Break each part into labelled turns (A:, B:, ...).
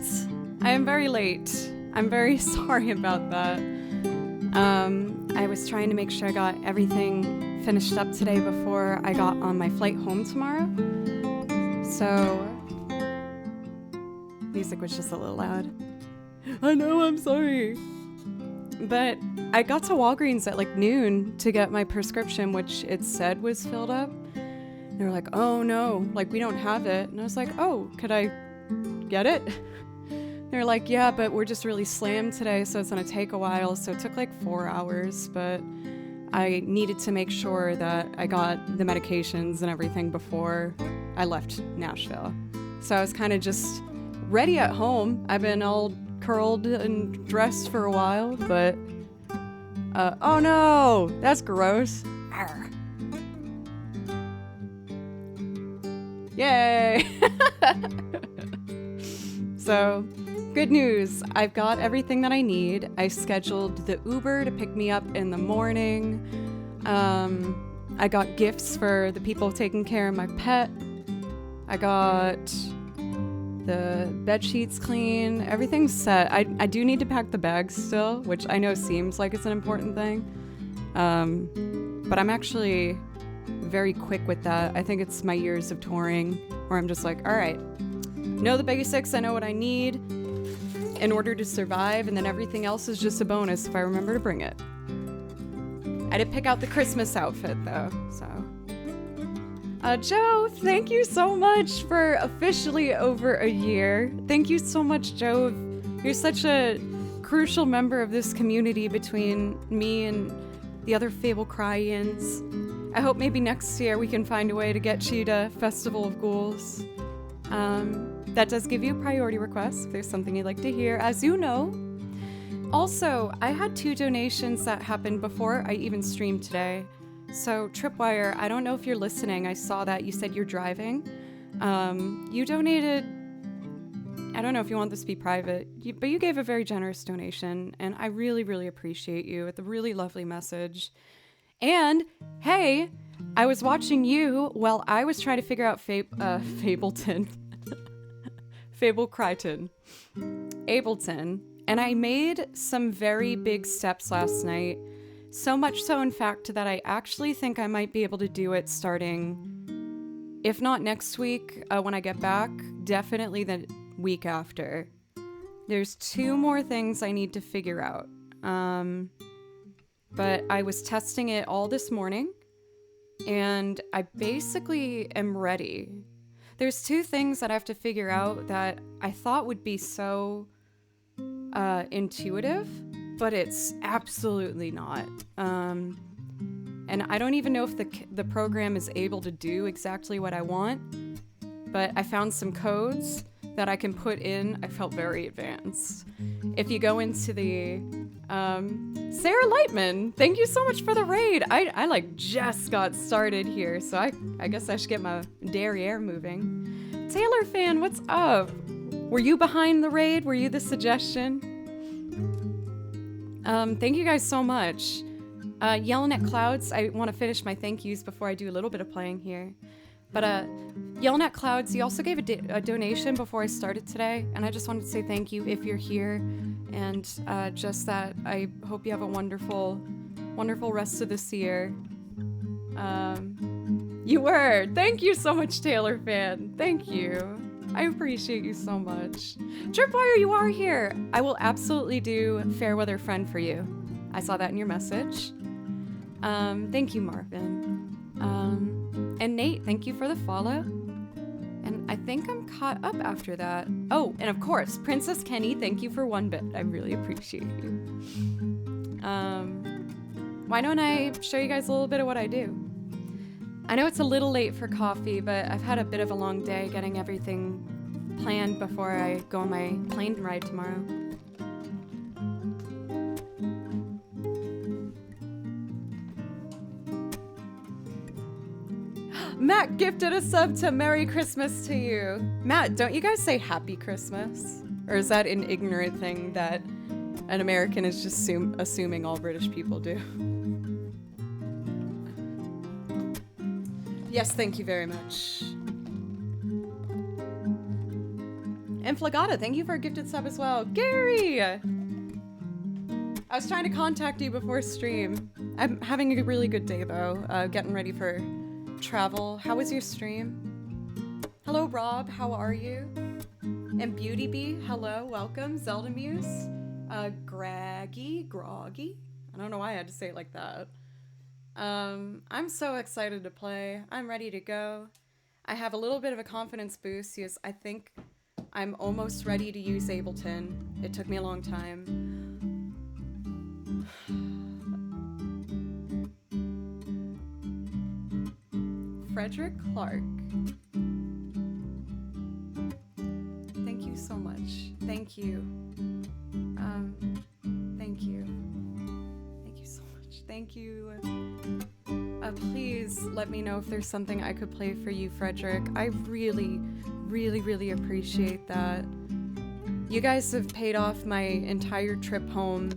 A: late. I am very late. I'm very sorry about that. I was trying to make sure I got everything finished up today before I got on my flight home tomorrow. So, music was just a little loud. I know, I'm sorry. But I got to Walgreens at like noon to get my prescription, which it said was filled up. They were like, oh no, like we don't have it. And I was like, oh, could I get it? They're like, yeah, but we're just really slammed today, so it's gonna take a while. So it took like 4 hours, but I needed to make sure that I got the medications and everything before I left Nashville. So I was kind of just ready at home. I've been all curled and dressed for a while, but oh no, that's gross. Arr. Yay! So, good news. I've got everything that I need. I scheduled the Uber to pick me up in the morning. I got gifts for the people taking care of my pet. I got the bed sheets clean. Everything's set. I do need to pack the bags still, which I know seems like it's an important thing. But I'm actually very quick with that. I think it's my years of touring where I'm just like, all right, know the basics. I know what I need in order to survive, and then everything else is just a bonus if I remember to bring it. I did pick out the Christmas outfit though, so. Joe, thank you so much for officially over a year. Thank you so much, Joe. You're such a crucial member of this community between me and the other Fable Cryans. I hope maybe next year we can find a way to get you to Festival of Ghouls. That does give you a priority request if there's something you'd like to hear, as you know. Also, I had 2 donations that happened before I even streamed today. So, Tripwire, I don't know if you're listening. I saw that you said you're driving. You donated, I don't know if you want this to be private, but you gave a very generous donation, and I really, really appreciate you. It's a really lovely message. And, hey, I was watching you while I was trying to figure out Fableton. Fable Crichton. Ableton. And I made some very big steps last night. So much so, in fact, that I actually think I might be able to do it starting, if not next week when I get back, definitely the week after. There's 2 more things I need to figure out. But I was testing it all this morning, and I basically am ready. There's 2 things that I have to figure out that I thought would be so intuitive, but it's absolutely not. And I don't even know if the program is able to do exactly what I want, but I found some codes that I can put in. I felt very advanced. If you go into the Sarah Lightman, thank you so much for the raid. I like just got started here, so I guess I should get my derriere moving. Taylor fan, what's up? Were you behind the raid? Were you the suggestion? Thank you guys so much. Yelling at Clouds, I want to finish my thank yous before I do a little bit of playing here. But Yelling at Clouds, you also gave a donation before I started today, and I just wanted to say thank you if you're here, and just that I hope you have a wonderful, wonderful rest of this year. You were! Thank you so much, Taylor fan. Thank you. I appreciate you so much. Tripwire, you are here. I will absolutely do Fairweather Friend for you. I saw that in your message. Thank you, Marvin. And Nate, thank you for the follow. And I think I'm caught up after that. Oh, and of course, Princess Kenny, thank you for 1 bit. I really appreciate you. Why don't I show you guys a little bit of what I do? I know it's a little late for coffee, but I've had a bit of a long day getting everything planned before I go on my plane ride tomorrow. Matt gifted a sub to Merry Christmas to you. Matt, don't you guys say Happy Christmas? Or is that an ignorant thing that an American is just assuming all British people do? Yes, thank you very much. And Flagata, thank you for a gifted sub as well. Gary! I was trying to contact you before stream. I'm having a really good day though, getting ready for travel. How was your stream? Hello Rob, how are you? And Beauty Bee, hello, welcome. Zelda Muse, Groggy. I don't know why I had to say it like that. I'm so excited to play. I'm ready to go. I have a little bit of a confidence boost because I think I'm almost ready to use Ableton. It took me a long time. Frederick Clark. Thank you so much. Thank you. Thank you. Thank you so much. Thank you. Please let me know if there's something I could play for you, Frederick. I really, really, really appreciate that. You guys have paid off my entire trip home,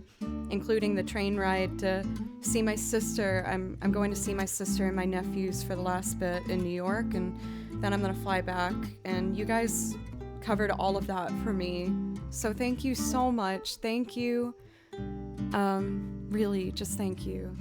A: including the train ride to see my sister. I'm going to see my sister and my nephews for the last bit in New York, and then I'm gonna fly back. And you guys covered all of that for me. So thank you so much. Thank you. Really, just thank you.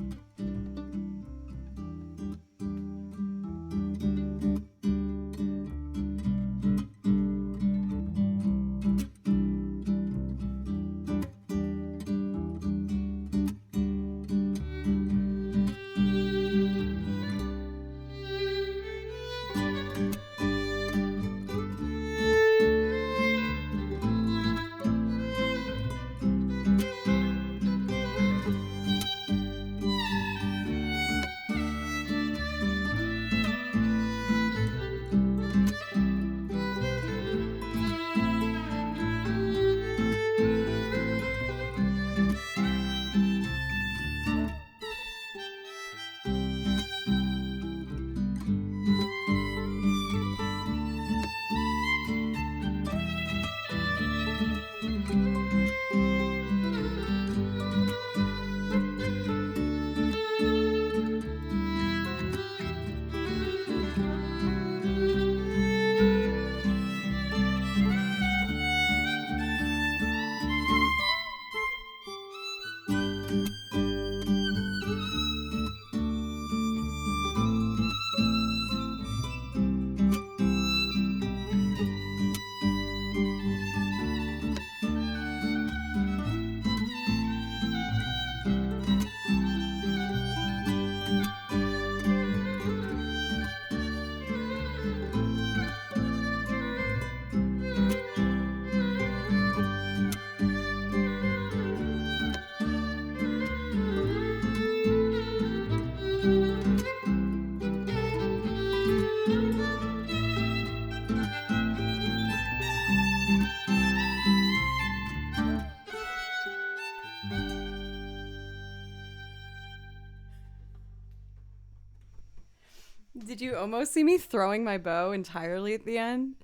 A: Did you almost see me throwing my bow entirely at the end?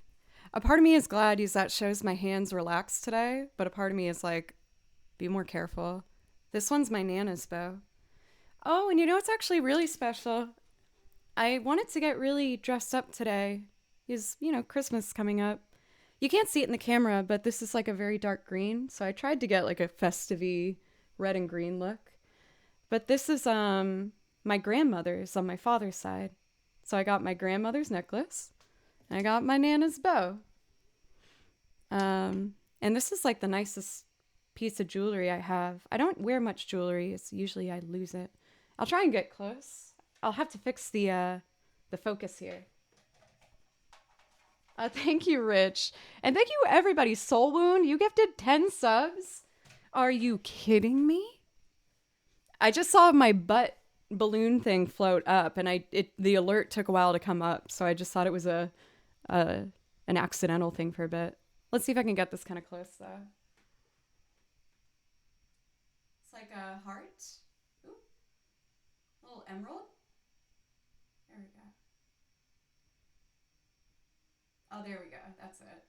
A: A part of me is glad because that shows my hands relaxed today, but a part of me is like, be more careful. This one's my Nana's bow. Oh, and you know what's actually really special? I wanted to get really dressed up today because, you know, Christmas is coming up. You can't see it in the camera, but this is like a very dark green, so I tried to get like a festive-y red and green look. But this is my grandmother's on my father's side. So I got my grandmother's necklace, and I got my Nana's bow. And this is like the nicest piece of jewelry I have. I don't wear much jewelry. It's usually I lose it. I'll try and get close. I'll have to fix the focus here. Thank you, Rich. And thank you, everybody. Soul Wound, you gifted 10 subs? Are you kidding me? I just saw my butt balloon thing float up, and the alert took a while to come up, so I just thought it was an accidental thing for a bit. Let's see if I can get this kind of close, though. It's like a heart. Ooh. A little emerald. There we go. Oh, there we go. That's it.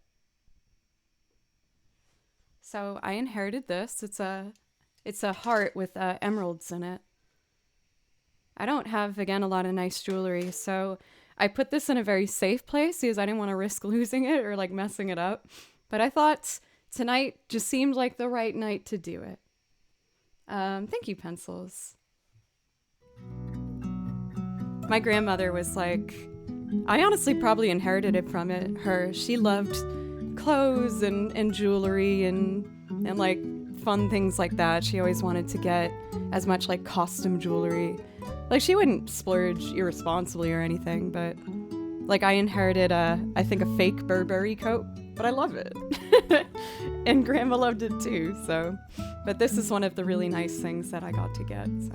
A: So I inherited this. It's a heart with emeralds in it. I don't have, again, a lot of nice jewelry, so I put this in a very safe place because I didn't want to risk losing it or like messing it up. But I thought tonight just seemed like the right night to do it. Thank you, Pencils. My grandmother was like, I honestly probably inherited it from her. She loved clothes and jewelry and like fun things like that. She always wanted to get as much like costume jewelry. Like she wouldn't splurge irresponsibly or anything, but like I inherited I think a fake Burberry coat, but I love it. And grandma loved it too, so. But this is one of the really nice things that I got to get, so.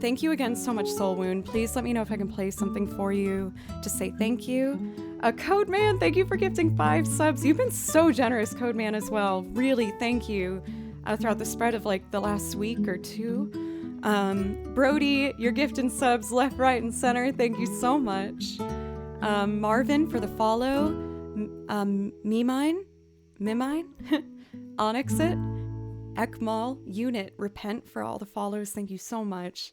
A: Thank you again so much, Soul Wound. Please let me know if I can play something for you to say thank you. Code Man, thank you for gifting 5 subs. You've been so generous, Code Man, as well. Really, thank you. Throughout the spread of like the last week or two. Brody, you're gifting subs left, right, and center. Thank you so much. Marvin for the follow. Mimine, Onyxit, Ekmal, Unit, Repent for all the follows. Thank you so much.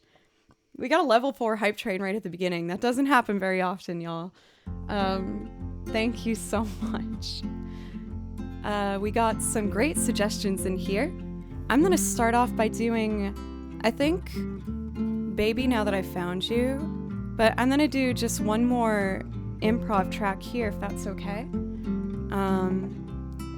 A: We got a level 4 hype train right at the beginning. That doesn't happen very often, y'all. Thank you so much. We got some great suggestions in here. I'm gonna start off by doing, I think, Baby Now That I Found You, but I'm gonna do just one more improv track here, if that's okay.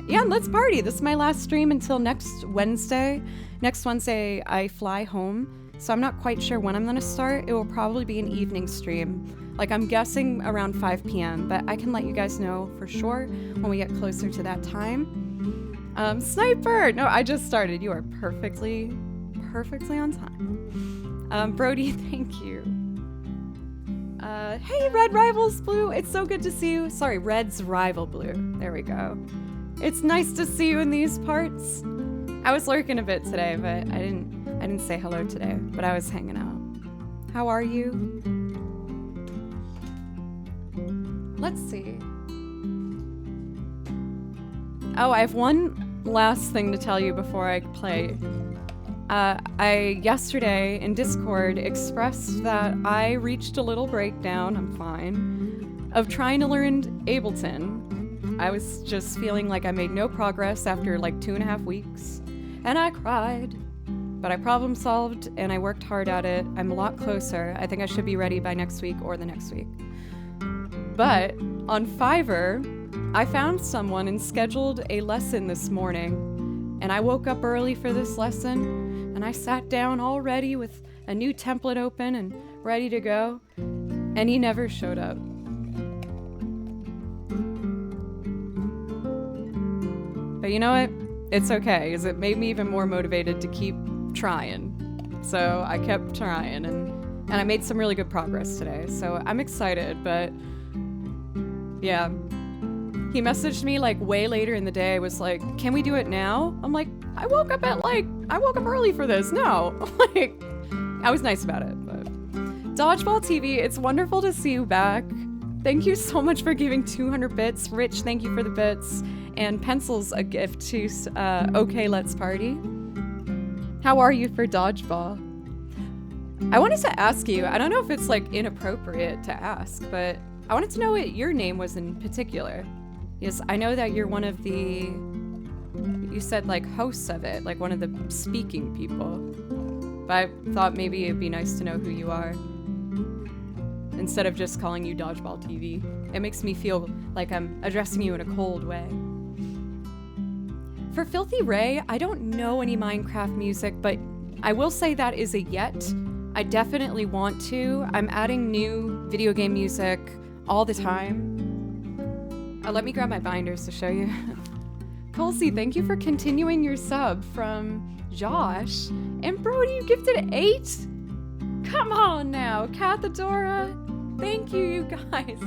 A: Yeah, let's party. This is my last stream until next Wednesday. Next Wednesday, I fly home, so I'm not quite sure when I'm gonna start. It will probably be an evening stream. Like, I'm guessing around 5 p.m., but I can let you guys know for sure when we get closer to that time. Sniper! No, I just started. You are perfectly on time. Brody, thank you. Hey, Red Rivals Blue, it's so good to see you. Sorry, Red's Rival Blue. There we go. It's nice to see you in these parts. I was lurking a bit today, but I didn't say hello today, but I was hanging out. How are you? Let's see. Oh, I have one last thing to tell you before I play. I yesterday in Discord expressed that I reached a little breakdown, I'm fine, of trying to learn Ableton. I was just feeling like I made no progress after like 2.5 weeks, and I cried. But I problem solved and I worked hard at it. I'm a lot closer. I think I should be ready by next week or the next week. But on Fiverr, I found someone and scheduled a lesson this morning. And I woke up early for this lesson, and I sat down all ready with a new template open and ready to go, and he never showed up. But you know what? It's okay, because it made me even more motivated to keep trying. So I kept trying, and I made some really good progress today. So I'm excited, but yeah. He messaged me like way later in the day, was like, can we do it now? I'm like, I woke up early for this. No. Like, I was nice about it, but. Dodgeball TV, it's wonderful to see you back. Thank you so much for giving 200 bits. Rich, thank you for the bits. And Pencil's a gift to Okay Let's Party. How are you for Dodgeball? I wanted to ask you, I don't know if it's like inappropriate to ask, but I wanted to know what your name was in particular. Yes, I know that you're one of the, you said like hosts of it, like one of the speaking people. But I thought maybe it'd be nice to know who you are, instead of just calling you Dodgeball TV. It makes me feel like I'm addressing you in a cold way. For Filthy Ray, I don't know any Minecraft music, but I will say that is a yet. I definitely want to. I'm adding new video game music all the time. Let me grab my binders to show you. Tulsi, thank you for continuing your sub from Josh. And Brody, you gifted 8? Come on now, Cathadora. Thank you, you guys.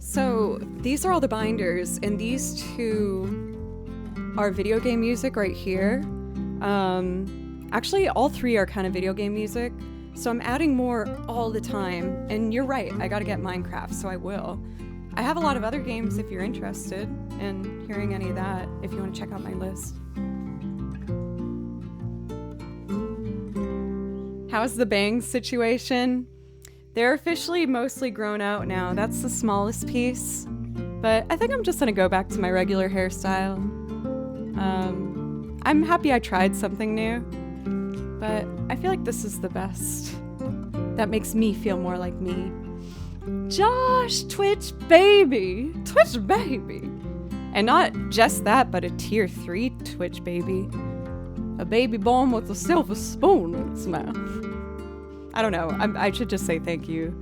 A: So these are all the binders, and these 2 are video game music right here. Actually, all 3 are kind of video game music. So I'm adding more all the time. And you're right, I gotta get Minecraft, so I will. I have a lot of other games if you're interested in hearing any of that, if you want to check out my list. How's the bangs situation? They're officially mostly grown out now. That's the smallest piece. But I think I'm just gonna go back to my regular hairstyle. I'm happy I tried something new, but I feel like this is the best. That makes me feel more like me. Josh, Twitch baby! Twitch baby! And not just that, but a tier 3 Twitch baby. A baby born with a silver spoon in its mouth. I don't know, I should just say thank you.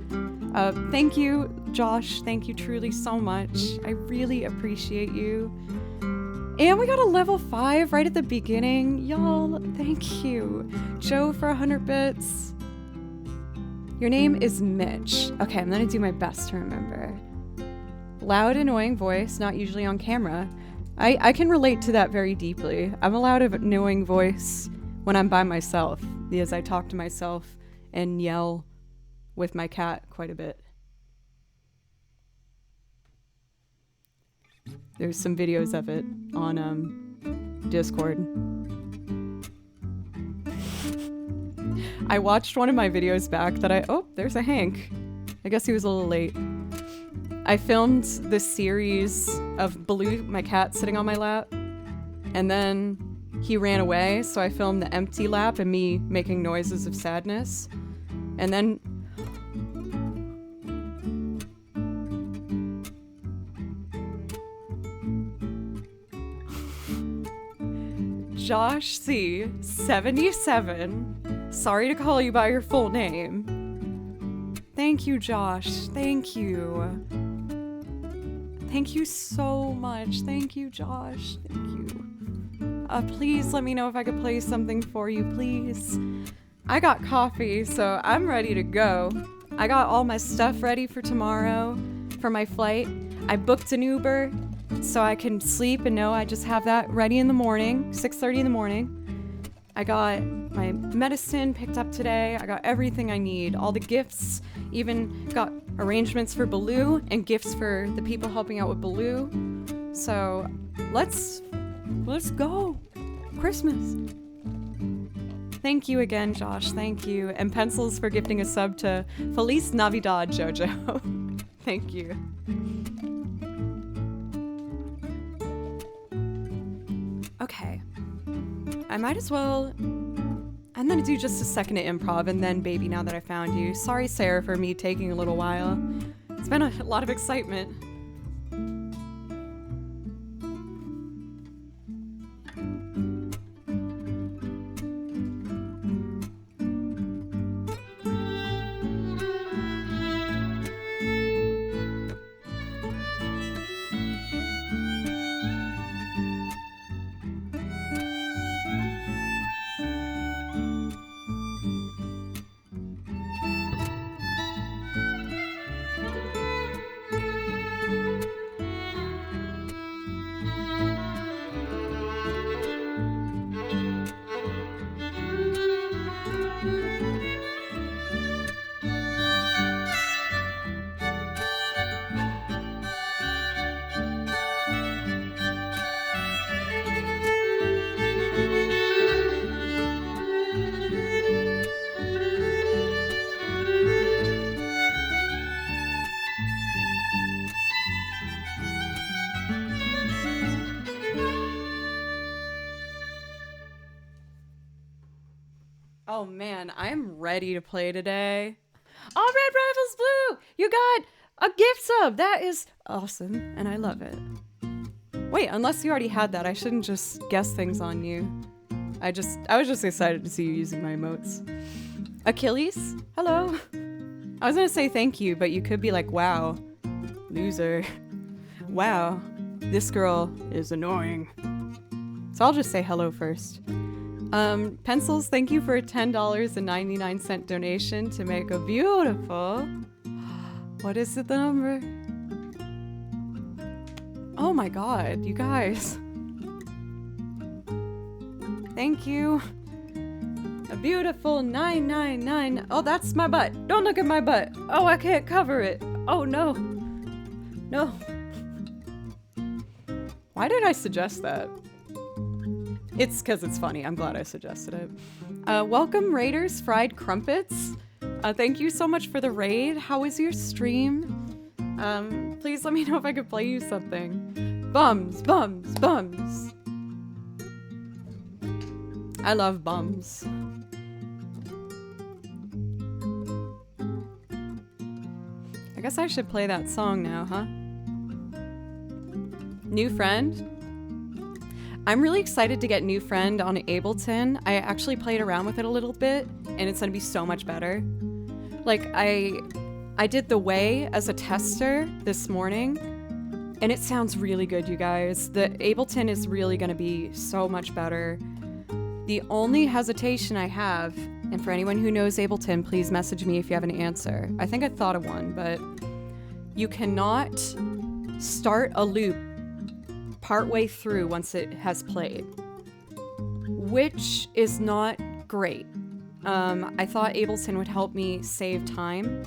A: Thank you, Josh. Thank you truly so much. I really appreciate you. And we got a level 5 right at the beginning. Y'all, thank you. Joe for 100 bits. Your name is Mitch. Okay, I'm gonna do my best to remember. Loud, annoying voice, not usually on camera. I can relate to that very deeply. I'm a loud, annoying voice when I'm by myself, because I talk to myself and yell with my cat quite a bit. There's some videos of it on Discord. I watched one of my videos back that oh, there's a Hank. I guess he was a little late. I filmed this series of Baloo, my cat, sitting on my lap, and then he ran away, so I filmed the empty lap and me making noises of sadness. And then Josh C, 77. Sorry to call you by your full name. Thank you, Josh. Thank you. Thank you so much. Thank you, Josh. Thank you. Please let me know if I could play something for you, please. I got coffee, so I'm ready to go. I got all my stuff ready for tomorrow for my flight. I booked an Uber so I can sleep and know I just have that ready in the morning, 6:30 in the morning. I got my medicine picked up today. I got everything I need, all the gifts, even got arrangements for Baloo and gifts for the people helping out with Baloo. So let's go. Christmas. Thank you again, Josh. Thank you. And Pencils for gifting a sub to Feliz Navidad, Jojo. Thank you. Okay. I might as well... I'm gonna do just a second of improv and then Baby Now That I Found You. Sorry, Sarah, for me taking a little while. It's been a lot of excitement. Oh man, I'm ready to play today. All Red Rifles Blue! You got a gift sub! That is awesome, and I love it. Wait, unless you already had that, I shouldn't just guess things on you. I was just excited to see you using my emotes. Achilles? Hello? I was gonna say thank you, but you could be like, wow, loser. Wow, this girl is annoying. So I'll just say hello first. Pencils, thank you for a $10.99 donation to make a beautiful... What is it, the number? Oh my god, you guys. Thank you. A beautiful 999. Oh, that's my butt. Don't look at my butt. Oh, I can't cover it. Oh no. No. Why did I suggest that? It's because it's funny. I'm glad I suggested it. Welcome, Raiders Fried Crumpets. Thank you so much for the raid. How was your stream? Please let me know if I could play you something. Bums, bums, bums. I love bums. I guess I should play that song now, huh? New friend? I'm really excited to get New Friend on Ableton. I actually played around with it a little bit, and it's gonna be so much better. Like, I did The Way as a tester this morning, and it sounds really good, you guys. The Ableton is really gonna be so much better. The only hesitation I have, and for anyone who knows Ableton, please message me if you have an answer. I think I thought of one, but you cannot start a loop partway through once it has played, which is not great. I thought Ableton would help me save time,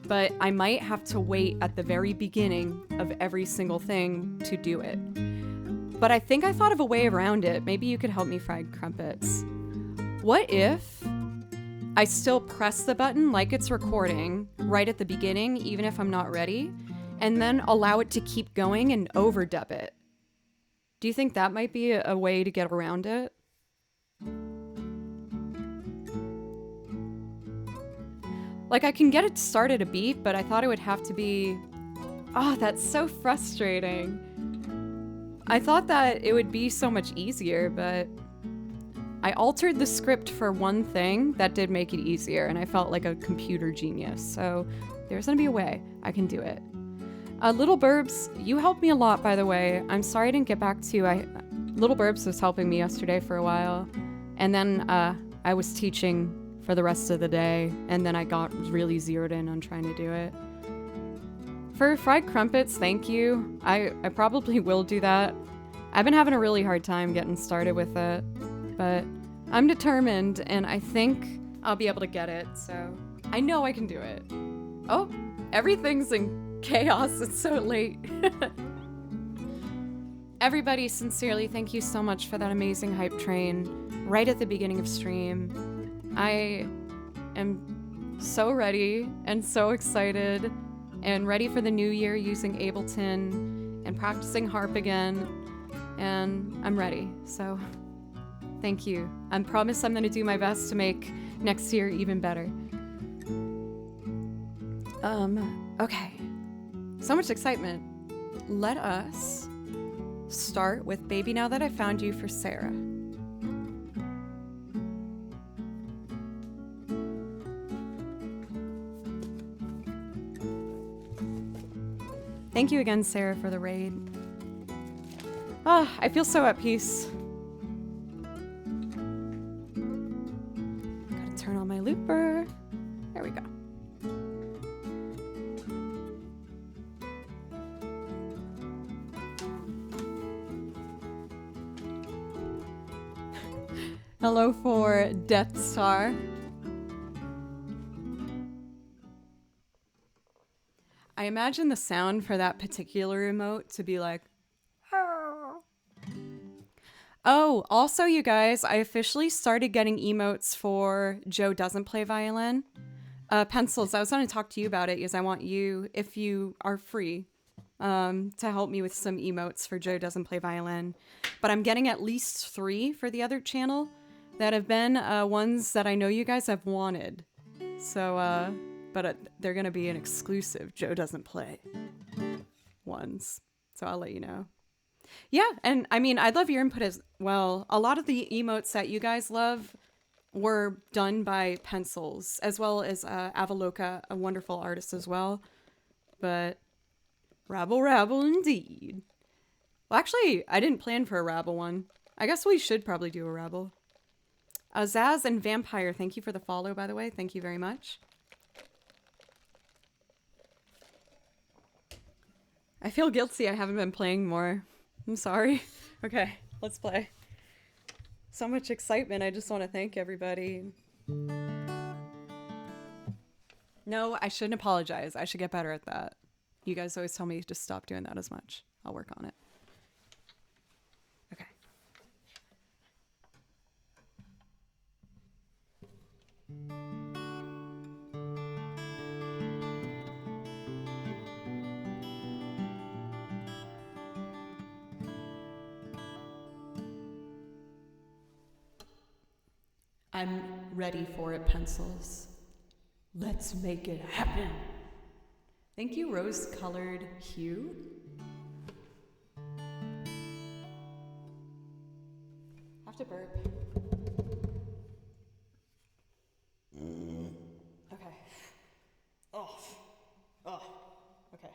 A: but I might have to wait at the very beginning of every single thing to do it. But I think I thought of a way around it. Maybe you could help me, Fried Crumpets. What if I still press the button like it's recording right at the beginning, even if I'm not ready, and then allow it to keep going and overdub it? Do you think that might be a way to get around it? Like, I can get it to start at a beat, but I thought it would have to be... Oh, that's so frustrating. I thought that it would be so much easier, but I altered the script for one thing that did make it easier, and I felt like a computer genius. So there's gonna be a way I can do it. Little Burbs, you helped me a lot, by the way. I'm sorry I didn't get back to you. Little Burbs was helping me yesterday for a while, and then I was teaching for the rest of the day, and then I got really zeroed in on trying to do it. For Fried Crumpets, thank you. I probably will do that. I've been having a really hard time getting started with it, but I'm determined, and I think I'll be able to get it, so I know I can do it. Oh, everything's in chaos. It's so late. Everybody, sincerely, thank you so much for that amazing hype train right at the beginning of stream. I am so ready and so excited and ready for the new year using Ableton and practicing harp again, and I'm ready, so thank you. I promise I'm gonna do my best to make next year even better. Okay. So much excitement. Let us start with Baby Now That I Found You for Sarah. Thank you again, Sarah, for the raid. Ah, I feel so at peace. Gotta turn on my looper. There we go. Hello for Death Star. I imagine the sound for that particular emote to be like, oh, also you guys, I officially started getting emotes for Joe Doesn't Play Violin. Pencils, I was going to talk to you about it because I want you, if you are free, to help me with some emotes for Joe Doesn't Play Violin. But I'm getting at least 3 for the other channel that have been ones that I know you guys have wanted. So, but they're going to be an exclusive Joe Doesn't Play ones. So I'll let you know. Yeah, and I mean, I'd love your input as well. A lot of the emotes that you guys love were done by Pencils, as well as Avaloka, a wonderful artist as well. But rabble, rabble indeed. Well, actually, I didn't plan for a rabble one. I guess we should probably do a rabble. Zaz and Vampire, thank you for the follow, by the way. Thank you very much. I feel guilty I haven't been playing more. I'm sorry. Okay, let's play. So much excitement. I just want to thank everybody. No, I shouldn't apologize. I should get better at that. You guys always tell me to stop doing that as much. I'll work on it. Okay.
B: I'm ready for it, pencils. Let's make it happen. Thank you, rose-colored hue. Have to burp. Okay. Oh. Oh. Okay.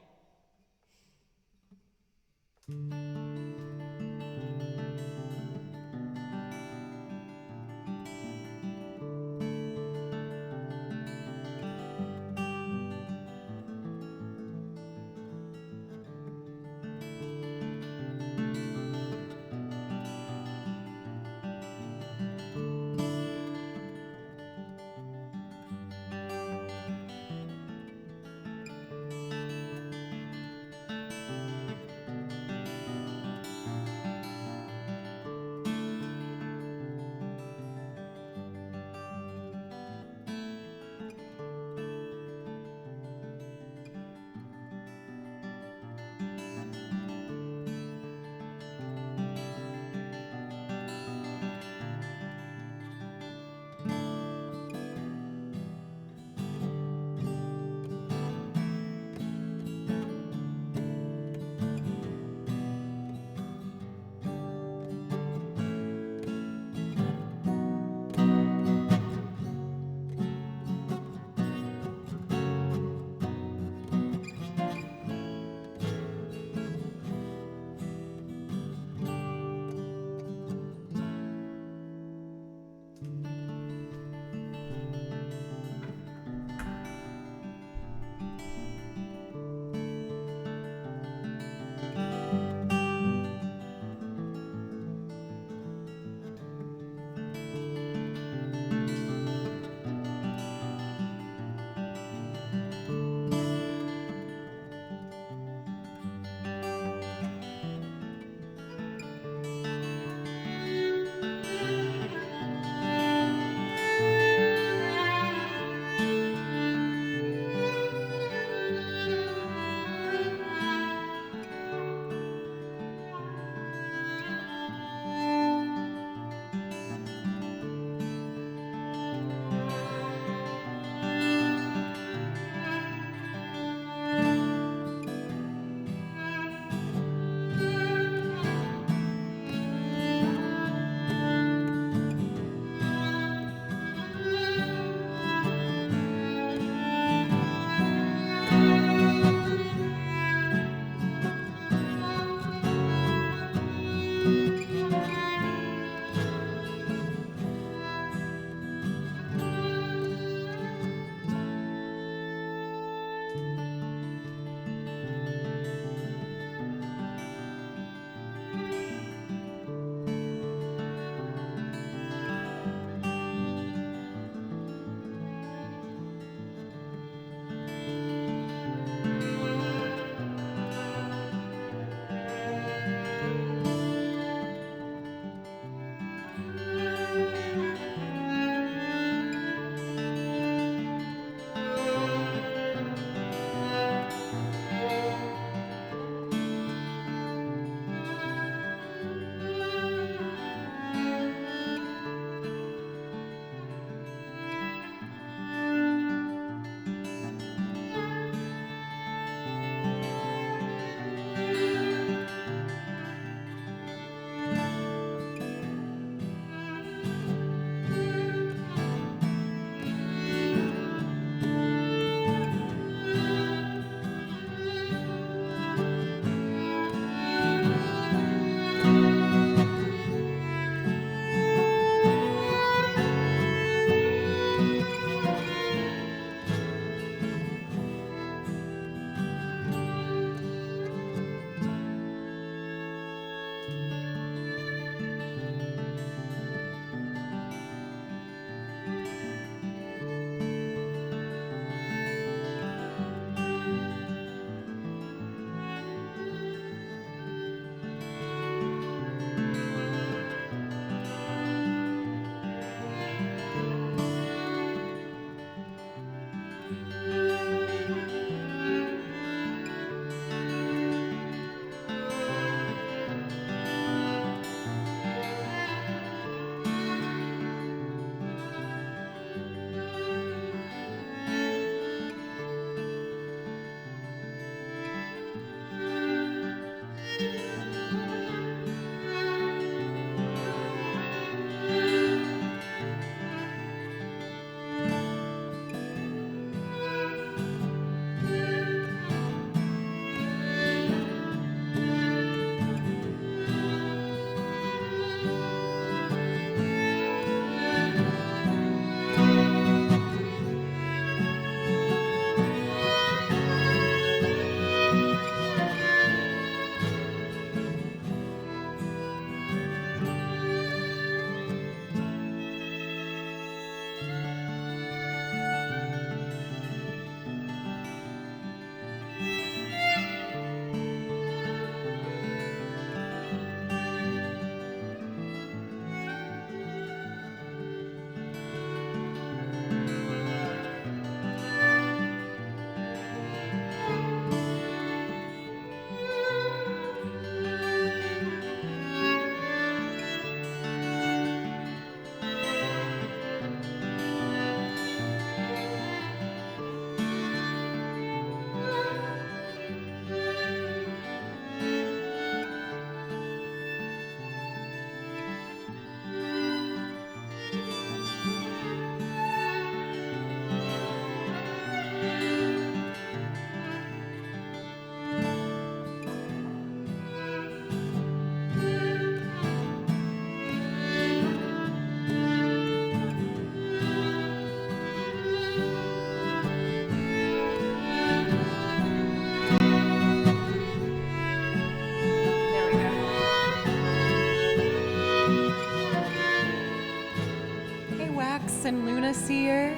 A: Seer,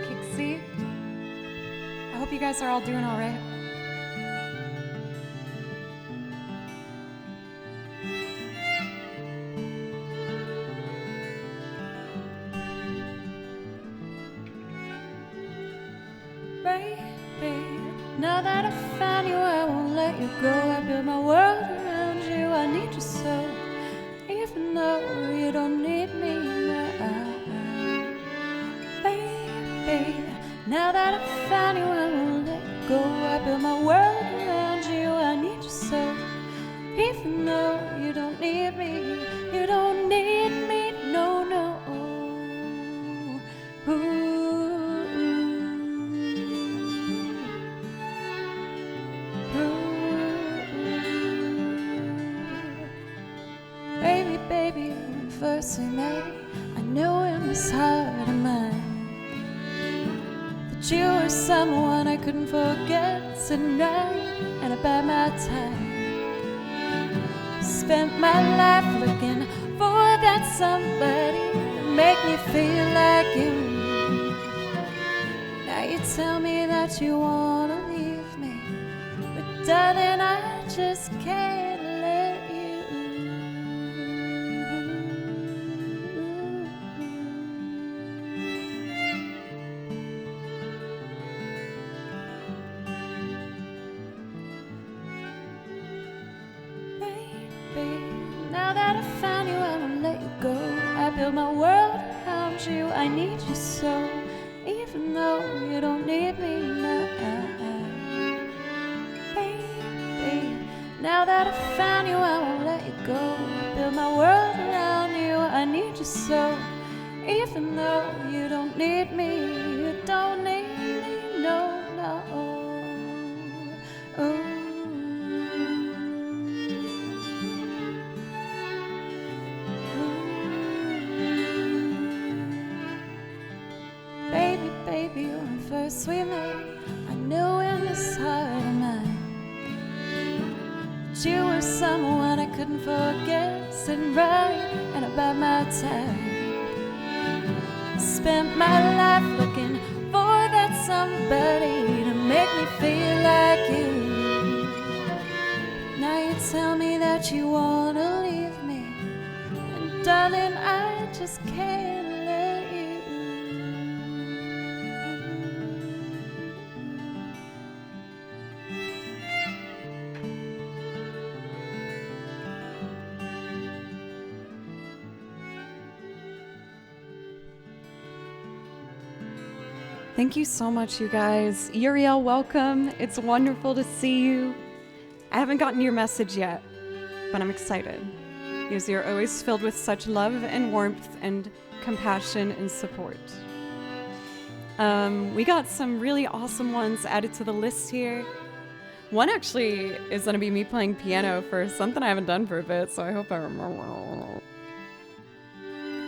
A: Kixie. I hope you guys are all doing all right. Baby, now that I found you, I won't let you go. I build my world around you. I need you so, even though you don't need me now. Baby, now that I found you, I won't let you go. I build my world around you. I need you so, even though you don't need me. You don't need me, no, no. Ooh. Baby, when first we met, I knew in this heart of mine that you were someone I couldn't forget. Sitting right and about my time, spent my life looking for that somebody to make me feel like you. Now you tell me that you wanna leave me, but darling, I just can't let you. Now that I found you, I won't let you go. I build my world around you. I need you so, even though you don't need me now. Baby, now that I found you, I won't let you go. I build my world around you. I need you so, even though you don't need me. You don't need me, no, no. Oh. Baby, when first we met, I knew in this heart of mine that you were someone I couldn't forget. Sitting right and about my time, spent my life looking for that somebody to make me feel like you. Now you tell me that you wanna leave me, and darling, I just can't let you. Thank you so much, you guys. Uriel, welcome. It's wonderful to see you. I haven't gotten your message yet, but I'm excited because you're always filled with such love and warmth and compassion and support. We got some really awesome ones added to the list here. One actually is going to be me playing piano for something I haven't done for a bit, so I hope I remember.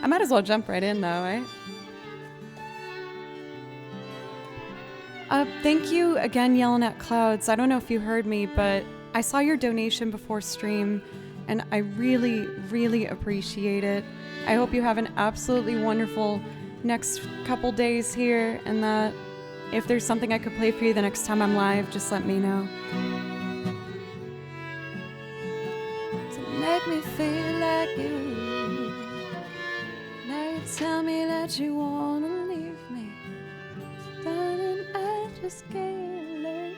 A: I might as well jump right in, though, eh? Thank you again, Yelling at Clouds. I don't know if you heard me, but I saw your donation before stream, and I really, really appreciate it. I hope you have an absolutely wonderful next couple days here, and that if there's something I could play for you the next time I'm live, just let me know. To make me feel like you. Now you tell me that you wanna leave me, darling, I just can't let you.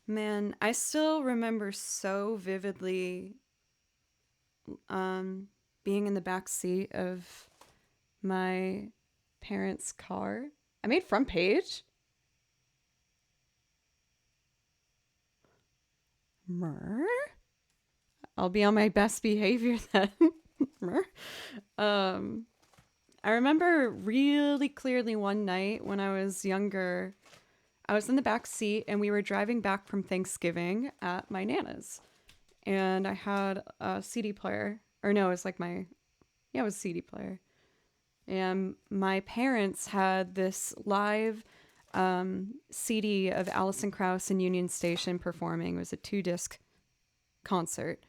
A: Man, I still remember so vividly being in the back seat of my parents' car. I made front page. I'll be on my best behavior then. I remember really clearly one night when I was younger, I was in the back seat and we were driving back from Thanksgiving at my Nana's. And I had a CD player, or no, it was like it was a CD player. And my parents had this live CD of Alison Krauss and Union Station performing. It was a 2-disc concert.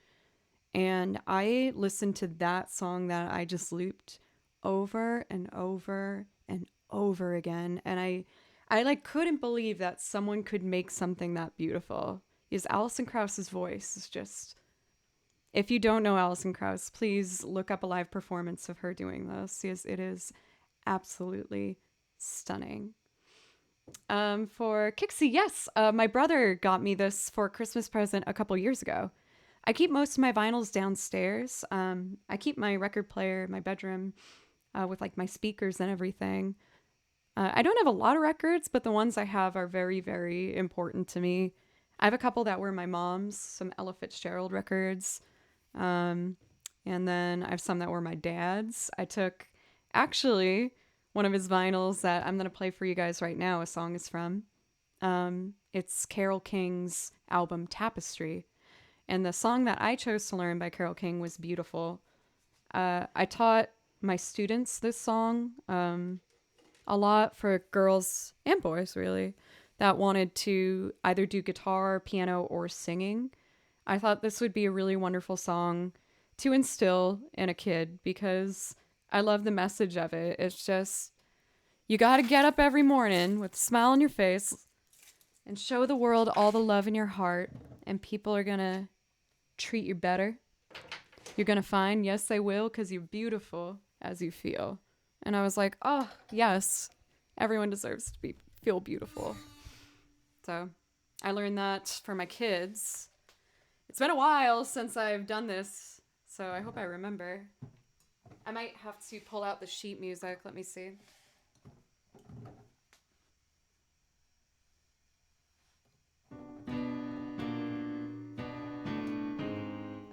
A: And I listened to that song that I just looped over and over and over again. And I like couldn't believe that someone could make something that beautiful. Is Alison Krauss's voice is just, if you don't know Alison Krauss, please look up a live performance of her doing this. It is absolutely stunning. For Kixie, yes, my brother got me this for a Christmas present a couple years ago. I keep most of my vinyls downstairs. I keep my record player in my bedroom with like my speakers and everything. I don't have a lot of records, but the ones I have are very, very important to me. I have a couple that were my mom's, some Ella Fitzgerald records. And then I have some that were my dad's. I took actually one of his vinyls that I'm going to play for you guys right now. A song is from. It's Carole King's album Tapestry. And the song that I chose to learn by Carole King was Beautiful. I taught my students this song a lot for girls and boys, really, that wanted to either do guitar, piano, or singing. I thought this would be a really wonderful song to instill in a kid because I love the message of it. It's just, you got to get up every morning with a smile on your face and show the world all the love in your heart, and people are going to treat you better. You're going to find, yes, they will, because you're beautiful as you feel. And I was like, oh, yes, everyone deserves to feel beautiful. So I learned that for my kids. It's been a while since I've done this, so I hope I remember. I might have to pull out the sheet music. Let me see.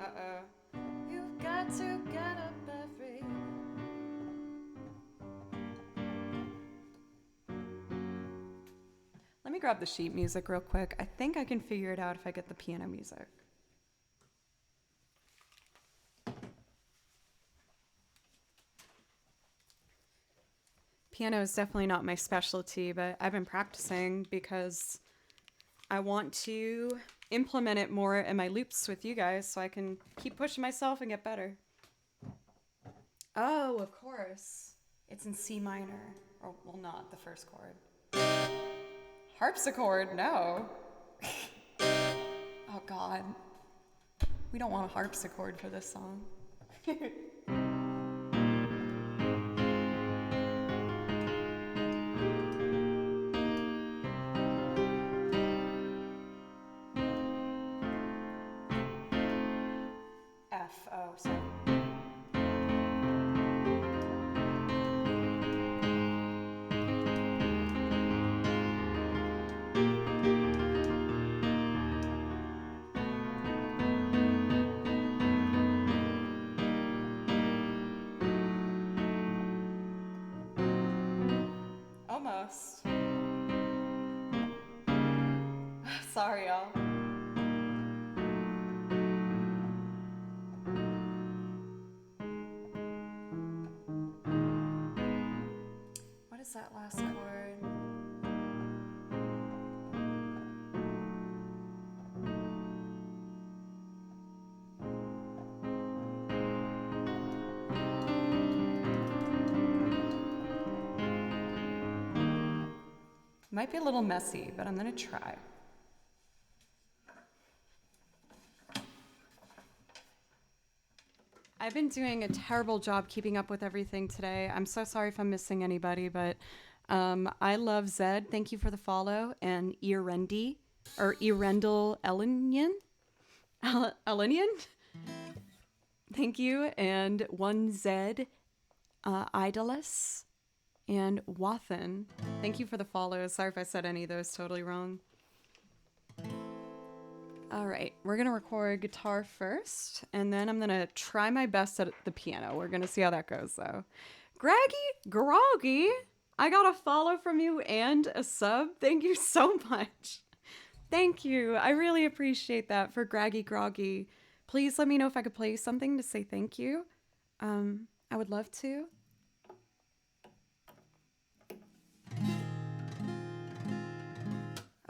A: Uh-oh. You've got to get up every... Let me grab the sheet music real quick. I think I can figure it out if I get the piano music. Piano is definitely not my specialty, but I've been practicing because I want to implement it more in my loops with you guys so I can keep pushing myself and get better. Oh, of course. It's in C minor. Or, well, not the first chord. Harpsichord, no. Oh, God. We don't want a harpsichord for this song. F, oh, sorry. Almost. Sorry, y'all. What is that last chord? Might be a little messy, but I'm gonna try. I've been doing a terrible job keeping up with everything today. I'm so sorry if I'm missing anybody, but I love Zed. Thank you for the follow. And Erendi, or Erendel Ellinian? Ellinian? Thank you. And 1Z, Idolus, and Wathan. Thank you for the follow. Sorry if I said any of those totally wrong. All right, we're going to record guitar first, and then I'm going to try my best at the piano. We're going to see how that goes, though. Groggy, I got a follow from you and a sub. Thank you so much. Thank you. I really appreciate that for Groggy. Please let me know if I could play something to say thank you. I would love to.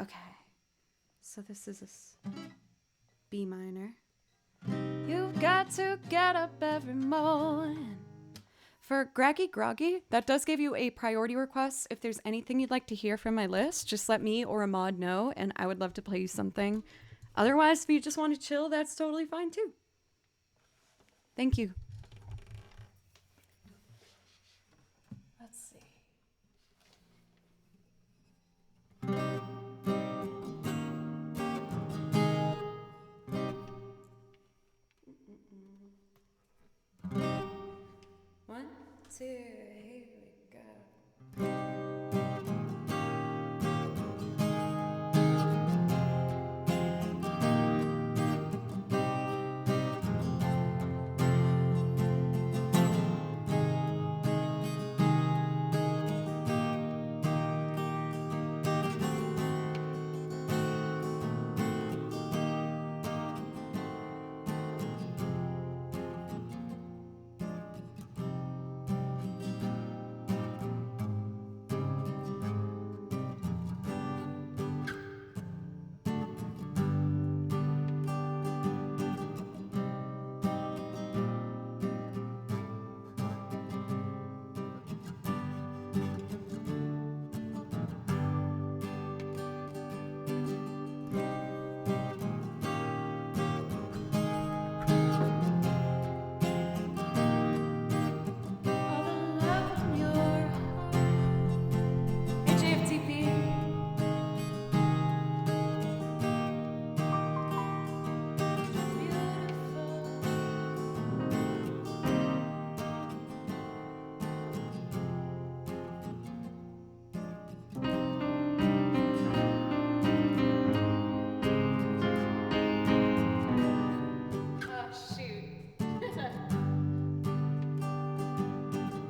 A: Okay. So this is a B minor. You've got to get up every morning. For Graggy Groggy, that does give you a priority request. If there's anything you'd like to hear from my list, just let me or Ahmad know, and I would love to play you something. Otherwise, if you just want to chill, that's totally fine too. Thank you. Let's see. One, two, here we go.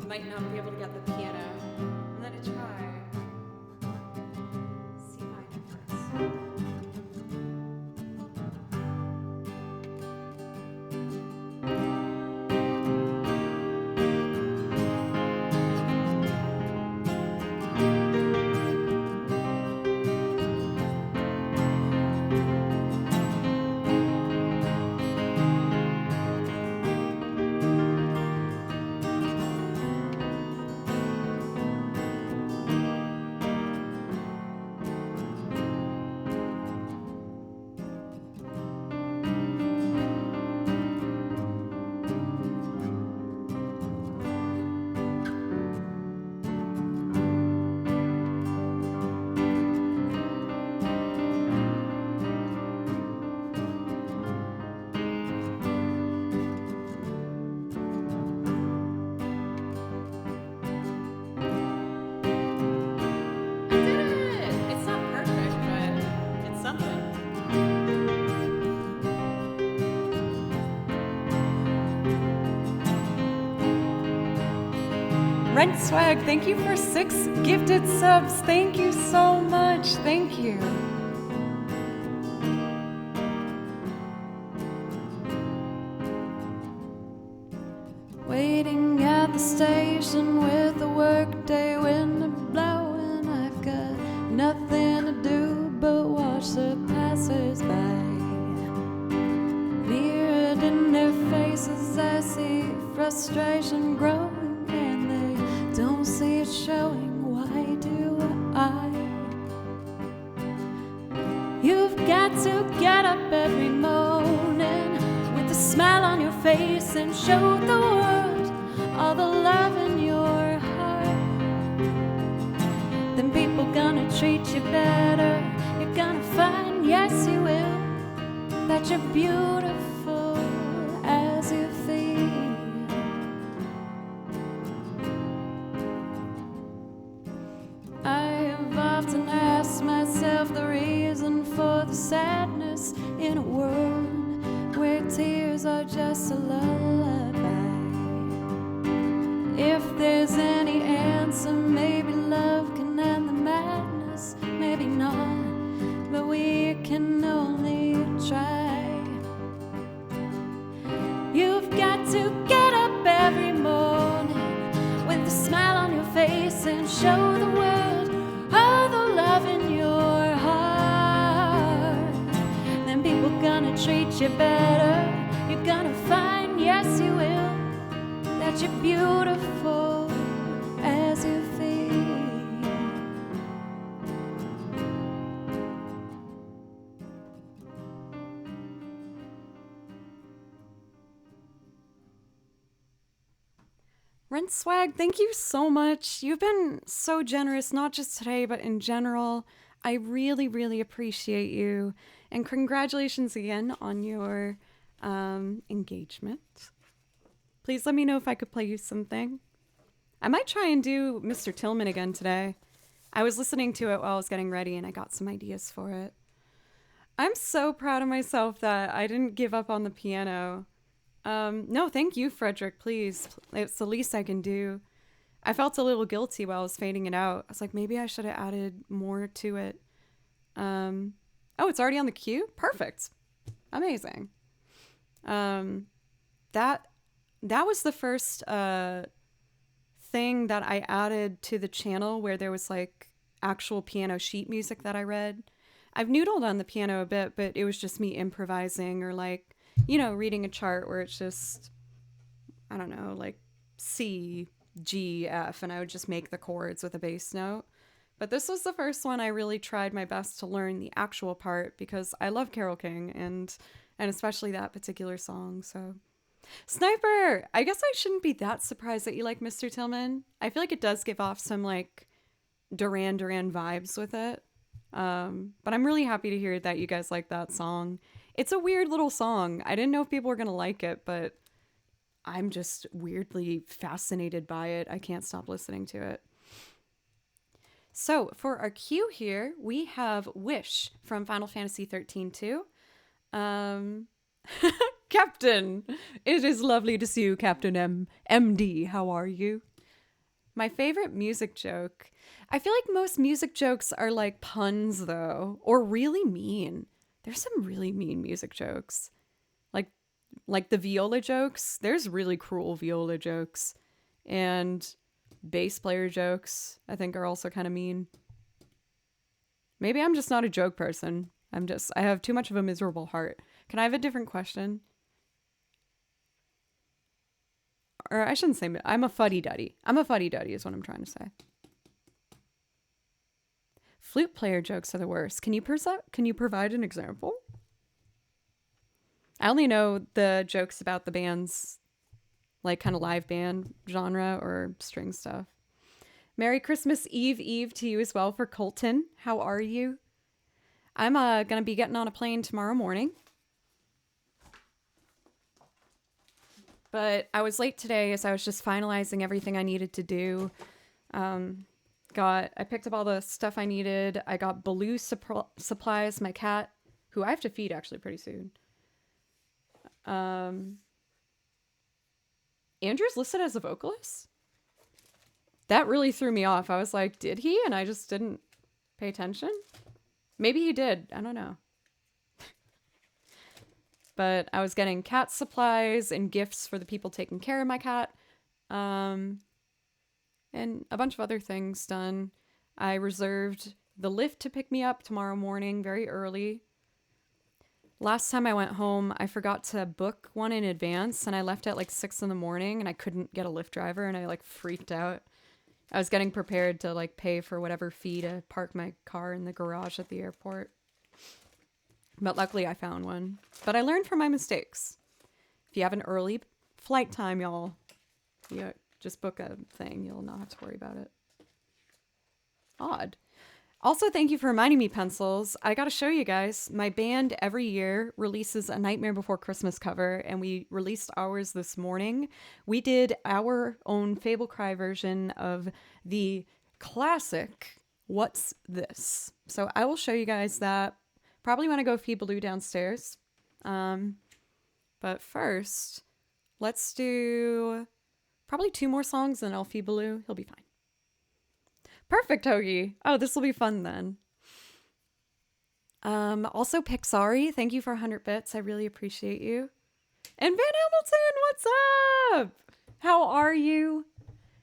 A: Might not be able to get the piano. I'm gonna try. C minor first. Rent Swag, thank you for 6 gifted subs. Thank you so much. Thank you. Waiting at the station with the workday window blowing. I've got nothing to do but watch the passers-by. Mirrored in their faces, I see frustration growing. Don't see it showing, why do I? You've got to get up every morning with a smile on your face and show the world all the love in your heart. Then people gonna treat you better. You're gonna find, yes you will, that you're beautiful as you feel. I've often asked myself the reason for the sadness in a world where tears are just a lullaby. If there's any answer, maybe love can end the madness, maybe not, but we can only try. You've got to get up every morning with a smile on your face and show the world all the love in your heart. Then people gonna treat you better. You're
B: gonna find, yes you will, that you're beautiful as you feel.
A: Rent Swag, thank you so much. You've been so generous, not just today, but in general. I really, really appreciate you. And congratulations again on your engagement. Please let me know if I could play you something. I might try and do Mr. Tillman again today. I was listening to it while I was getting ready and I got some ideas for it. I'm so proud of myself that I didn't give up on the piano. No, thank you, Frederick, please. It's the least I can do. I felt a little guilty while I was fading it out. I was like, maybe I should have added more to it. Oh, it's already on the queue? Perfect. Amazing. That was the first thing that I added to the channel where there was like actual piano sheet music that I read. I've noodled on the piano a bit, but it was just me improvising or like, you know, reading a chart where it's just, I don't know, like C, G, F, and I would just make the chords with a bass note. But this was the first one I really tried my best to learn the actual part because I love Carole King and especially that particular song. So, Sniper, I guess I shouldn't be that surprised that you like Mr. Tillman. I feel like it does give off some like Duran Duran vibes with it. But I'm really happy to hear that you guys like that song. It's a weird little song. I didn't know if people were going to like it, but I'm just weirdly fascinated by it. I can't stop listening to it. So for our cue here, we have Wish from Final Fantasy 13 2. Captain, it is lovely to see you, Captain MD. How are you? My favorite music joke. I feel like most music jokes are like puns though, or really mean. There's some really mean music jokes. Like the viola jokes. There's really cruel viola jokes. And bass player jokes, I think, are also kind of mean. Maybe I'm just not a joke person. I have too much of a miserable heart. Can I have a different question? Or I shouldn't say, I'm a fuddy-duddy. I'm a fuddy-duddy is what I'm trying to say. Flute player jokes are the worst. Can you provide an example? I only know the jokes about the band's like kind of live band genre or string stuff. Merry Christmas Eve to you as well for Colton. How are you? I'm going to be getting on a plane tomorrow morning. But I was late today as I was just finalizing everything I needed to do. I picked up all the stuff I needed. I got Baloo supplies, my cat, who I have to feed actually pretty soon. Andrew's listed as a vocalist? That really threw me off. I was like, did he? And I just didn't pay attention. Maybe he did. I don't know. But I was getting cat supplies and gifts for the people taking care of my cat. And a bunch of other things done. I reserved the Lyft to pick me up tomorrow morning very early. Last time I went home, I forgot to book one in advance and I left at like 6 in the morning and I couldn't get a Lyft driver and I like freaked out. I was getting prepared to like pay for whatever fee to park my car in the garage at the airport. But luckily I found one. But I learned from my mistakes. If you have an early flight time, y'all, just book a thing. You'll not have to worry about it. Odd. Also, thank you for reminding me, Pencils. I gotta show you guys. My band every year releases a Nightmare Before Christmas cover, and we released ours this morning. We did our own Fable Cry version of the classic What's This? So I will show you guys that probably when I go feed Baloo downstairs. But first, let's do probably 2 more songs, and I'll feed Baloo. He'll be fine. Perfect, Hoagie. Oh, this will be fun then. Also, Pixari, thank you for 100 bits. I really appreciate you. And Van Hamilton, what's up? How are you?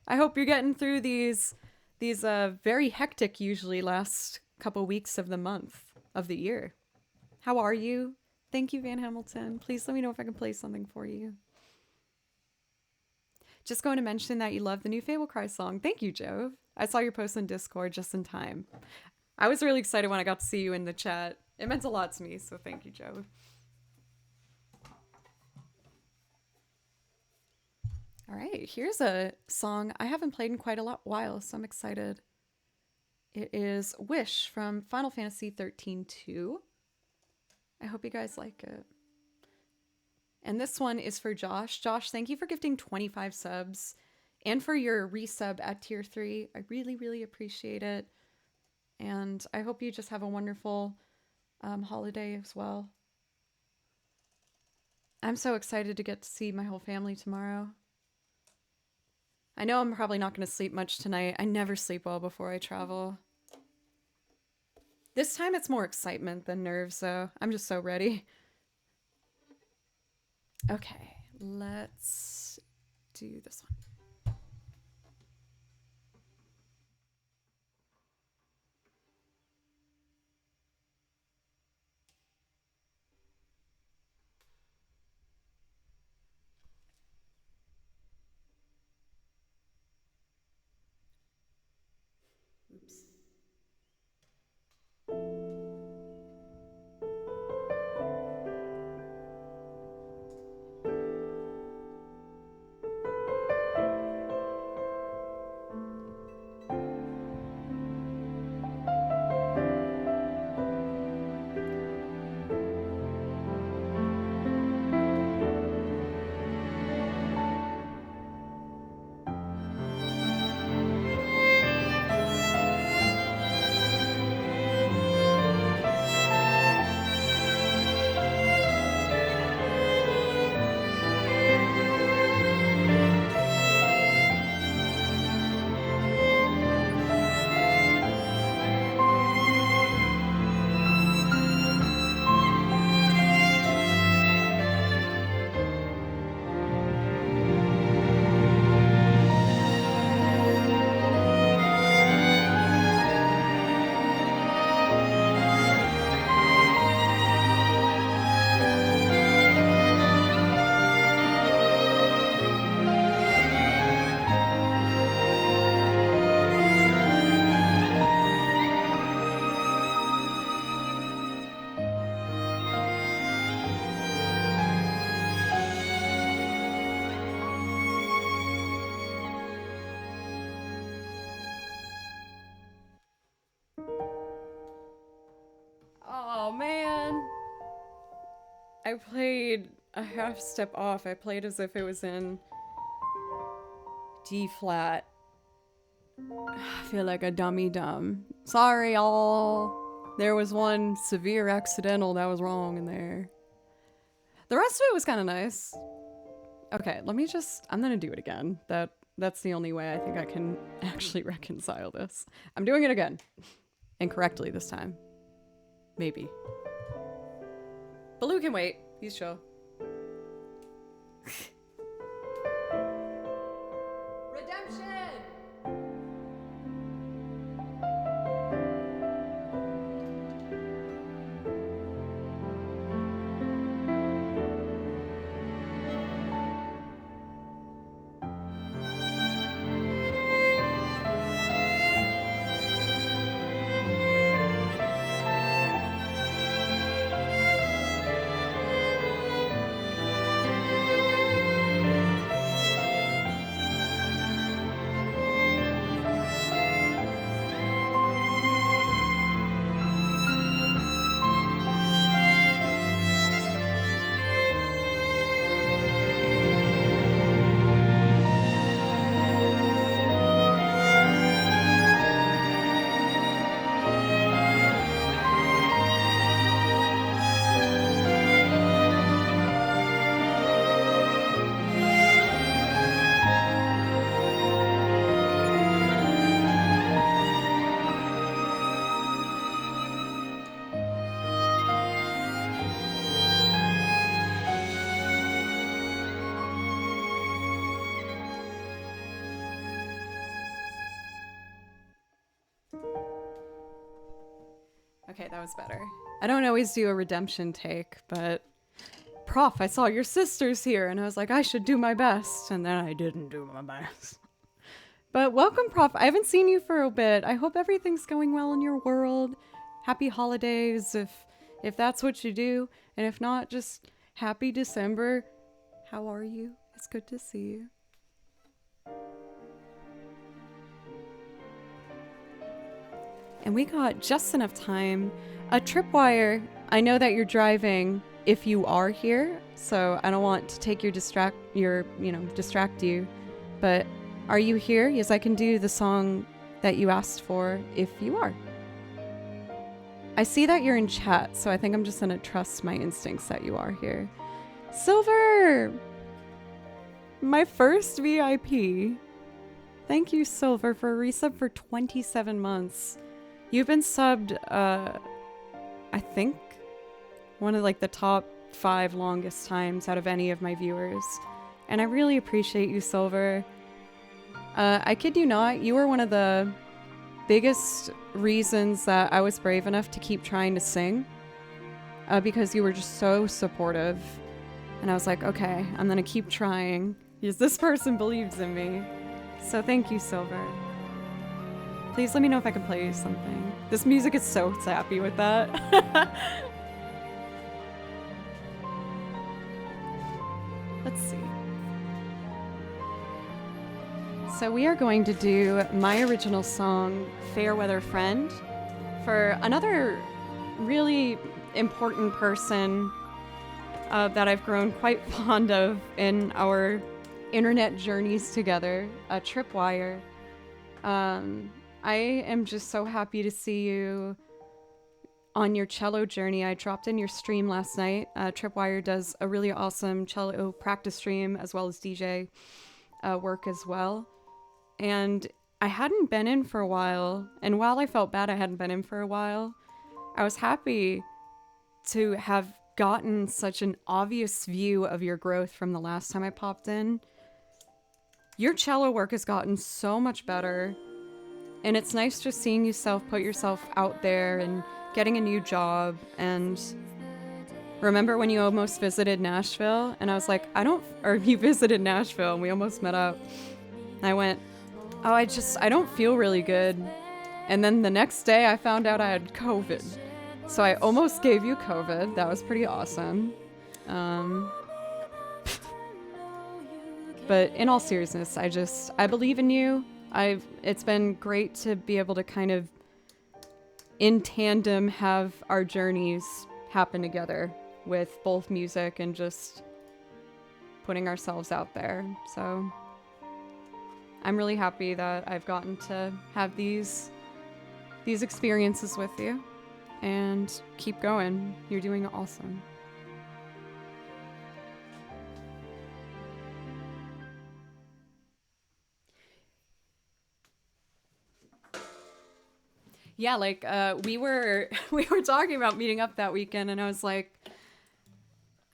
A: I hope you're getting through these very hectic, usually last couple weeks of the month of the year. How are you? Thank you, Van Hamilton. Please let me know if I can play something for you. Just going to mention that you love the new Fable Cry song. Thank you, Jove. I saw your post on Discord just in time. I was really excited when I got to see you in the chat. It meant a lot to me, so thank you, Jove. All right, here's a song I haven't played in quite a while, so I'm excited. It is Wish from Final Fantasy 13-2. I hope you guys like it. And this one is for Josh. Josh, thank you for gifting 25 subs and for your resub at tier 3. I really, really appreciate it. And I hope you just have a wonderful holiday as well. I'm so excited to get to see my whole family tomorrow. I know I'm probably not going to sleep much tonight. I never sleep well before I travel. This time it's more excitement than nerves, though. I'm just so ready. Okay, let's do this one. Oops. Oh, man. I played a half step off. I played as if it was in D flat. I feel like a dummy dumb. Sorry, all. There was one severe accidental that was wrong in there. The rest of it was kind of nice. Okay, let me just... I'm gonna do it again. That's the only way I think I can actually reconcile this. I'm doing it again. And correctly this time. Maybe. Baloo can wait. He's chill. Redemption! Okay, that was better. I don't always do a redemption take, but Prof, I saw your sister's here, and I was like, I should do my best, and then I didn't do my best. But welcome, Prof. I haven't seen you for a bit. I hope everything's going well in your world. Happy holidays, if that's what you do, and if not, just happy December. How are you? It's good to see you. And we got just enough time. A tripwire, I know that you're driving if you are here, so I don't want to take distract you. But are you here? Yes, I can do the song that you asked for if you are. I see that you're in chat, so I think I'm just gonna trust my instincts that you are here. Silver! My first VIP. Thank you, Silver, for a resub for 27 months. You've been subbed, I think, one of like the top 5 longest times out of any of my viewers. And I really appreciate you, Silver. I kid you not, you were one of the biggest reasons that I was brave enough to keep trying to sing. Because you were just so supportive. And I was like, okay, I'm gonna keep trying. Because this person believes in me. So thank you, Silver. Please let me know if I can play you something. This music is so sappy with that. Let's see. So we are going to do my original song, Fairweather Friend, for another really important person that I've grown quite fond of in our internet journeys together, a Tripwire. I am just so happy to see you on your cello journey. I dropped in your stream last night. Tripwire does a really awesome cello practice stream as well as DJ work as well. And I hadn't been in for a while. And while I felt bad I hadn't been in for a while, I was happy to have gotten such an obvious view of your growth from the last time I popped in. Your cello work has gotten so much better. And it's nice just seeing put yourself out there and getting a new job. And remember when you almost visited Nashville? And I was like, you visited Nashville and we almost met up. And I went, oh, I don't feel really good. And then the next day I found out I had COVID. So I almost gave you COVID. That was pretty awesome. But in all seriousness, I believe in you. It's been great to be able to kind of in tandem have our journeys happen together with both music and just putting ourselves out there. So I'm really happy that I've gotten to have these experiences with you, and keep going. You're doing awesome. Yeah, like we were talking about meeting up that weekend, and I was like,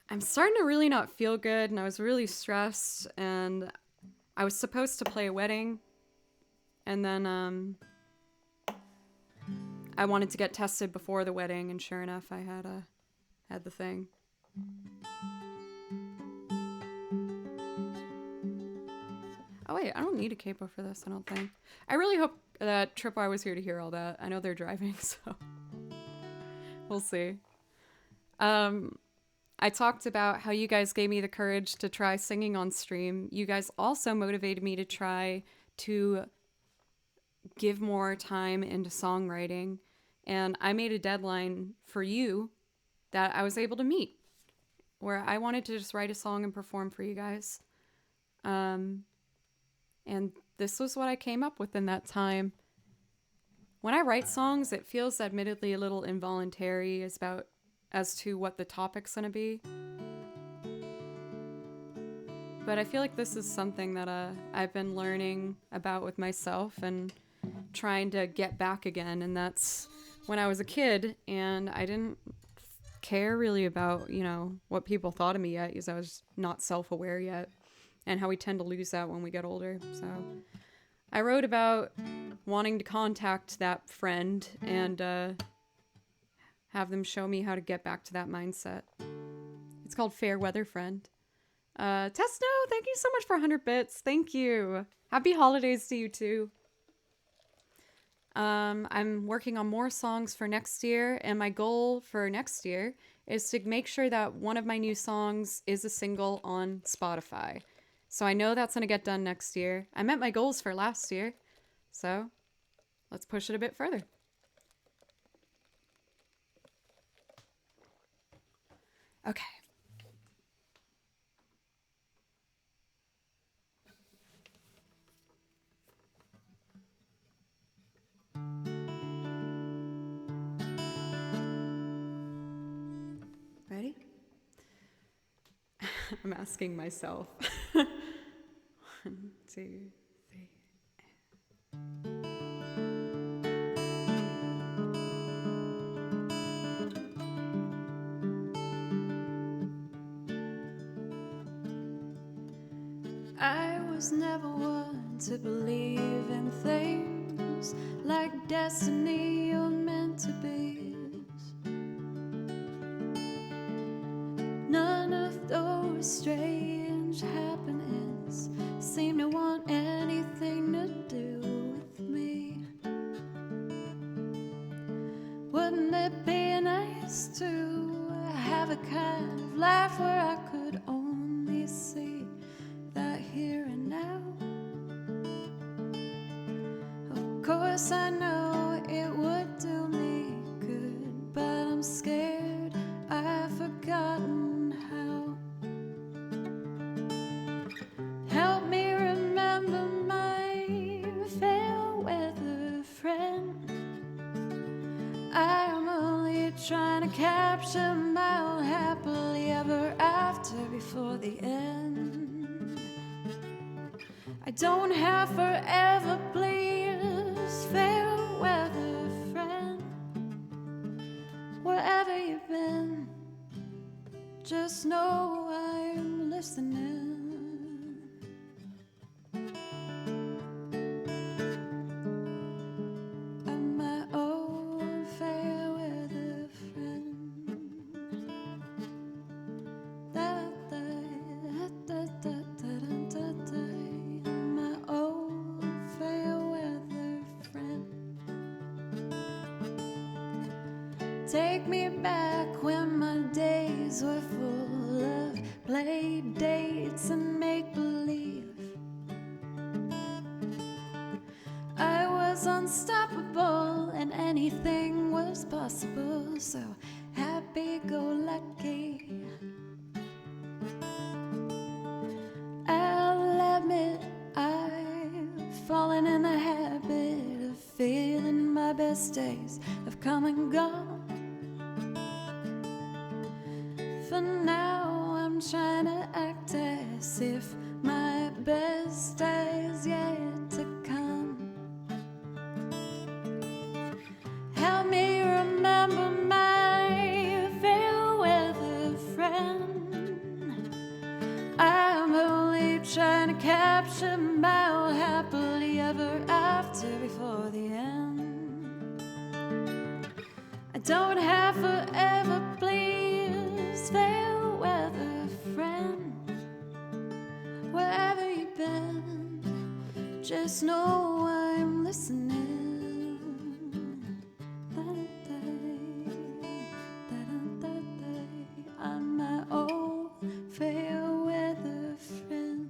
A: I'm starting to really not feel good, and I was really stressed, and I was supposed to play a wedding, and then I wanted to get tested before the wedding, and sure enough, I had the thing. Oh wait, I don't need a capo for this, I don't think. I really hope that Tripwire was here to hear all that. I know they're driving, so we'll see. I talked about how you guys gave me the courage to try singing on stream. You guys also motivated me to try to give more time into songwriting. And I made a deadline for you that I was able to meet, where I wanted to just write a song and perform for you guys. And this was what I came up with in that time. When I write songs, it feels admittedly a little involuntary as to what the topic's gonna be. But I feel like this is something that I've been learning about with myself and trying to get back again. And that's when I was a kid and I didn't care really about, what people thought of me yet, because I was not self-aware yet, and how we tend to lose that when we get older. So I wrote about wanting to contact that friend and have them show me how to get back to that mindset. It's called Fair Weather Friend. Tesno, thank you so much for 100 bits. Thank you. Happy holidays to you too. I'm working on more songs for next year, and my goal for next year is to make sure that one of my new songs is a single on Spotify. So I know that's going to get done next year. I met my goals for last year, so let's push it a bit further. Okay. Ready? I'm asking myself. 1, 2, 3. I was never one to believe in things like destiny or meant to be. None of those strange happenings seem to want anything to do with me. Wouldn't it be nice to have a kind of life where I could only see that here and now? Of course I know it would do me good, but I'm scared I've forgotten how. Help me remember my fair weather friend. I'm only trying to capture my own happily ever after before the end. I don't have forever, please, fair weather friend. Wherever you've been, just know I'm listening. I'm my own fair weather friend. Da, da, da, da, da, da, da. I'm my old fair weather friend. Take me back when my days were full of play dates and make-believe. I was unstoppable and anything was possible, so happy-go-lucky. I'll admit I've fallen in the habit of feeling my best days have come and gone. For now I'm trying to act as if my best days yet to come. Help me remember my fair weather friend. I'm only trying to capture my own happily ever after before the end. I don't have forever, please, fair weather friend. Wherever you've been, just know I'm listening. I'm my old fair weather friend.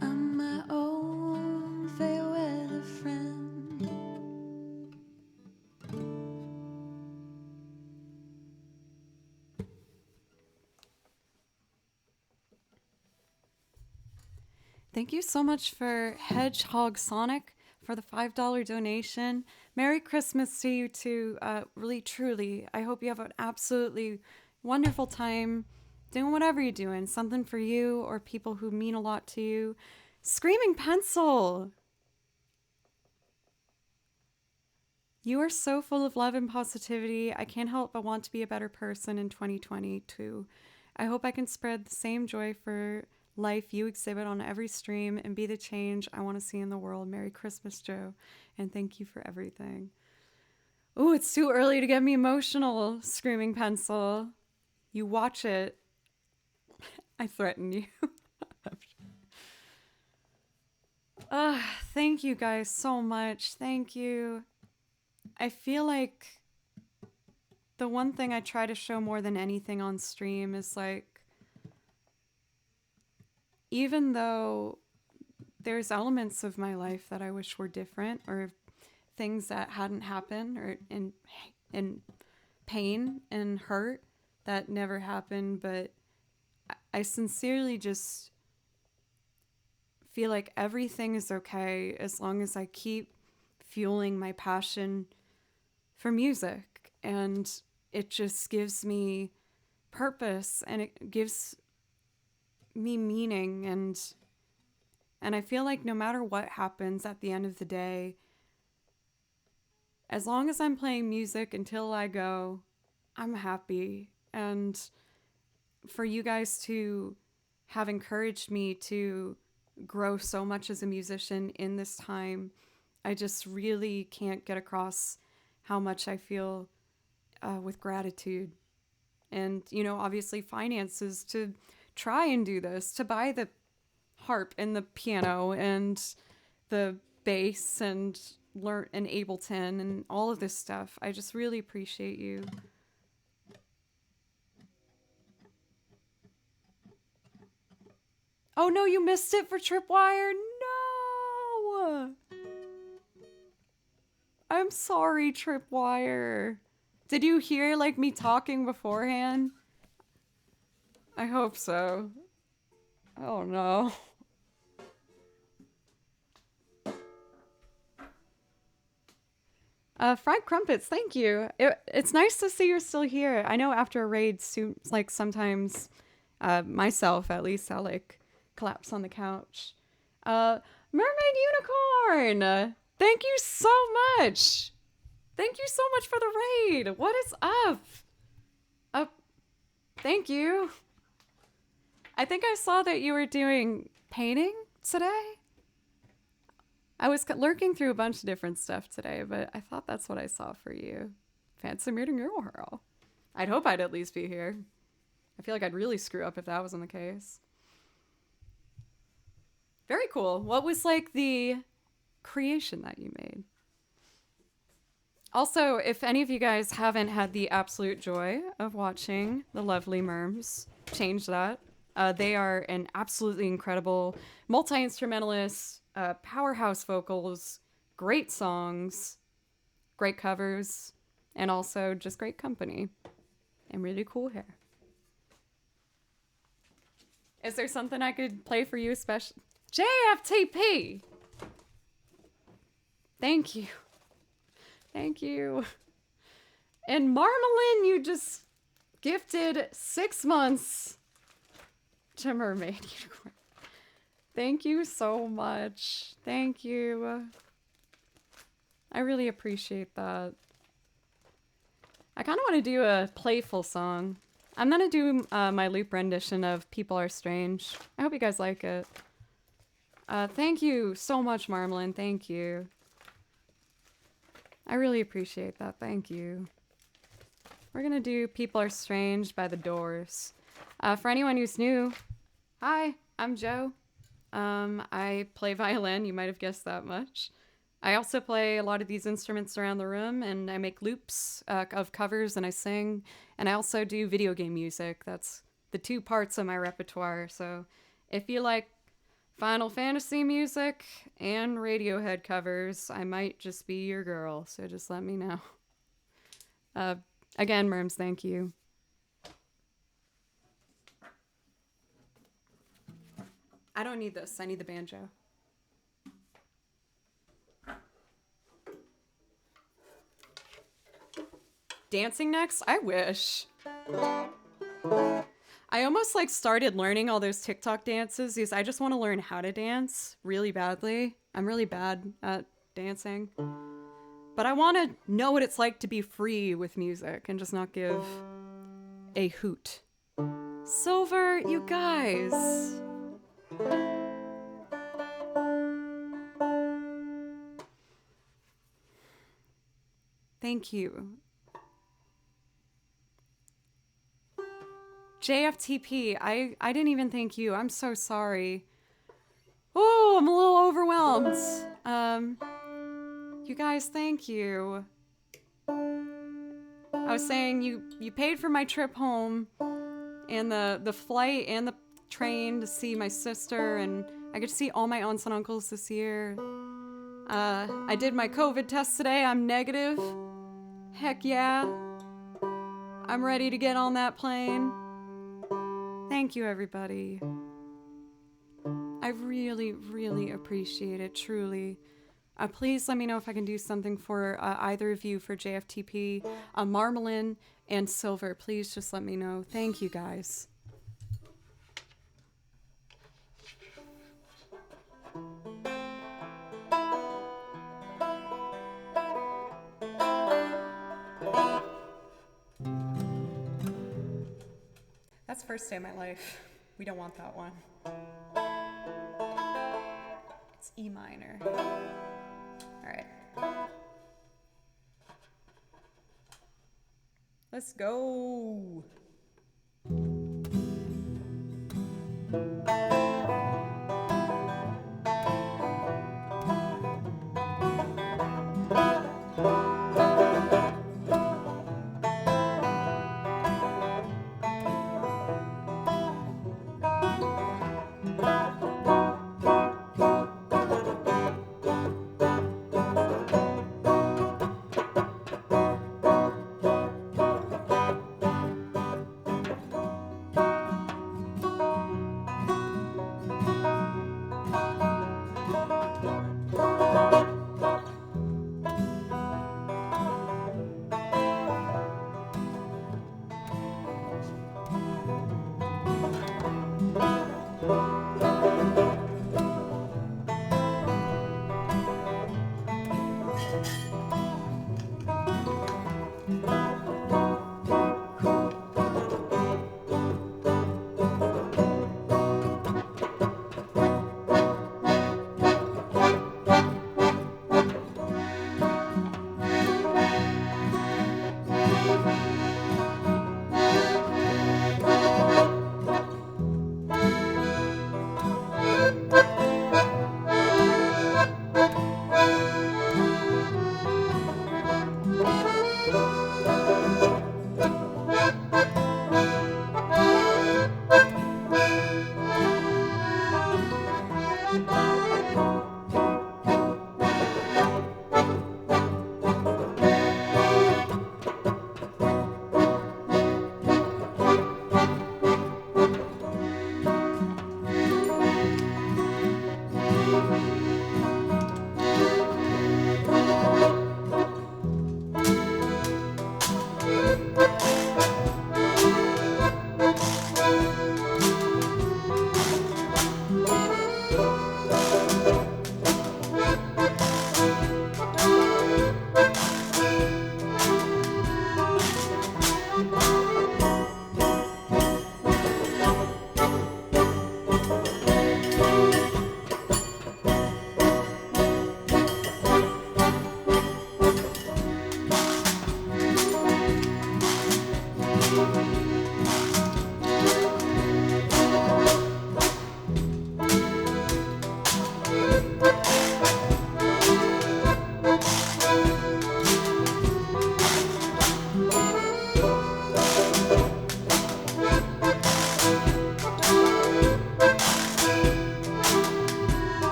A: I'm my own fair weather friend. Thank you so much for Hedgehog Sonic for the $5 donation. Merry Christmas to you too. Really, truly, I hope you have an absolutely wonderful time doing whatever you're doing. Something for you or people who mean a lot to you. Screaming Pencil! You are so full of love and positivity. I can't help but want to be a better person in 2022. I hope I can spread the same joy for life you exhibit on every stream and be the change I want to see in the world. Merry Christmas, Joe, and thank you for everything. Ooh, it's too early to get me emotional, Screaming Pencil. You watch it. I threaten you. Thank you guys so much. Thank you. I feel like the one thing I try to show more than anything on stream is like, even though there's elements of my life that I wish were different, or things that hadn't happened, or in pain and hurt that never happened, but I sincerely just feel like everything is okay as long as I keep fueling my passion for music, and it just gives me purpose and it gives me meaning, and I feel like no matter what happens at the end of the day, as long as I'm playing music until I go, I'm happy. And for you guys to have encouraged me to grow so much as a musician in this time, I just really can't get across how much I feel with gratitude. And, you know, obviously finances to try and do this, to buy the harp and the piano and the bass and learn an Ableton and all of this stuff. I just really appreciate you. Oh no, you missed it for Tripwire? No! I'm sorry, Tripwire. Did you hear like me talking beforehand? I hope so. Oh no. Fried Crumpets, thank you. It's nice to see you're still here. I know after a raid, like sometimes, myself at least, I'll like collapse on the couch. Mermaid Unicorn, thank you so much. Thank you so much for the raid. What is up? Thank you. I think I saw that you were doing painting today. I was lurking through a bunch of different stuff today, but I thought that's what I saw for you. Fancy meeting you, girl. I'd hope I'd at least be here. I feel like I'd really screw up if that wasn't the case. Very cool. What was like the creation that you made? Also, if any of you guys haven't had the absolute joy of watching the lovely Merms, change that. They are an absolutely incredible multi-instrumentalist, powerhouse vocals, great songs, great covers, and also just great company and really cool hair. Is there something I could play for you especially? JFTP! Thank you. Thank you. And Marmalin, you just gifted 6 months to Mermaid Unicorn. Thank you so much. Thank you. I really appreciate that. I kind of want to do a playful song. I'm going to do my loop rendition of People Are Strange. I hope you guys like it. Thank you so much, Marmalin. Thank you. I really appreciate that. Thank you. We're going to do People Are Strange by The Doors. For anyone who's new, hi, I'm Joe. I play violin. You might have guessed that much. I also play a lot of these instruments around the room, and I make loops of covers, and I sing. And I also do video game music. That's the 2 parts of my repertoire. So if you like Final Fantasy music and Radiohead covers, I might just be your girl. So just let me know. Again, Merms, thank you. I don't need this. I need the banjo. Dancing next? I wish. I almost like started learning all those TikTok dances because I just want to learn how to dance really badly. I'm really bad at dancing. But I want to know what it's like to be free with music and just not give a hoot. Silver, you guys. Thank you. JFTP, I didn't even thank you. I'm so sorry. Oh, I'm a little overwhelmed. You guys, thank you. I was saying you paid for my trip home and the flight and the train to see my sister, and I get to see all my aunts and uncles this year. I did my COVID test today. I'm negative. Heck yeah. I'm ready to get on that plane. Thank you, everybody. I really, really appreciate it, truly. Please let me know if I can do something for either of you for JFTP. Marmalin and Silver, please just let me know. Thank you, guys. That's first day of my life. We don't want that one. It's E minor. All right. Let's go.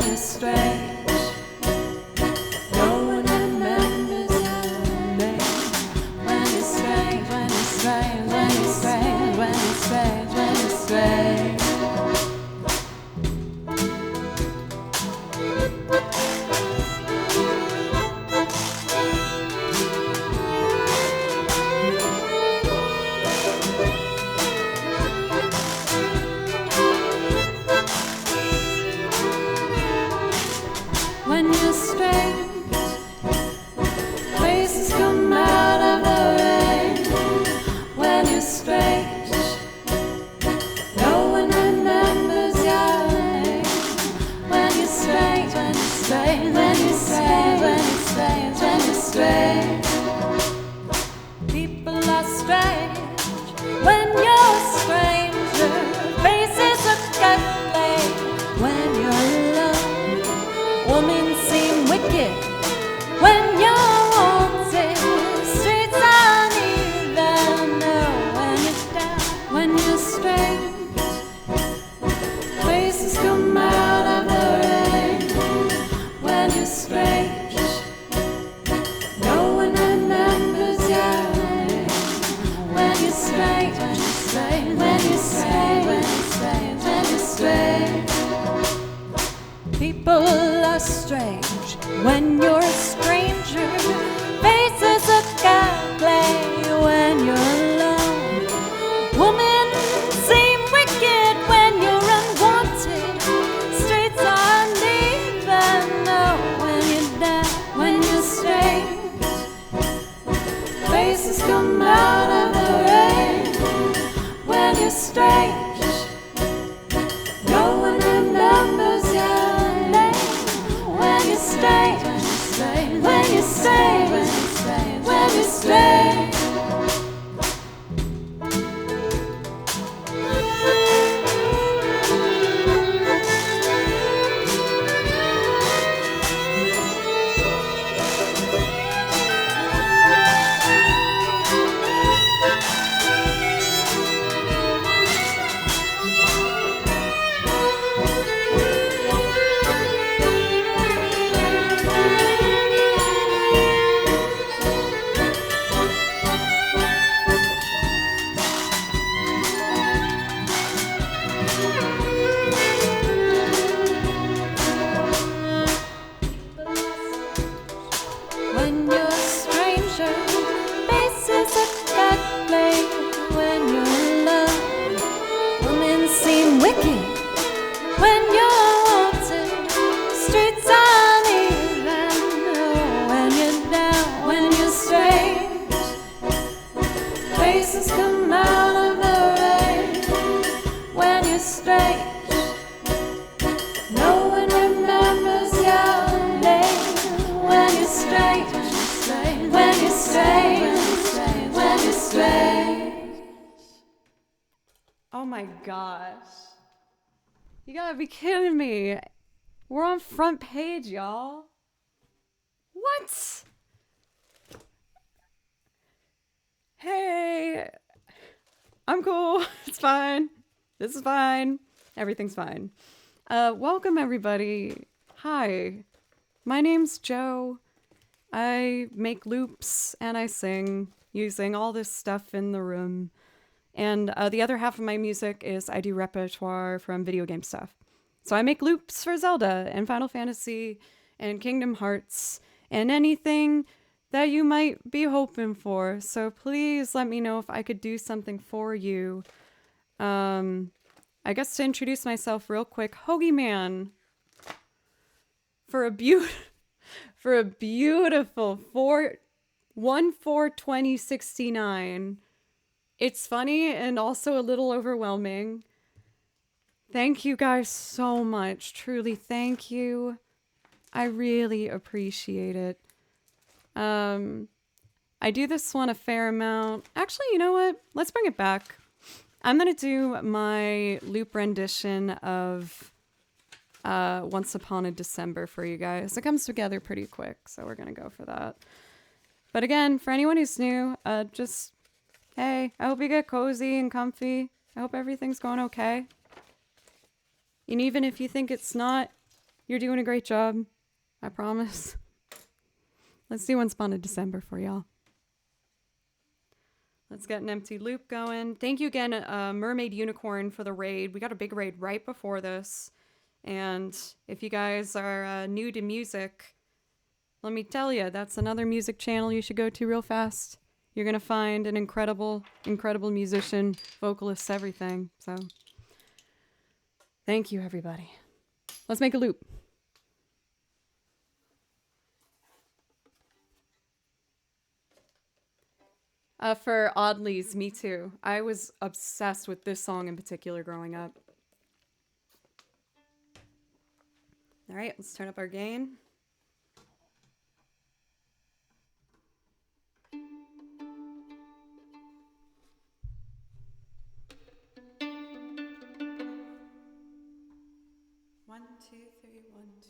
B: when you're strange. No one remembers your name. When you're strange, when you're strange, when you're strange, when you're strange, when you're strange. When you're strange, faces come out of the rain. When you're strange, no one remembers your name. When you're strange, when you're strange, when you're strange, when you're strange, when you're strange. People are strange when you're a stranger. Faces are ugly when you're alone. Women seem wicked when you're wanted. Streets uneven, no, when you're down, when you're strange. Faces come out of the rain. When you're strange, no one remembers your name. When you're strange, when you're strange, when you're strange, when you're strange, when you're strange. People are strange when you're a stranger. Faces are ugly when you're alone. Women seem wicked when you're unwanted. Streets are uneven, no, when you're down, when you're strange. Faces come out of the rain. When you're strange, no one remembers your name. When you're strange, when you're strange, when you're strange, when you're strange. When you're a stranger, faces are ugly when you're alone. Women seem wicked when you're wanted. Streets uneven, oh, when you're down, when you're strange. Faces come out of the rain. When you're strange, no one remembers your name. When you're strange, when you're strange, when you're strange.
A: Oh my gosh. You gotta be kidding me. We're on front page, y'all. What? Hey. I'm cool. It's fine. This is fine. Everything's fine. Welcome, everybody. Hi. My name's Joe. I make loops and I sing using all this stuff in the room. And the other half of my music is I do repertoire from video game stuff. So I make loops for Zelda and Final Fantasy and Kingdom Hearts and anything that you might be hoping for. So please let me know if I could do something for you. I guess to introduce myself real quick, Hoagie Man. For a beautiful 1/4/2069. It's funny and also a little overwhelming. Thank you guys so much. Truly, thank you. I really appreciate it. I do this one a fair amount. Actually, you know what? Let's bring it back. I'm gonna do my loop rendition of Once Upon a December for you guys. It comes together pretty quick, so we're gonna go for that. But again, for anyone who's new, just, hey, I hope you get cozy and comfy. I hope everything's going okay. And even if you think it's not, You're doing a great job. I promise. Let's do One Spawn in December for y'all. Let's get an empty loop going. Thank you again, Mermaid Unicorn, for the raid. We got a big raid right before this. And if you guys are new to music, let me tell you, that's another music channel you should go to real fast. You're going to find an incredible, incredible musician, vocalist, everything. So, thank you, everybody. Let's make a loop. For Oddlies, me too. I was obsessed with this song in particular growing up. All right, let's turn up our gain. One, two, three, 1, 2.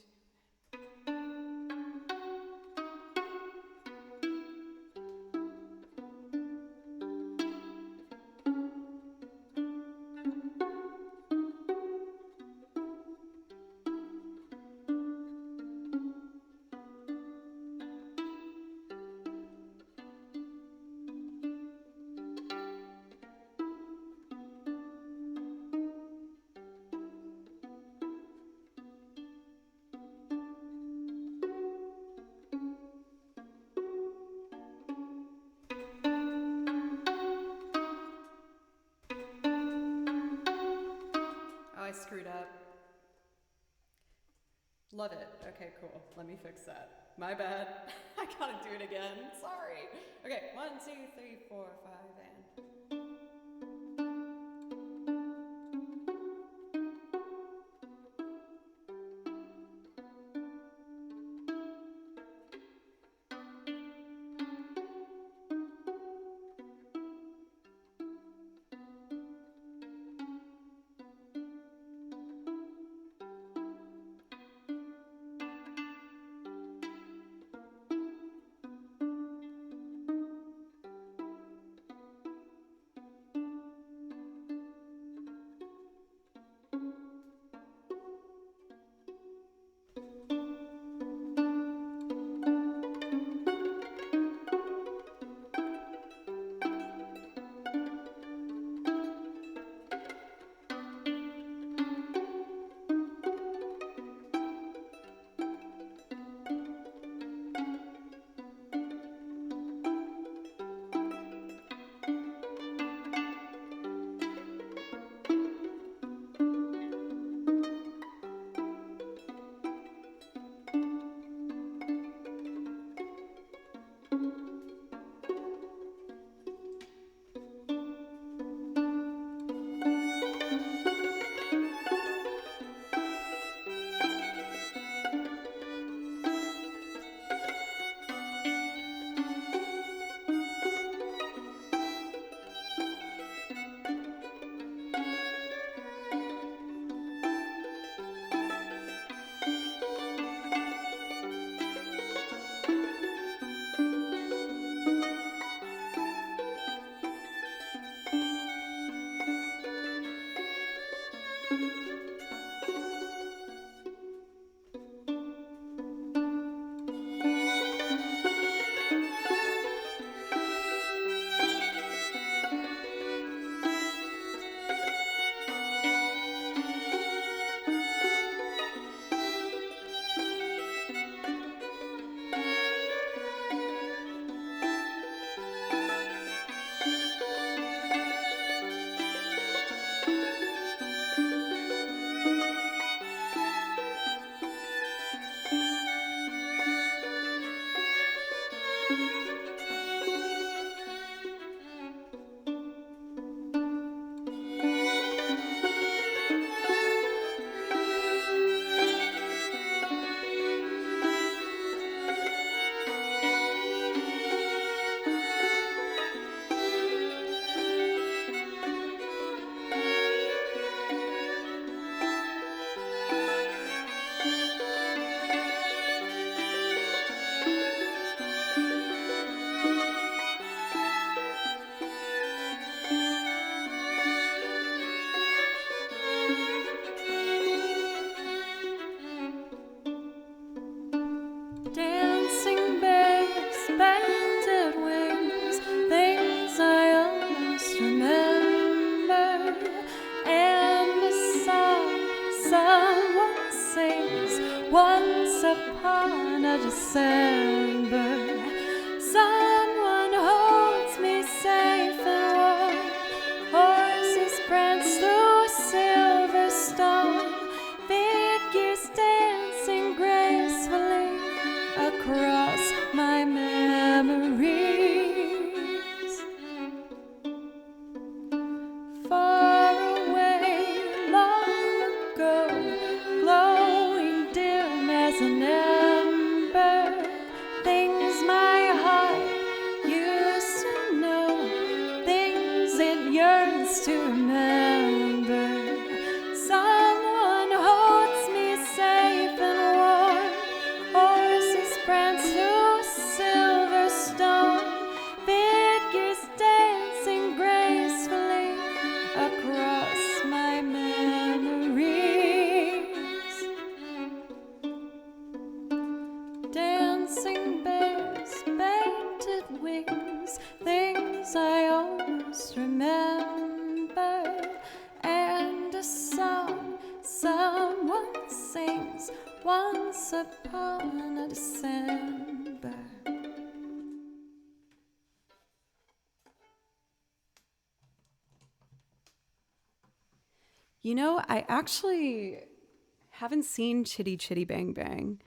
A: Oh, I screwed up. Love it. Okay, cool. Let me fix that. My bad. I gotta do it again. Sorry. Okay, 1, 2, 3, 4, 5, and.
B: Once upon a December, someone holds me safe and warm. Horses prance through Silverstone, figures dancing gracefully across my memories. Far away, long ago, glowing dim as an ember, things my heart used to know, things it yearns to remember. Someone holds me safe and warm. Horses prance through Silverstone, figures dancing gracefully across my memories. Dancing bears, painted wings, things I almost remember, and a song someone sings once upon a December.
A: You know, I actually haven't seen Chitty Chitty Bang Bang.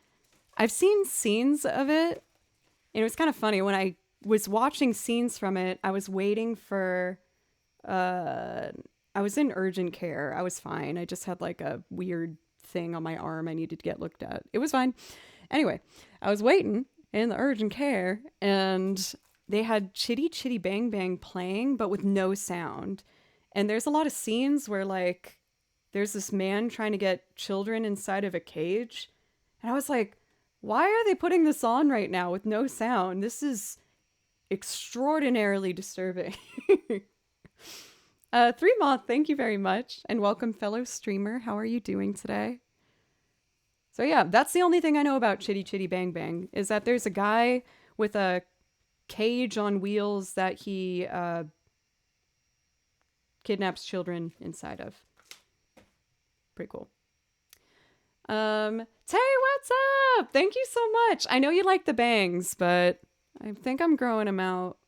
A: I've seen scenes of it, and it was kind of funny. When I was watching scenes from it, I was waiting for, I was in urgent care. I was fine. I just had like a weird thing on my arm I needed to get looked at. It was fine. Anyway, I was waiting in the urgent care, and they had Chitty Chitty Bang Bang playing, but with no sound. And there's a lot of scenes where, like, there's this man trying to get children inside of a cage. And I was like, why are they putting this on right now with no sound? This is extraordinarily disturbing. Three Moth, thank you very much. And welcome, fellow streamer. How are you doing today? So yeah, that's the only thing I know about Chitty Chitty Bang Bang, is that there's a guy with a cage on wheels that he kidnaps children inside of. Pretty cool. Tay, what's up? Thank you so much. I know you like the bangs, but I think I'm growing them out.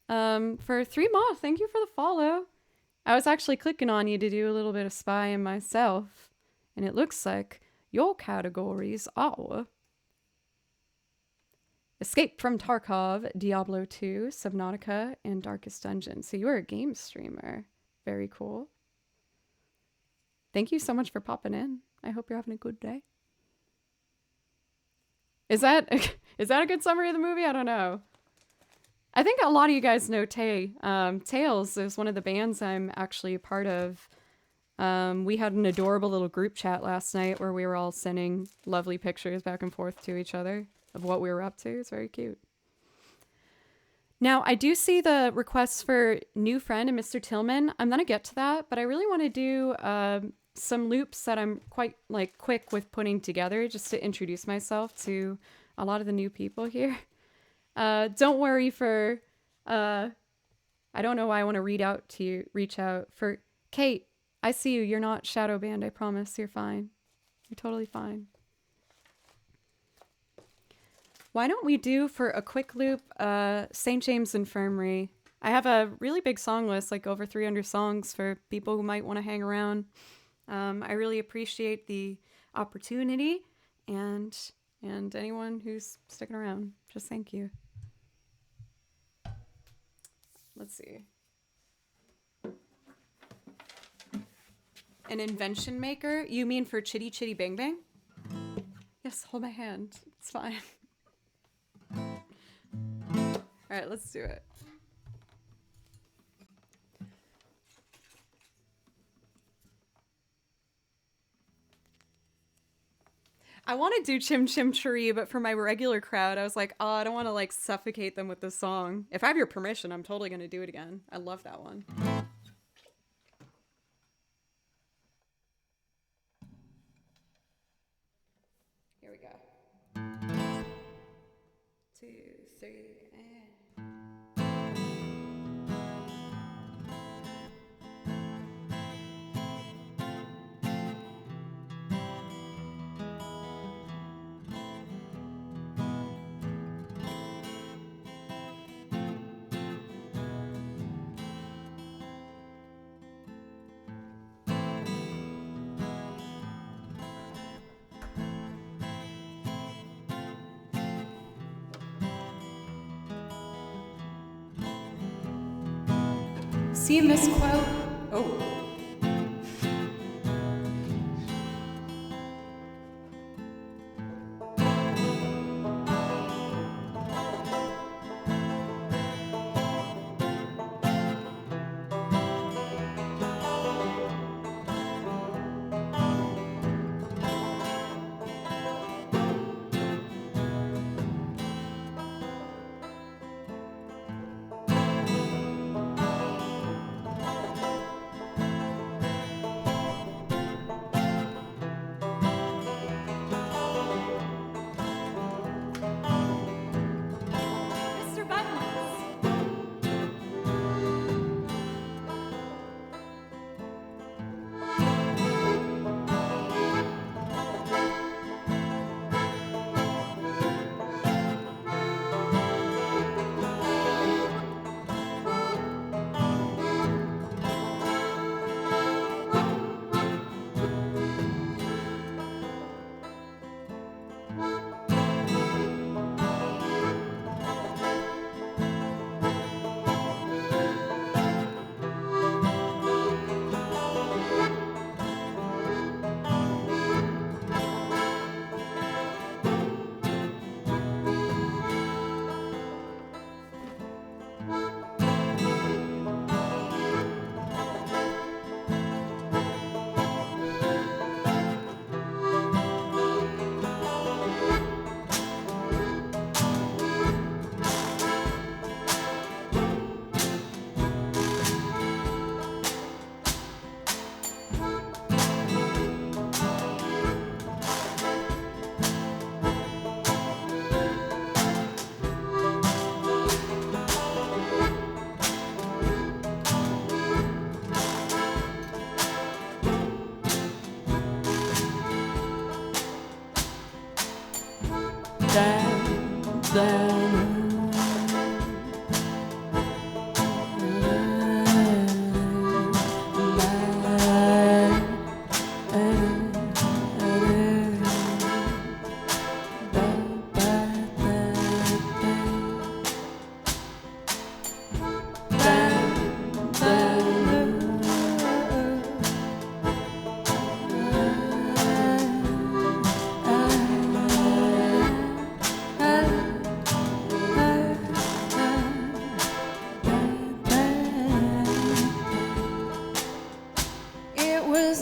A: For 3 Moth, thank you for the follow. I was actually clicking on you to do a little bit of spying myself, and it looks like your categories are Escape from Tarkov, Diablo 2, Subnautica, and Darkest Dungeon. So you are a game streamer. Very cool. Thank you so much for popping in. I hope you're having a good day. Is that a good summary of the movie? I don't know. I think a lot of you guys know Tay. Tails is one of the bands I'm actually a part of. We had an adorable little group chat last night where we were all sending lovely pictures back and forth to each other of what we were up to. It's very cute. Now, I do see the requests for new friend and Mr. Tillman. I'm going to get to that, but I really want to do some loops that I'm quite quick with putting together just to introduce myself to a lot of the new people here. Don't worry for, I don't know why I want to reach out for Kate. I see you. You're not shadow banned. I promise. You're fine. You're totally fine. Why don't we do, for a quick loop, St. James Infirmary. I have a really big song list, like over 300 songs for people who might want to hang around. I really appreciate the opportunity, and anyone who's sticking around. Just thank you. Let's see. An invention maker? You mean for Chitty Chitty Bang Bang? Yes, hold my hand. It's fine. All right, let's do it. I want to do Chim Chim Cheree, but for my regular crowd, I was like, oh, I don't want to like suffocate them with this song. If I have your permission, I'm totally going to do it again. I love that one. Here we go. 2, 3, and... See you, misquote. Oh. Mr. Buttons.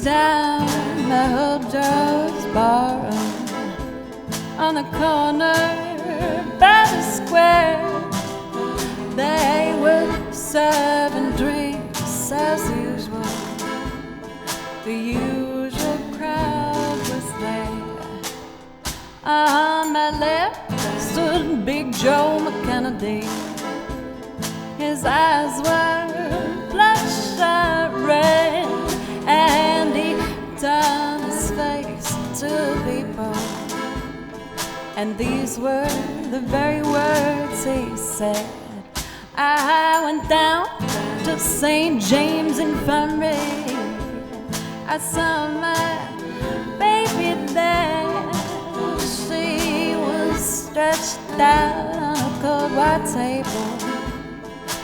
B: Down the Holdrose Barroom on the corner by the square. They were serving drinks as usual. The usual crowd was there. On my left stood Big Joe McKennedy. His eyes were bloodshot red, and he turned his face to people, and these were the very words he said. I went down to St. James Infirmary. I saw my baby there. She was stretched out on a cold white table,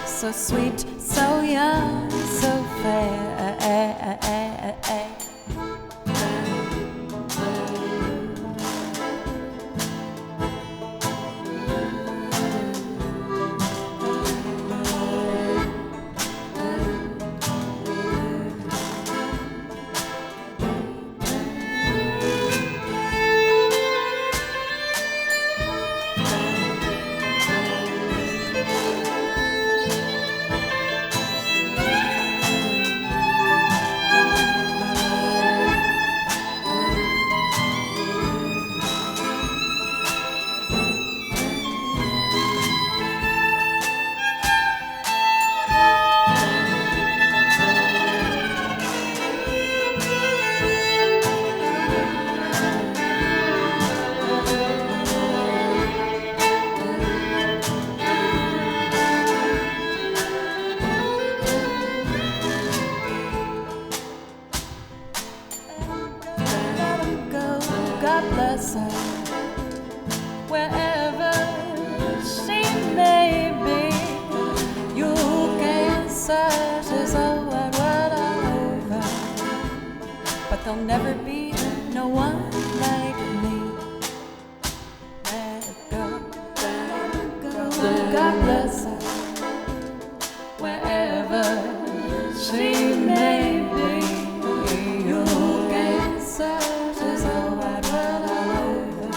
B: so sweet, so young, so fair. God bless her, wherever she may be. You can search his there'll never be no one like me. Let it go, let it go. God bless her, wherever she may be. You can search as a wide world all over,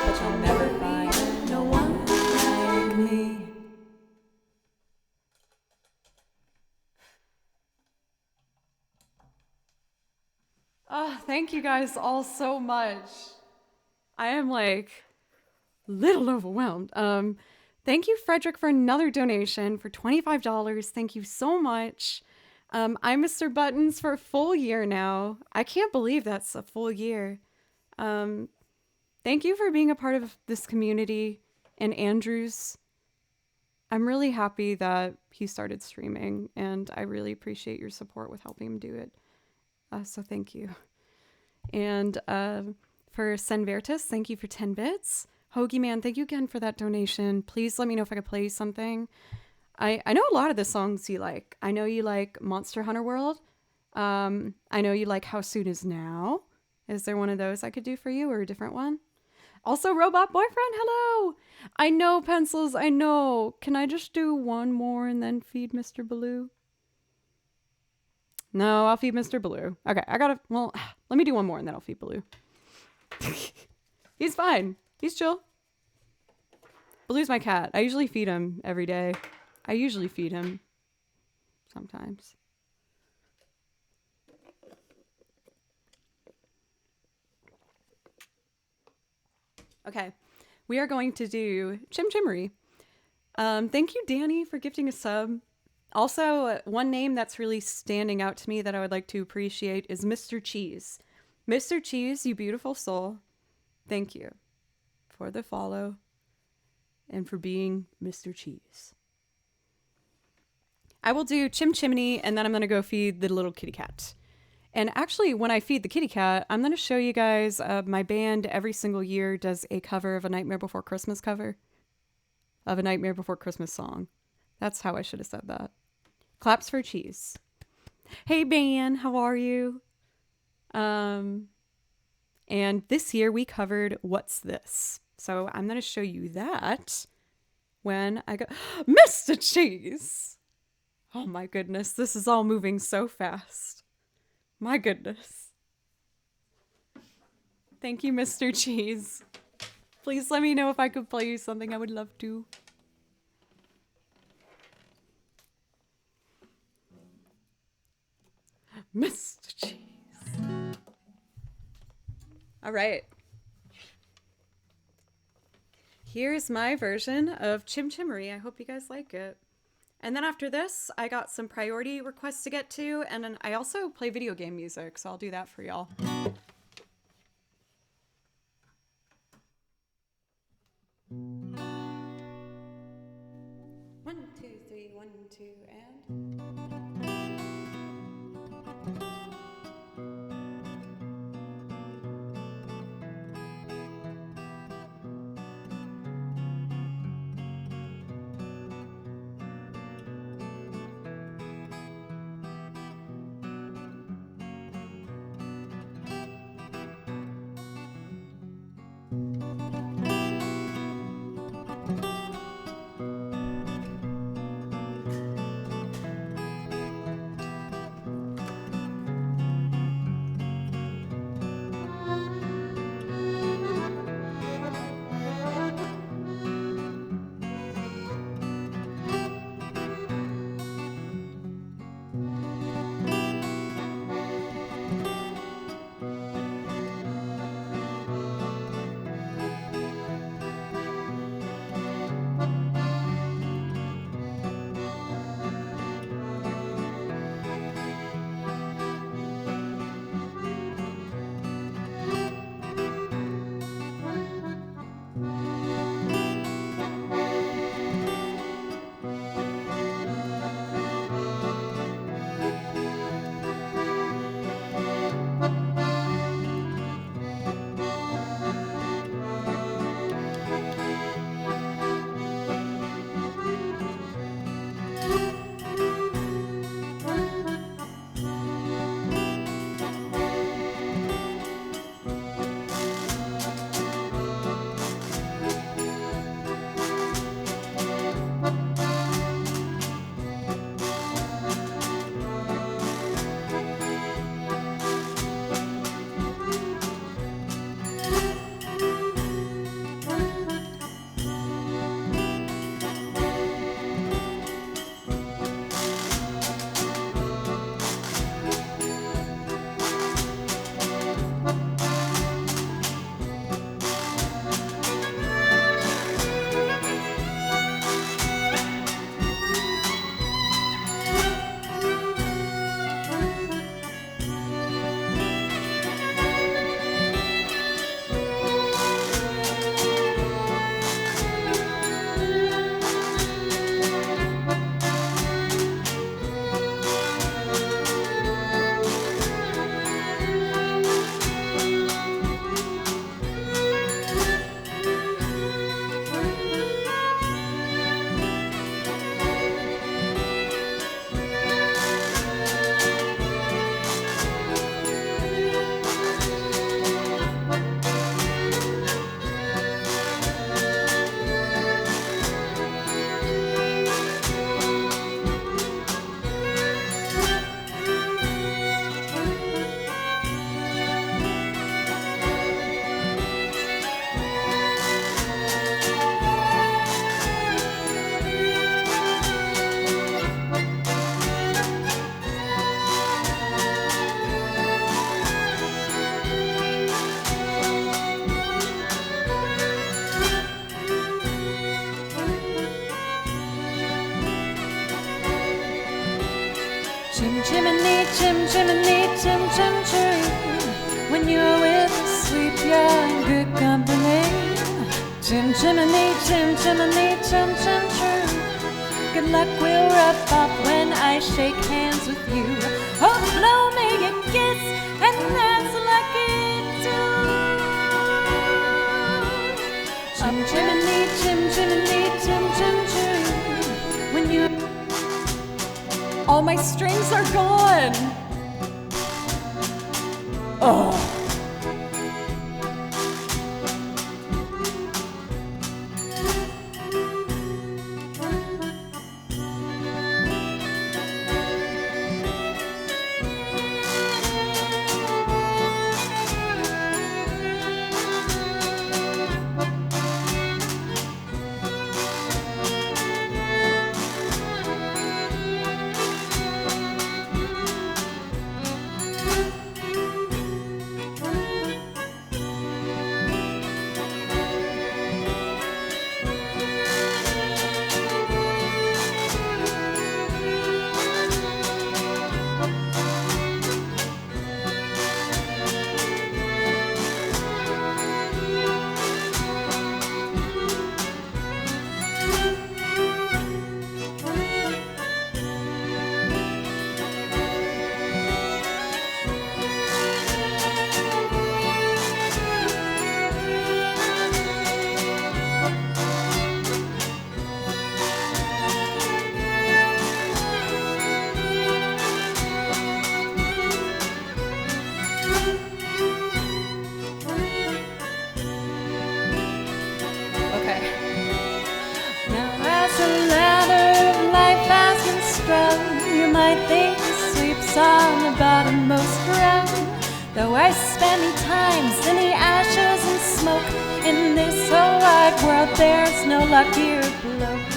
B: but you'll never find no one like me.
A: Oh, thank you guys all so much. I am like a little overwhelmed. Thank you, Frederick, for another donation for $25. Thank you so much. I'm Mr. Buttons for a full year now. I can't believe that's a full year. Thank you for being a part of this community. And Andrews, I'm really happy that he started streaming, and I really appreciate your support with helping him do it. So thank you. And for Senvertus, thank you for 10 bits. Hoagie Man, thank you again for that donation. Please let me know if I could play something. I know a lot of the songs you like. I know you like Monster Hunter World. I know you like How Soon Is Now. Is there one of those I could do for you, or a different one? Also, Robot Boyfriend, hello! I know, Pencils, I know. Can I just do one more and then feed Mr. Baloo? No, I'll feed Mr. Baloo. Okay, well, let me do one more and then I'll feed Baloo. He's fine. He's chill. Baloo's my cat. I usually feed him every day. I usually feed him. Sometimes. Okay, we are going to do Chim Chimmery. Thank you, Danny, for gifting a sub. Also, one name that's really standing out to me that I would like to appreciate is Mr. Cheese. Mr. Cheese, you beautiful soul. Thank you for the follow and for being Mr. Cheese. I will do Chim Chimney, and then I'm going to go feed the little kitty cat. And actually, when I feed the kitty cat, I'm going to show you guys my band every single year does a cover of a Nightmare Before Christmas cover of a Nightmare Before Christmas song. That's how I should have said that. Claps for cheese. Hey, Ben, how are you? And this year we covered What's This? So I'm going to show you that when I go, Mr. Cheese! Oh my goodness, this is all moving so fast. My goodness. Thank you, Mr. Cheese. Please let me know if I could play you something. I would love to. Mr. Cheese. All right. Here's my version of Chim Chimmery. I hope you guys like it. And then after this, I got some priority requests to get to, and then I also play video game music, so I'll do that for y'all. 1, 2, 3, 1, 2, and...
B: company. Chim chimney, chim chimney, chim chim chim. Good luck will rub off when I shake hands with you. Oh, blow me a kiss, and that's lucky too. Chim chimney, chim chimney, chim chim chim. When you,
A: All my strings are gone. Oh.
B: You might think it sweeps on the bottommost rung. Though I spend me times in the ashes and smoke, in this whole wide world there's no luckier bloke.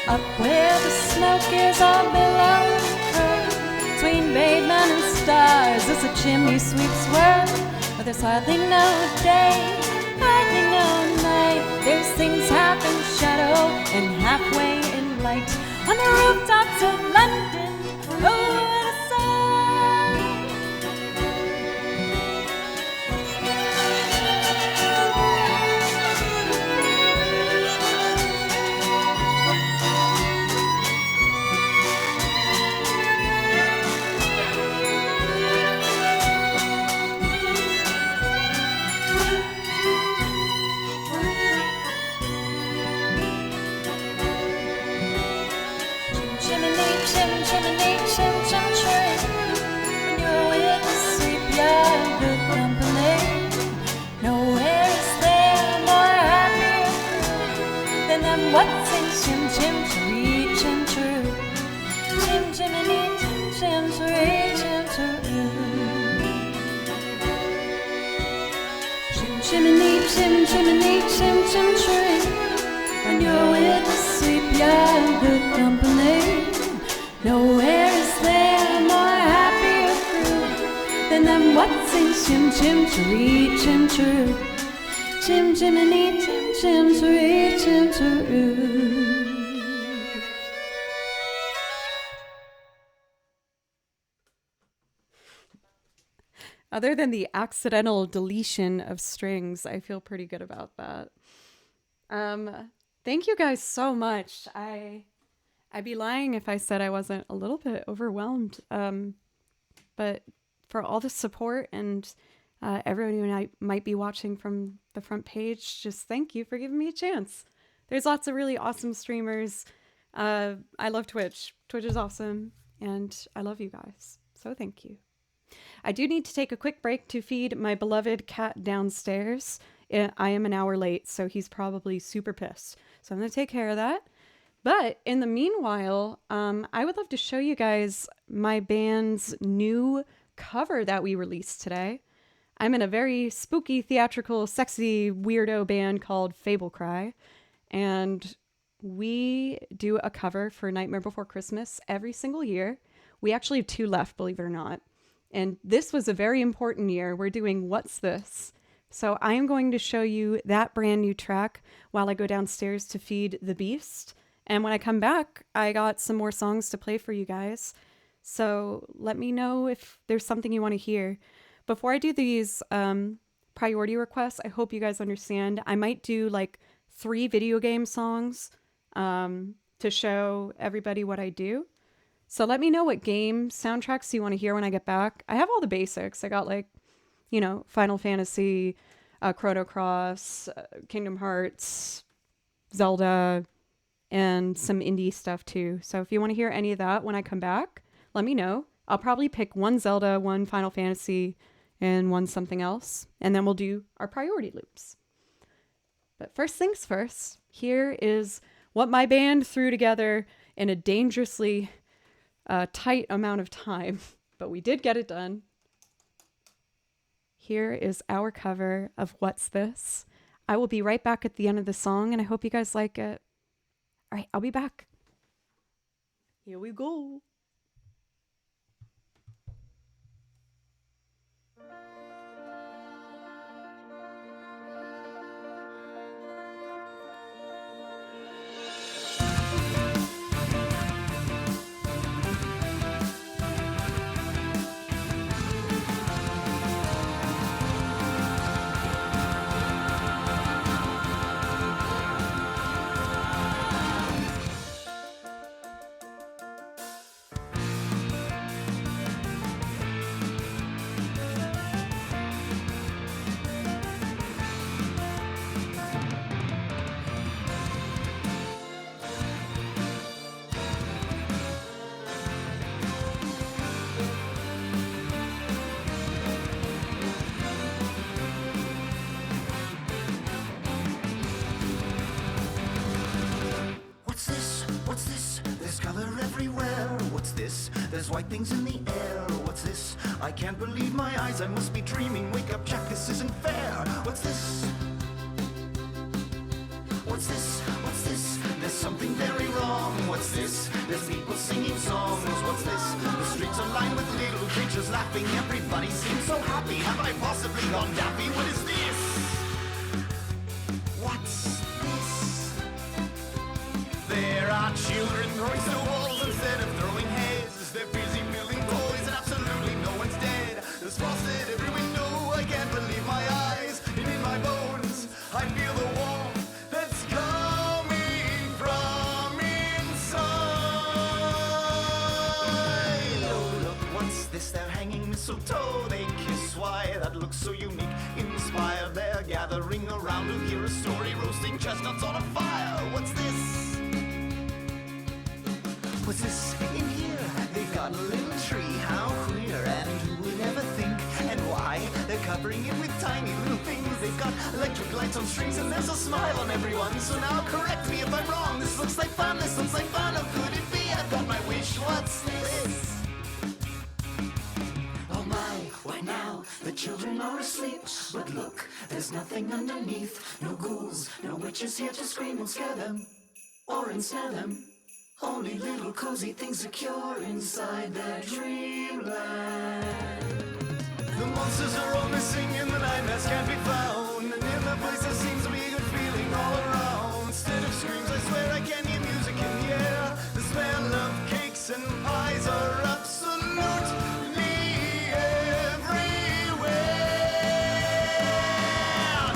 B: Up where the smoke is all below the curve, between pavement and stars, as the chimney sweeps whirl. But there's hardly no day, hardly no night. There's things half in shadow and halfway in light. On the rooftops of London, over the side. Chimney, chim, chim, chim. When you're with the sweep, you're good company. Nowhere is there more happy than them what's in chim, chim, chiree, chim, chiroo. Chim, chimney, chim, chim, chiree, chim, chiroo. Chim, chimney, chim, chimney, chim, chim, chiree. When you're with the sweep, you're good company. Nowhere is there more happier crew than them what's in chim chim chiree chim chiroo. Chim chimney chim chim chiree chim chiroo.
A: Other than the accidental deletion of strings, I feel pretty good about that. Thank you guys so much. I'd be lying if I said I wasn't a little bit overwhelmed. But for all the support and everyone who might be watching from the front page, just thank you for giving me a chance. There's lots of really awesome streamers. I love Twitch. Twitch is awesome, and I love you guys. So thank you. I do need to take a quick break to feed my beloved cat downstairs. I am an hour late, so he's probably super pissed. So I'm going to take care of that. But in the meanwhile, I would love to show you guys my band's new cover that we released today. I'm in a very spooky, theatrical, sexy, weirdo band called Fable Cry. And we do a cover for Nightmare Before Christmas every single year. We actually have 2 left, believe it or not. And this was a very important year. We're doing What's This? So I am going to show you that brand new track while I go downstairs to feed the beast. And when I come back, I got some more songs to play for you guys. So let me know if there's something you want to hear. Before I do these priority requests, I hope you guys understand. I might do like 3 video game songs to show everybody what I do. So let me know what game soundtracks you want to hear when I get back. I have all the basics. I got like, Final Fantasy, Chrono Cross, Kingdom Hearts, Zelda, and some indie stuff too. So if you want to hear any of that when I come back, let me know. I'll probably pick one Zelda, one Final Fantasy, and one something else. And then we'll do our priority loops. But first things first, here is what my band threw together in a dangerously tight amount of time. But we did get it done. Here is our cover of What's This? I will be right back at the end of the song, and I hope you guys like it. All right, I'll be back. Here we go.
C: There's white things in the air. What's this? I can't believe my eyes. I must be dreaming. Wake up, Jack. This isn't fair. What's this? What's this? What's this? There's something very wrong. What's this? There's people singing songs. What's this? The streets are lined with little creatures laughing. Everybody seems so happy. Have I possibly gone daffy? What is this? What's this? There are children throwing snowballs instead of throwing heads. They're busy building toys and absolutely no one's dead. There's frosted every window. I can't believe my eyes. And in my bones, I feel the warmth that's coming from inside. Oh, look, what's this? They're hanging mistletoe. They kiss. Why, that looks so unique. Inspired, they're gathering around to hear a story. Roasting chestnuts on a fire. What's this? What's this in here? They've got a little tree, how queer, and who would ever think? And why? They're covering it with tiny little things. They've got electric lights on strings, and there's a smile on everyone. So now correct me if I'm wrong. This looks like fun, this looks like fun. How could it be? I've got my wish. What's this? Oh my, why now? The children are asleep. But look, there's nothing underneath. No ghouls, no witches here to scream or scare them or ensnare them. Only little cozy things secure inside their dreamland. The monsters are all missing and the nightmares can't be found. And in the place there seems to be a good feeling all around. Instead of screams, I swear I can hear music in the air. The smell of cakes and pies are absolutely everywhere.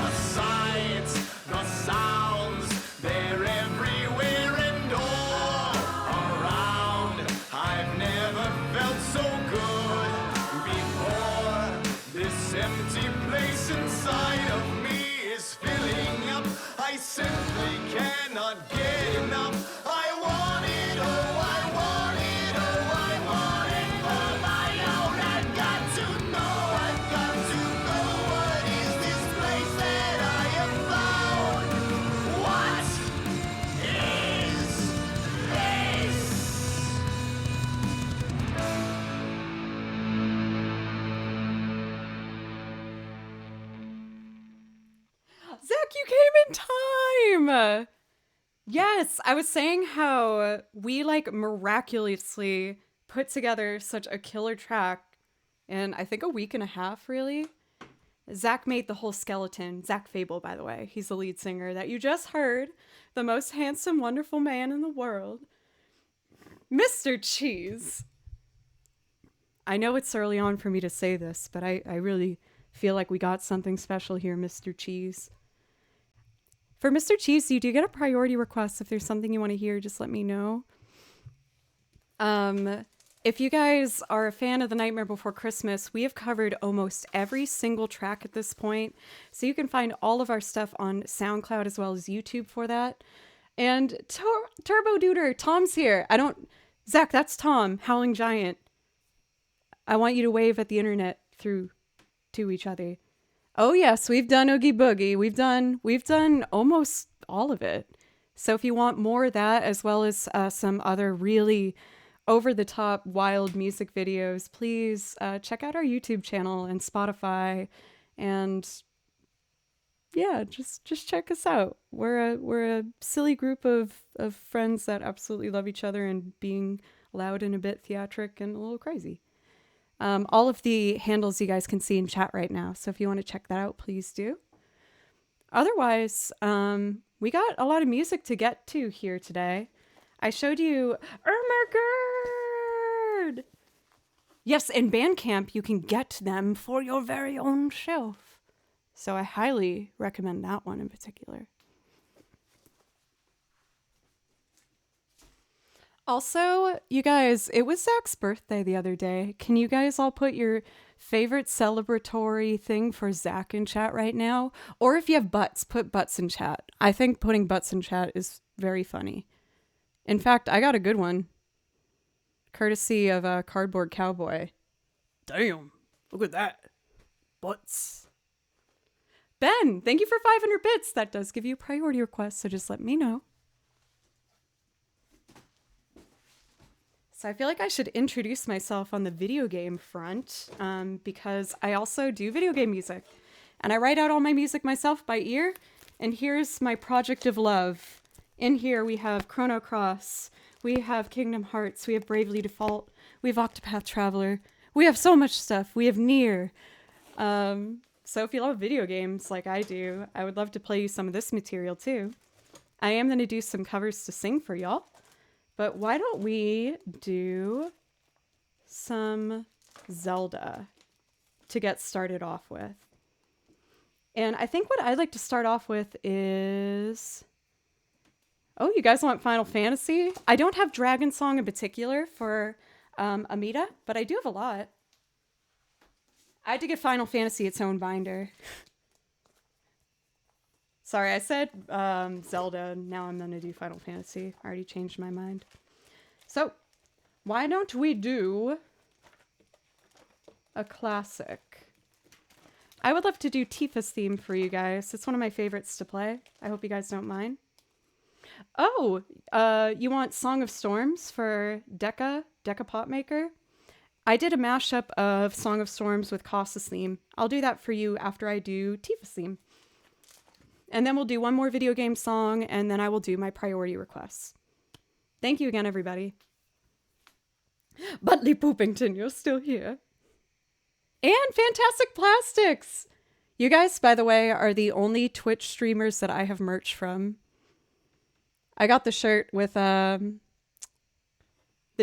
C: The sights, the sounds, they're everywhere and all around. I've never felt so good before. This empty place inside of me is filling up. I simply cannot get enough. I want it, oh, I want it, oh, I want it for my own. I've got to know, I've got to know what is this place that I have found. What is this?
A: Zach, you came in time! Yes, I was saying how we like miraculously put together such a killer track in I think a week and a half, really. Zach made the whole skeleton. Zach Fable, by the way. He's the lead singer that you just heard. The most handsome, wonderful man in the world. Mr. Cheese. I know it's early on for me to say this, but I really feel like we got something special here, Mr. Cheese. For Mr. Cheese, you do get a priority request. If there's something you want to hear, just let me know. If you guys are a fan of The Nightmare Before Christmas, we have covered almost every single track at this point. So you can find all of our stuff on SoundCloud as well as YouTube for that. And Turbo Duder, Tom's here. Zach, that's Tom, Howling Giant. I want you to wave at the internet to each other. Oh yes, we've done Oogie Boogie. We've done almost all of it. So if you want more of that, as well as some other really over-the-top wild music videos, please check out our YouTube channel and Spotify, and yeah, just check us out. We're a silly group of friends that absolutely love each other and being loud and a bit theatric and a little crazy. All of the handles you guys can see in chat right now, so if you want to check that out, please do. Otherwise, we got a lot of music to get to here today. I showed you Ermagerd! Yes, in Bandcamp, you can get them for your very own shelf. So I highly recommend that one in particular. Also, you guys, it was Zach's birthday the other day. Can you guys all put your favorite celebratory thing for Zach in chat right now? Or if you have butts, put butts in chat. I think putting butts in chat is very funny. In fact, I got a good one. Courtesy of a Cardboard Cowboy. Damn, look at that. Butts. Ben, thank you for 500 bits. That does give you a priority request, so just let me know. So I feel like I should introduce myself on the video game front, because I also do video game music. And I write out all my music myself by ear. And here's my project of love. In here we have Chrono Cross, we have Kingdom Hearts, we have Bravely Default, we have Octopath Traveler, we have so much stuff, we have Nier. So if you love video games like I do, I would love to play you some of this material too. I am going to do some covers to sing for y'all, but why don't we do some Zelda to get started off with? And I think what I'd like to start off with is... Oh, you guys want Final Fantasy? I don't have Dragon Song in particular for Amida, but I do have a lot. I had to give Final Fantasy its own binder. Sorry, I said Zelda. Now I'm going to do Final Fantasy. I already changed my mind. So, why don't we do a classic? I would love to do Tifa's theme for you guys. It's one of my favorites to play. I hope you guys don't mind. Oh, you want Song of Storms for Deca Popmaker? I did a mashup of Song of Storms with Kosa's theme. I'll do that for you after I do Tifa's theme. And then we'll do one more video game song, and then I will do my priority requests. Thank you again, everybody. Butley Poopington, you're still here. And Fantastic Plastics! You guys, by the way, are the only Twitch streamers that I have merch from. I got the shirt with the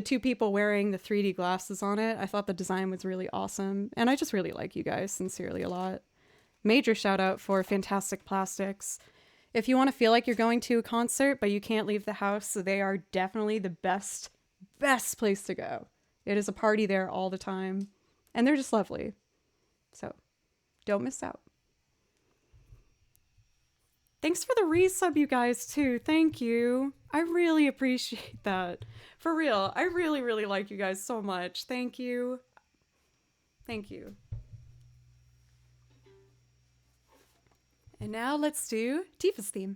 A: two people wearing the 3D glasses on it. I thought the design was really awesome. And I just really like you guys sincerely a lot. Major shout out for Fantastic Plastics. If you want to feel like you're going to a concert, but you can't leave the house, they are definitely the best place to go. It is a party there all the time. And they're just lovely. So, don't miss out. Thanks for the resub, you guys, too. Thank you. I really appreciate that. For real, I really, really like you guys so much. Thank you. Thank you. And now let's do Tifa's theme.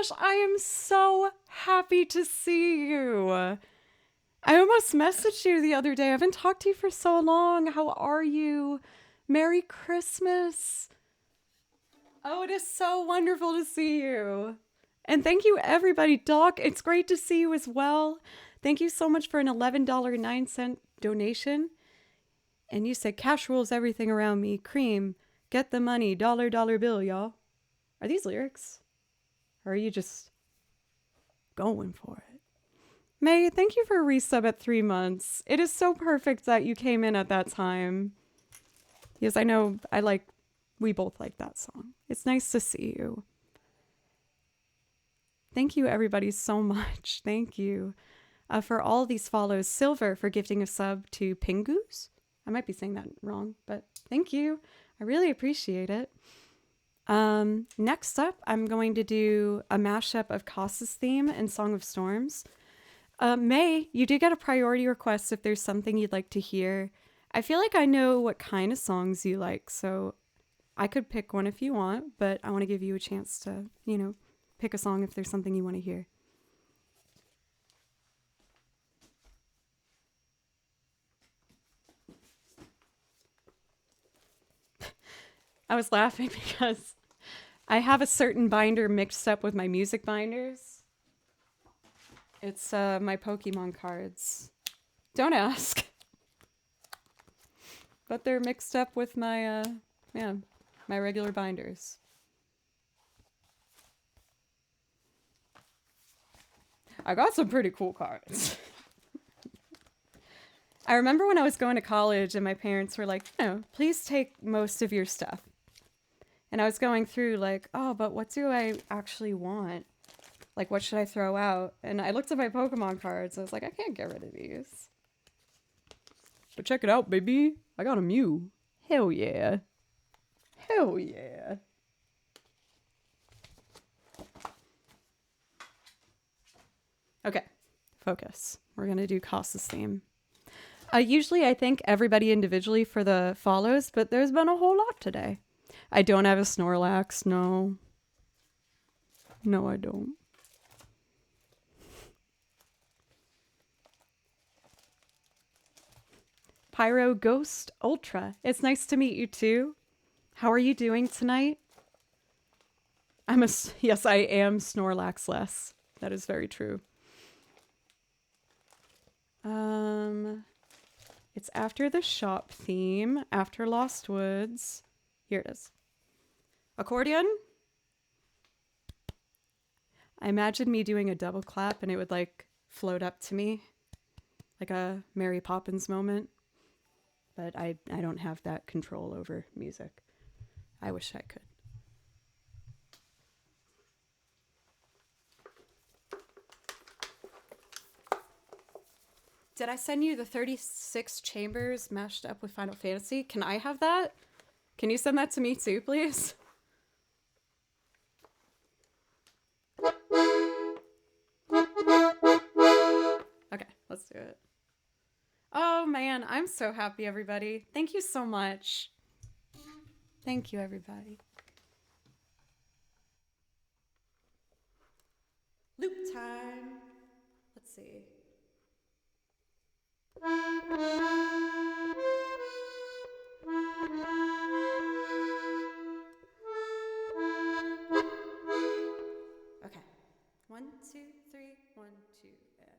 A: gosh, I am so happy to see you. I almost messaged you the other day. I haven't talked to you for so long. How are you? Merry Christmas. Oh, it is so wonderful to see you. And thank you, everybody. Doc, it's great to see you as well. Thank you so much for an $11.09 donation. And you said, cash rules everything around me. Cream, get the money. Dollar, dollar bill, y'all. Are these lyrics? Or are you just going for it? May, thank you for a resub at 3 months. It is so perfect that you came in at that time. Yes, I know we both like that song. It's nice to see you. Thank you, everybody, so much. Thank you for all these follows. Silver for gifting a sub to Pingoose. I might be saying that wrong, but thank you. I really appreciate it. Next up, I'm going to do a mashup of Cass's theme and Song of Storms. May, you do get a priority request if there's something you'd like to hear. I feel like I know what kind of songs you like, so I could pick one if you want, but I want to give you a chance to, pick a song if there's something you want to hear. I was laughing because I have a certain binder mixed up with my music binders. It's my Pokemon cards. Don't ask. But they're mixed up with my, my regular binders. I got some pretty cool cards. I remember when I was going to college and my parents were like, please take most of your stuff. And I was going through like, oh, but what do I actually want? Like, what should I throw out? And I looked at my Pokemon cards and I was like, I can't get rid of these. But check it out, baby. I got a Mew. Hell yeah. Hell yeah. Okay, focus. We're going to do Cass's theme. Usually I thank everybody individually for the follows, but there's been a whole lot today. I don't have a Snorlax, no. No, I don't. Pyro Ghost Ultra. It's nice to meet you too. How are you doing tonight? Yes, I am Snorlax-less. That is very true. It's after the shop theme, after Lost Woods. Here it is. Accordion. I imagine me doing a double clap and it would like float up to me like a Mary Poppins moment. But I don't have that control over music. I wish I could. Did I send you the 36 chambers mashed up with Final Fantasy? Can I have that? Can you send that to me too, please? Okay, let's do it. Oh man, I'm so happy, everybody. Thank you so much. Thank you, everybody. Loop time. Let's see. Okay. 1, 2, 3, 1, 2, and.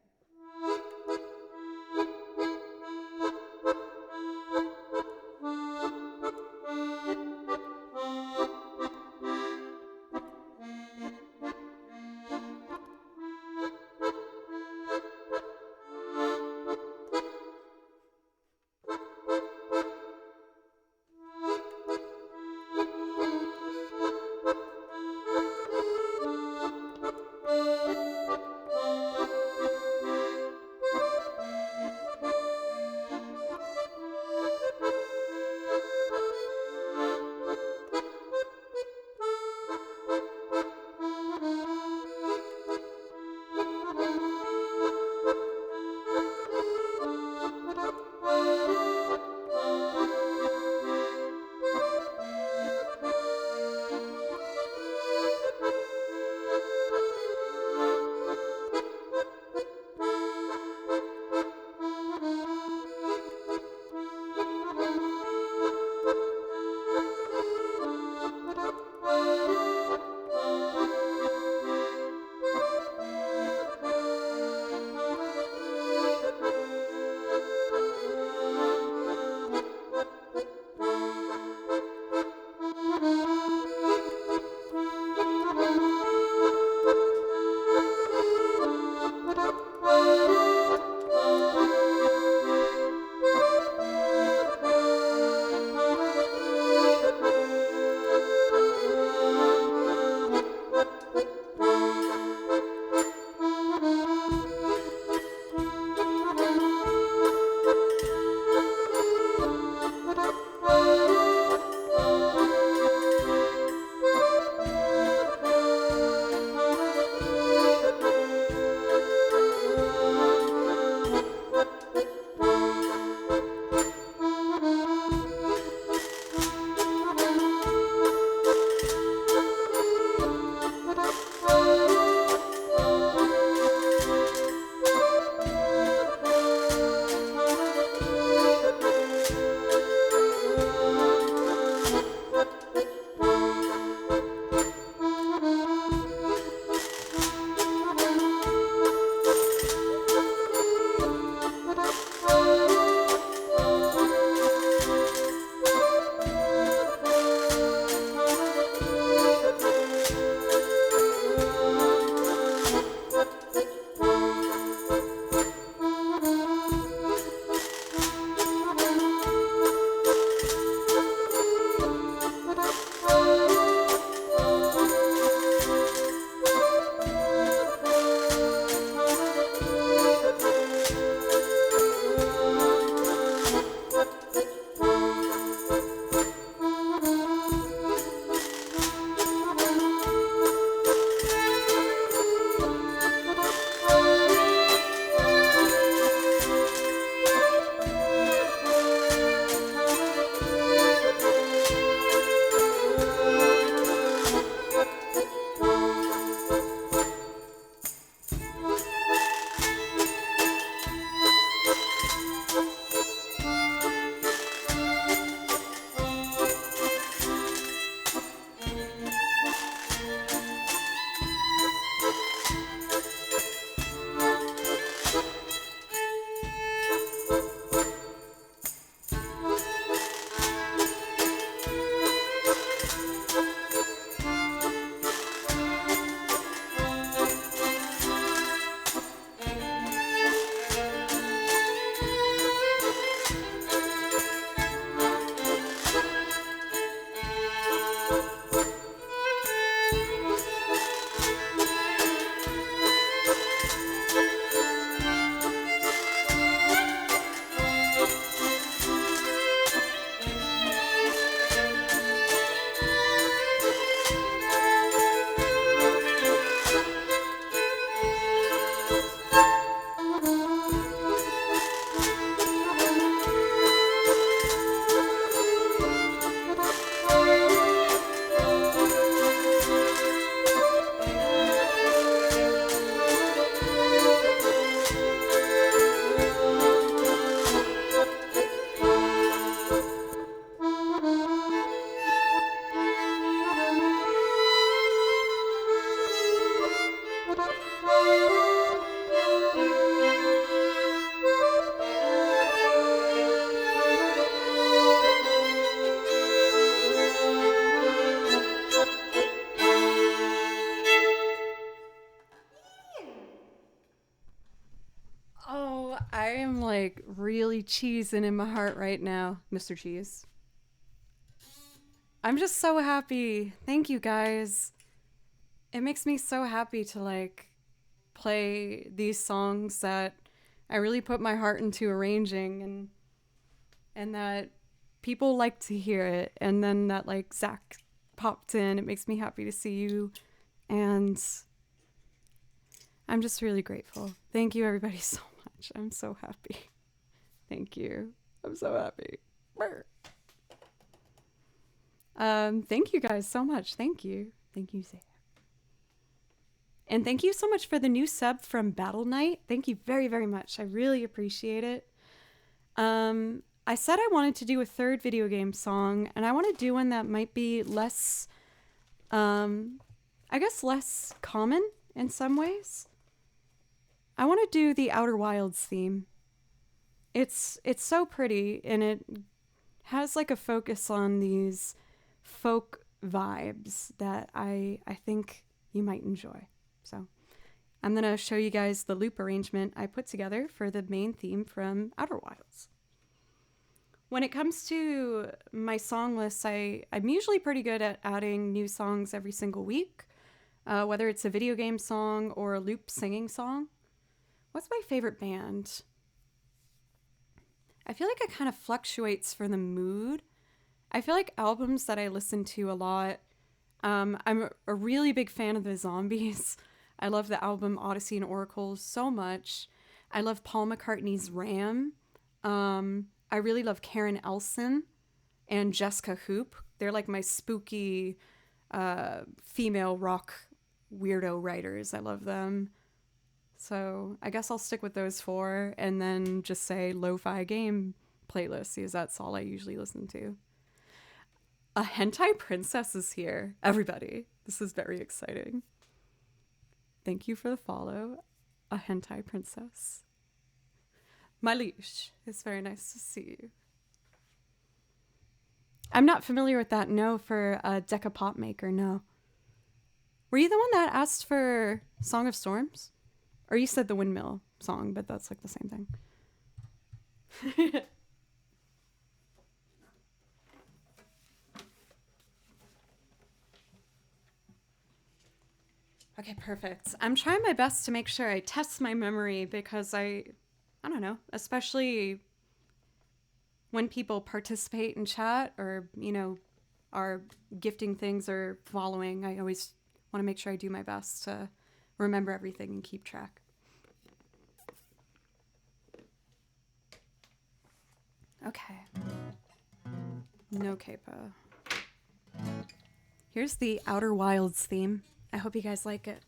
A: Oh, I am like really cheesing in my heart right now, Mr. Cheese. I'm just so happy. Thank you guys. It makes me so happy to like play these songs that I really put my heart into arranging, and that people like to hear it, and then that like Zach popped in. It makes me happy to see you, and I'm just really grateful. Thank you everybody so much. I'm so happy. Thank you. I'm so happy. Thank you guys so much. Thank you. Thank you, Zach. And thank you so much for the new sub from Battle Knight. Thank you very, very much. I really appreciate it. I said I wanted to do a third video game song, and I want to do one that might be less, I guess less common in some ways. I want to do the Outer Wilds theme. It's so pretty, and it has like a focus on these folk vibes that I think you might enjoy. So I'm going to show you guys the loop arrangement I put together for the main theme from Outer Wilds. When it comes to my song lists, I'm usually pretty good at adding new songs every single week, whether it's a video game song or a loop singing song. What's my favorite band? I feel like it kind of fluctuates for the mood. I feel like albums that I listen to a lot, I'm a really big fan of the Zombies. I love the album Odyssey and Oracles so much. I love Paul McCartney's Ram. I really love Karen Elson and Jessica Hoop. They're like my spooky female rock weirdo writers. I love them. So I guess I'll stick with those four and then just say lo-fi game playlist, because that's all I usually listen to. A hentai princess is here. Everybody, this is very exciting. Thank you for the follow. A hentai princess. Malish, it's very nice to see you. I'm not familiar with that. No, for Deca Pop Maker, no. Were you the one that asked for Song of Storms? Or you said the Windmill song, but that's like the same thing. Okay, perfect. I'm trying my best to make sure I test my memory, because I don't know, especially when people participate in chat or, you know, are gifting things or following, I always want to make sure I do my best to remember everything and keep track. Okay. No capo. Here's the Outer Wilds theme. I hope you guys like it.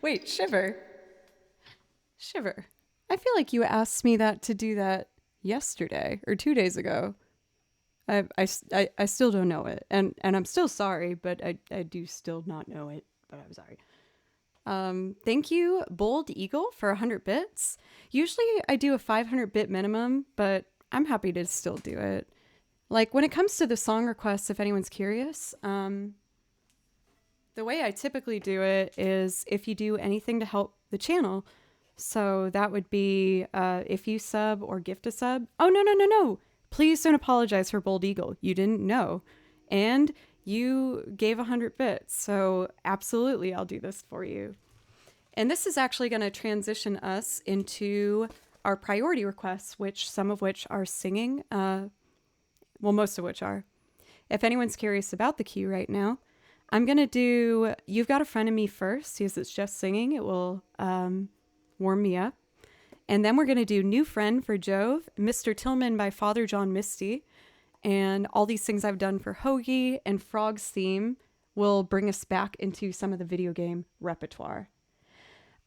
A: Wait, Shiver. Shiver. I feel like you asked me that to do that yesterday or 2 days ago. I still don't know it. And I'm still sorry, but I do still not know it. But I'm sorry. Thank you, Bold Eagle, for 100 bits. Usually I do a 500 bit minimum, but I'm happy to still do it. Like when it comes to the song requests, if anyone's curious, the way I typically do it is if you do anything to help the channel. So that would be if you sub or gift a sub. Oh, no. Please don't apologize for Bold Eagle. You didn't know. And you gave 100 bits. So absolutely, I'll do this for you. And this is actually going to transition us into our priority requests, some of which are singing. Most of which are. If anyone's curious about the queue right now, I'm going to do You've Got a Friend in Me first, because it's just singing. It will warm me up. And then we're going to do New Friend for Jove, Mr. Tillman by Father John Misty, and All These Things I've Done for Hoagie, and Frog's Theme will bring us back into some of the video game repertoire.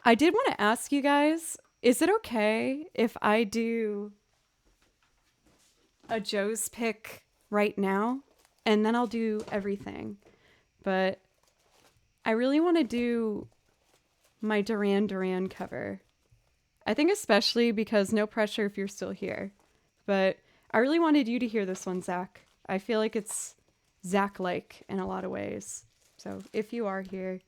A: I did want to ask you guys, is it okay if I do a Joe's pick right now? And then I'll do everything. But I really want to do my Duran Duran cover. I think especially because no pressure if you're still here. But I really wanted you to hear this one, Zach. I feel like it's Zach-like in a lot of ways. So if you are here,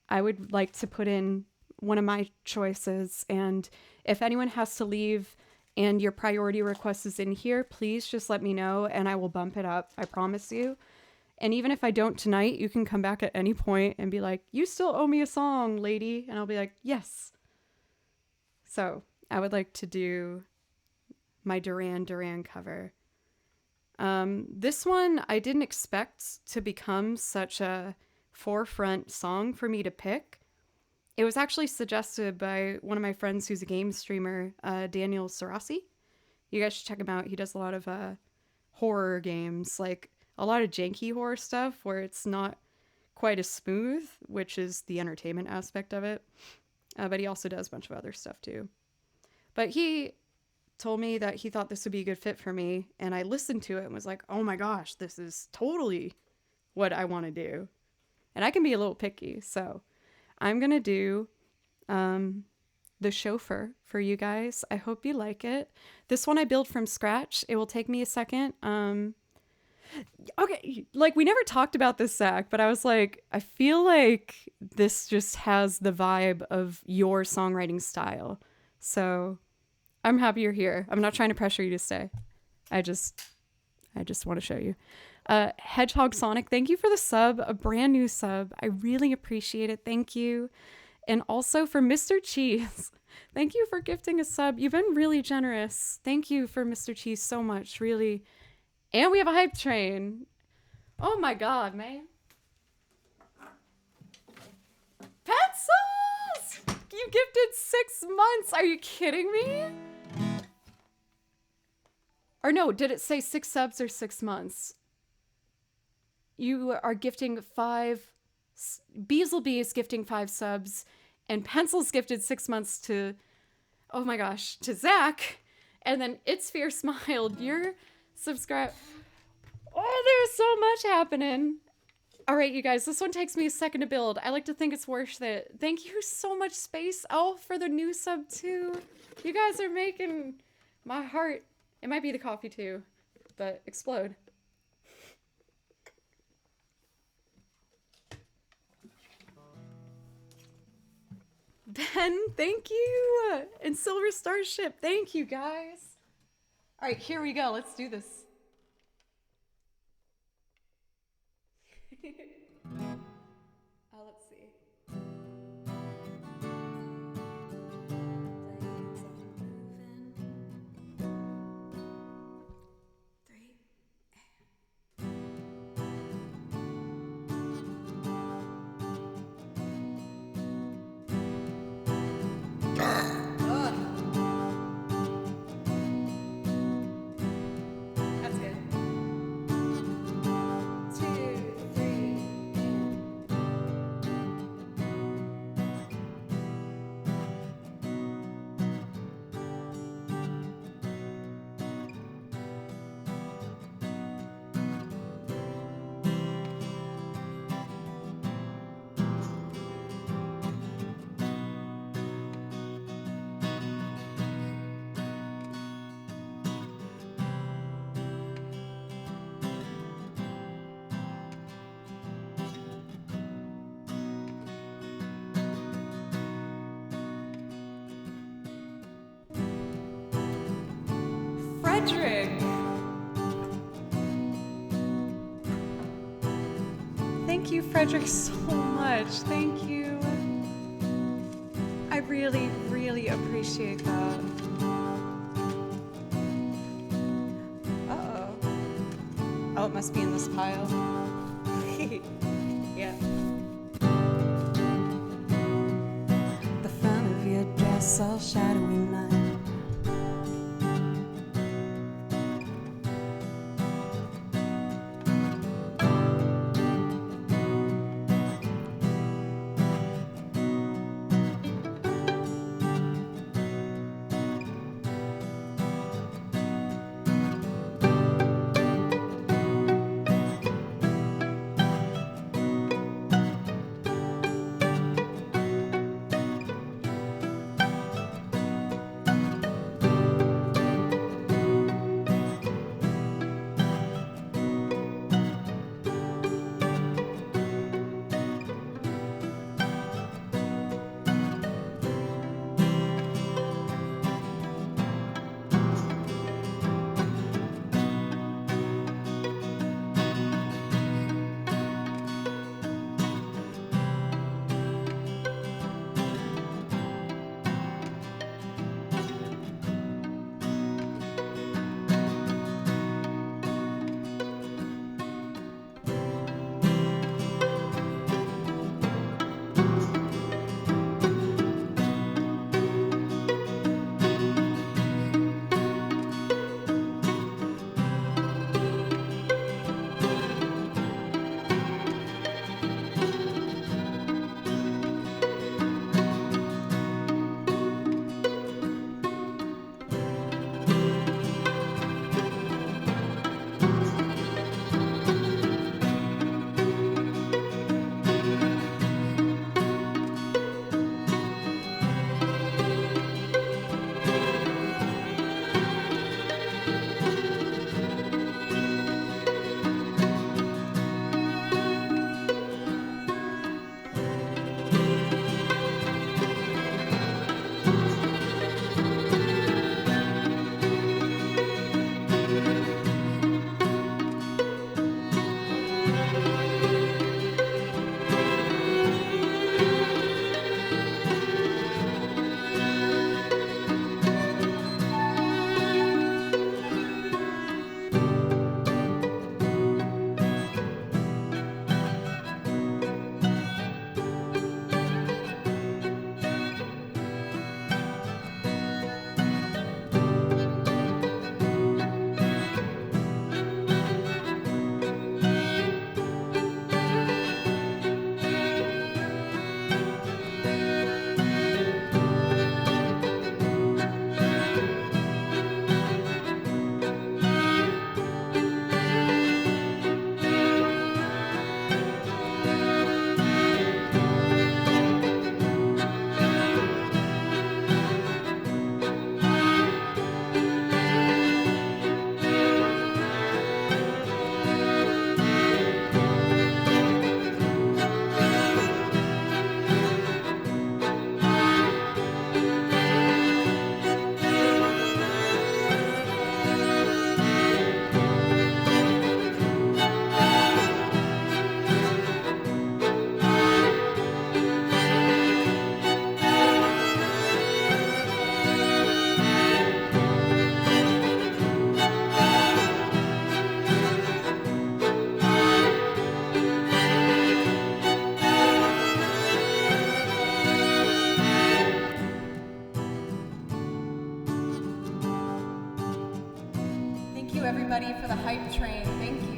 A: I would like to put in one of my choices. And if anyone has to leave and your priority request is in here, please just let me know and I will bump it up. I promise you. And even if I don't tonight, you can come back at any point and be like, you still owe me a song, lady. And I'll be like, yes. So I would like to do my Duran Duran cover. This one I didn't expect to become such a forefront song for me to pick. It was actually suggested by one of my friends who's a game streamer, Daniel Sarasi. You guys should check him out. He does a lot of horror games, like a lot of janky horror stuff where it's not quite as smooth, which is the entertainment aspect of it. But he also does a bunch of other stuff too. But he told me that he thought this would be a good fit for me, and I listened to it and was like, oh my gosh, this is totally what I want to do. And I can be a little picky, so I'm going to do the chauffeur for you guys. I hope you like it. This one I built from scratch. It will take me a second. Okay, like we never talked about this, Zach, but I was like, I feel like this just has the vibe of your songwriting style. So I'm happy you're here. I'm not trying to pressure you to stay. I just want to show you. Hedgehog Sonic, thank you for the sub, a brand new sub. I really appreciate it. Thank you. And also for Mr. Cheese, thank you for gifting a sub. You've been really generous. Thank you for Mr. Cheese so much, really. And we have a hype train. Oh my god, man. Pencils! You gifted 6 months. Are you kidding me? Or no, did it say 6 subs or 6 months? You are gifting 5. Beasleby is gifting 5 subs. And Pencil's gifted 6 months to, oh my gosh, to Zach. And then It's Fear Smiled. You're subscribed. Oh, there's so much happening. All right, you guys, this one takes me a second to build. I like to think it's worth it. Thank you so much, Space Elf, for the new sub too. You guys are making my heart, it might be the coffee too, but explode. Ben, thank you. And Silver Starship, thank you guys. All right, here we go. Let's do this. Let's see. Frederick. Thank you, Frederick, so much. Thank you. I really, really appreciate that. Uh-oh. Oh, it must be in this pile. Yeah.
B: The front of your dress all shadowy night.
A: everybody for the hype train. Thank you.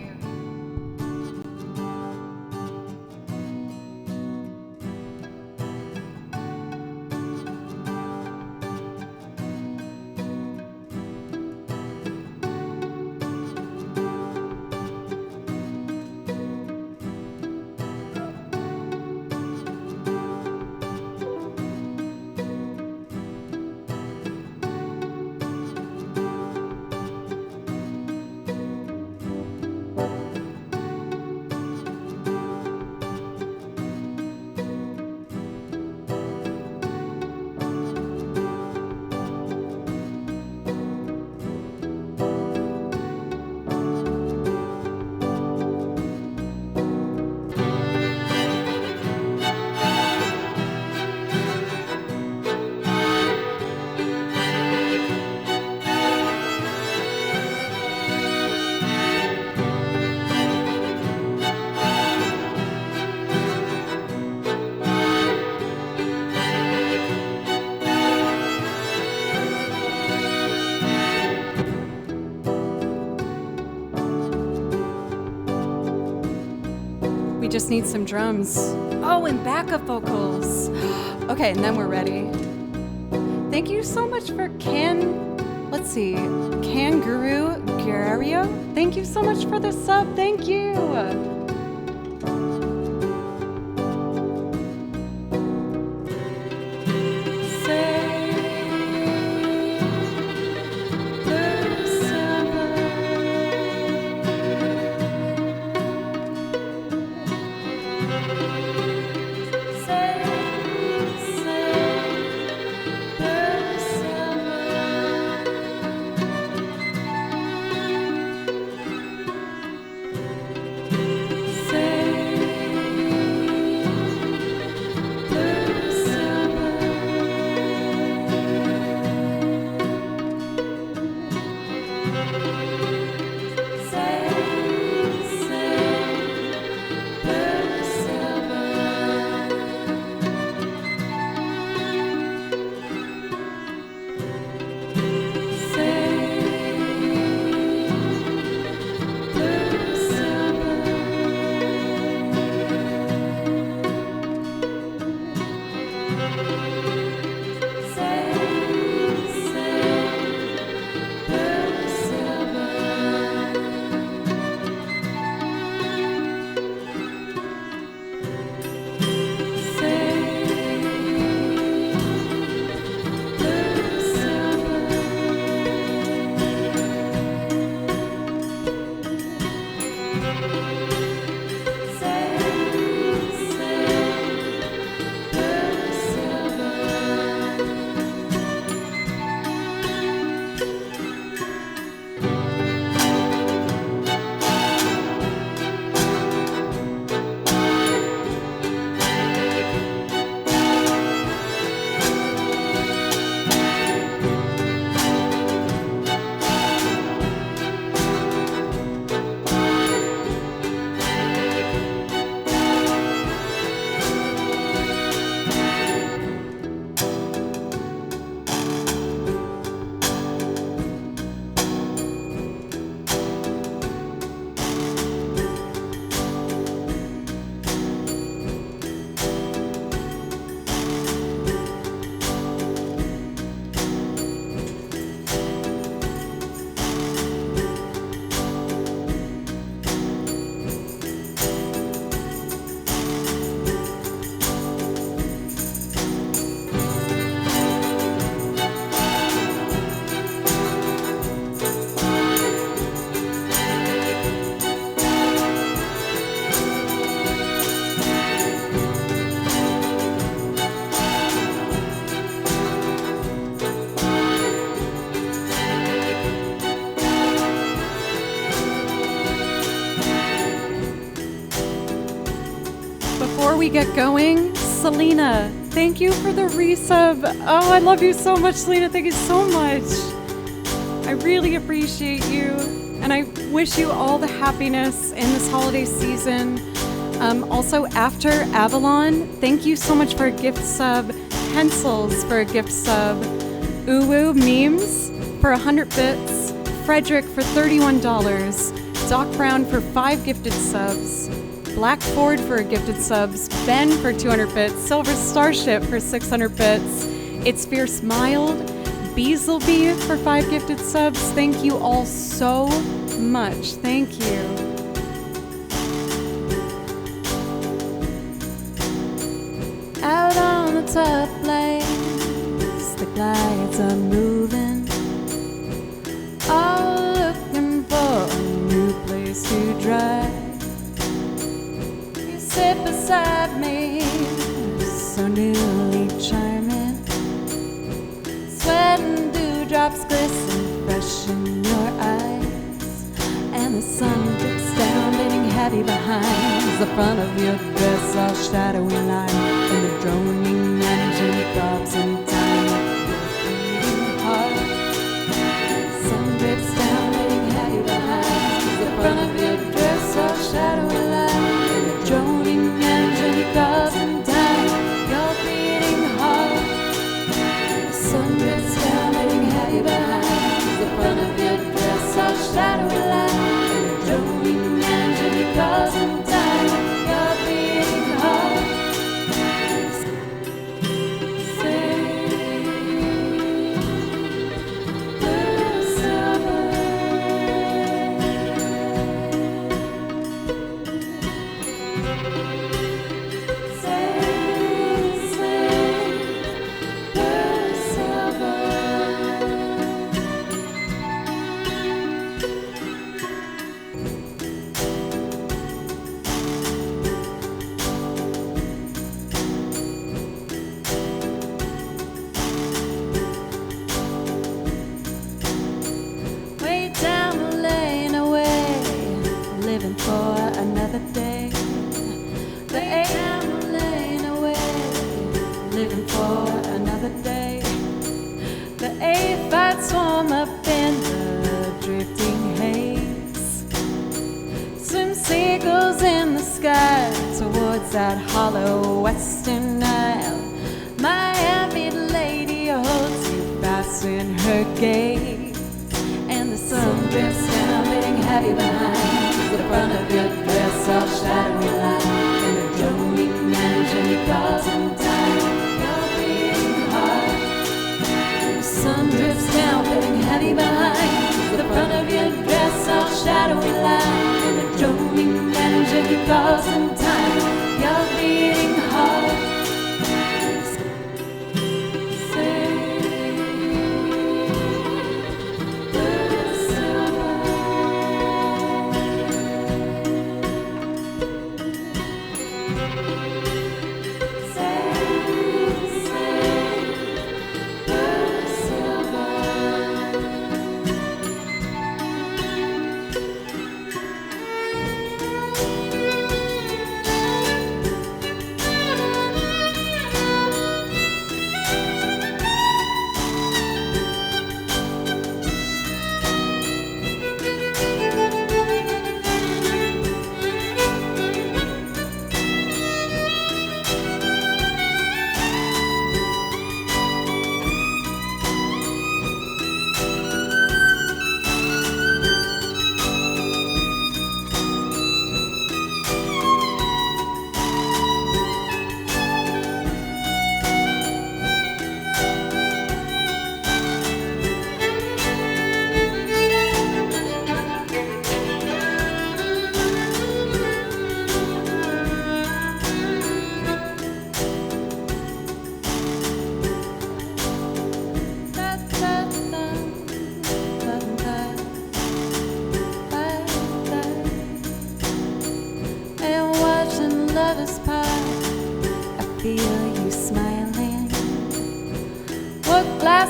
A: We just need some drums. Oh, and backup vocals. Okay, and then we're ready. Thank you so much for Kangaroo Guerrero. Thank you so much for the sub. Thank you. Before we get going, Selena, thank you for the resub. Oh, I love you so much, Selena. Thank you so much. I really appreciate you, and I wish you all the happiness in this holiday season. Also, After Avalon, thank you so much for a gift sub. Pencils for a gift sub. Uwu Memes for 100 bits. Frederick for $31. Doc Brown for 5 gifted subs. Black Ford for a gifted subs, Ben for 200 bits, Silver Starship for 600 bits, It's Fierce Mild, Beasleby for 5 gifted subs. Thank you all so much. Thank you.
B: Out on the top place, the glides are moving, all looking for a new place to drive. Sit beside me, so newly charming. Sweat and dewdrops glisten fresh in your eyes, and the sun drips down, leaning heavy behind. The front of your dress all shadowy line, and the droning engine throbs in time with your beating heart. The sun drips down, leaning heavy behind. The front of your dress all shadowy line, and the droning engine throbs in time. Your beating heart. The sun drips down, leaning heavy behind. The front of your dress all shadowy line, and the droning engine throbs in time. Your sky towards that hollow western Nile. My avid lady holds you fast in her gaze, and the sun drifts down, hitting heavy behind the front of your dress, all shadowy line, and the droning engine causing time. You're beating hard, and the sun drifts down, hitting heavy behind the front of your dress, all shadowy line, and the droning engine causing time. You're beating hard.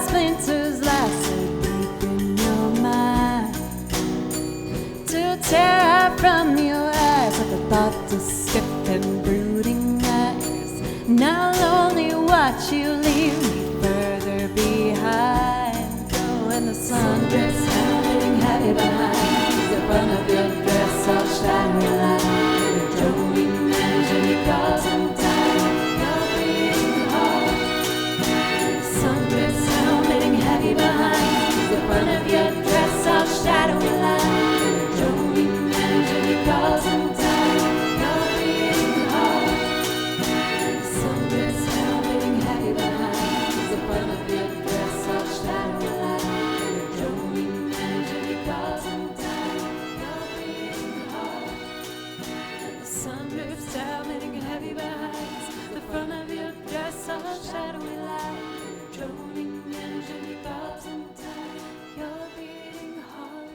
B: Splinters lie so deep in your mind, to tear out from your eyes like a thought to skip and brooding eyes. And I'll only watch you leave me further behind. Oh, when the sun drifts down, hitting heavy behind the front of your dress, all shiny light, and a droning engine causing time. You're beating hard. Sun drifts down, hitting heavy behind the front of your dress, all shadowy line, and a droning engine causing time. You're beating hard. Sun drifts down, hitting heavy behind the front of your dress, all shadowy line, and a droning engine causing time. You're beating hard. Sun drifts down, hitting heavy behind the front of your dress, all shadowy line. Droning engine causing time. You're beating hard.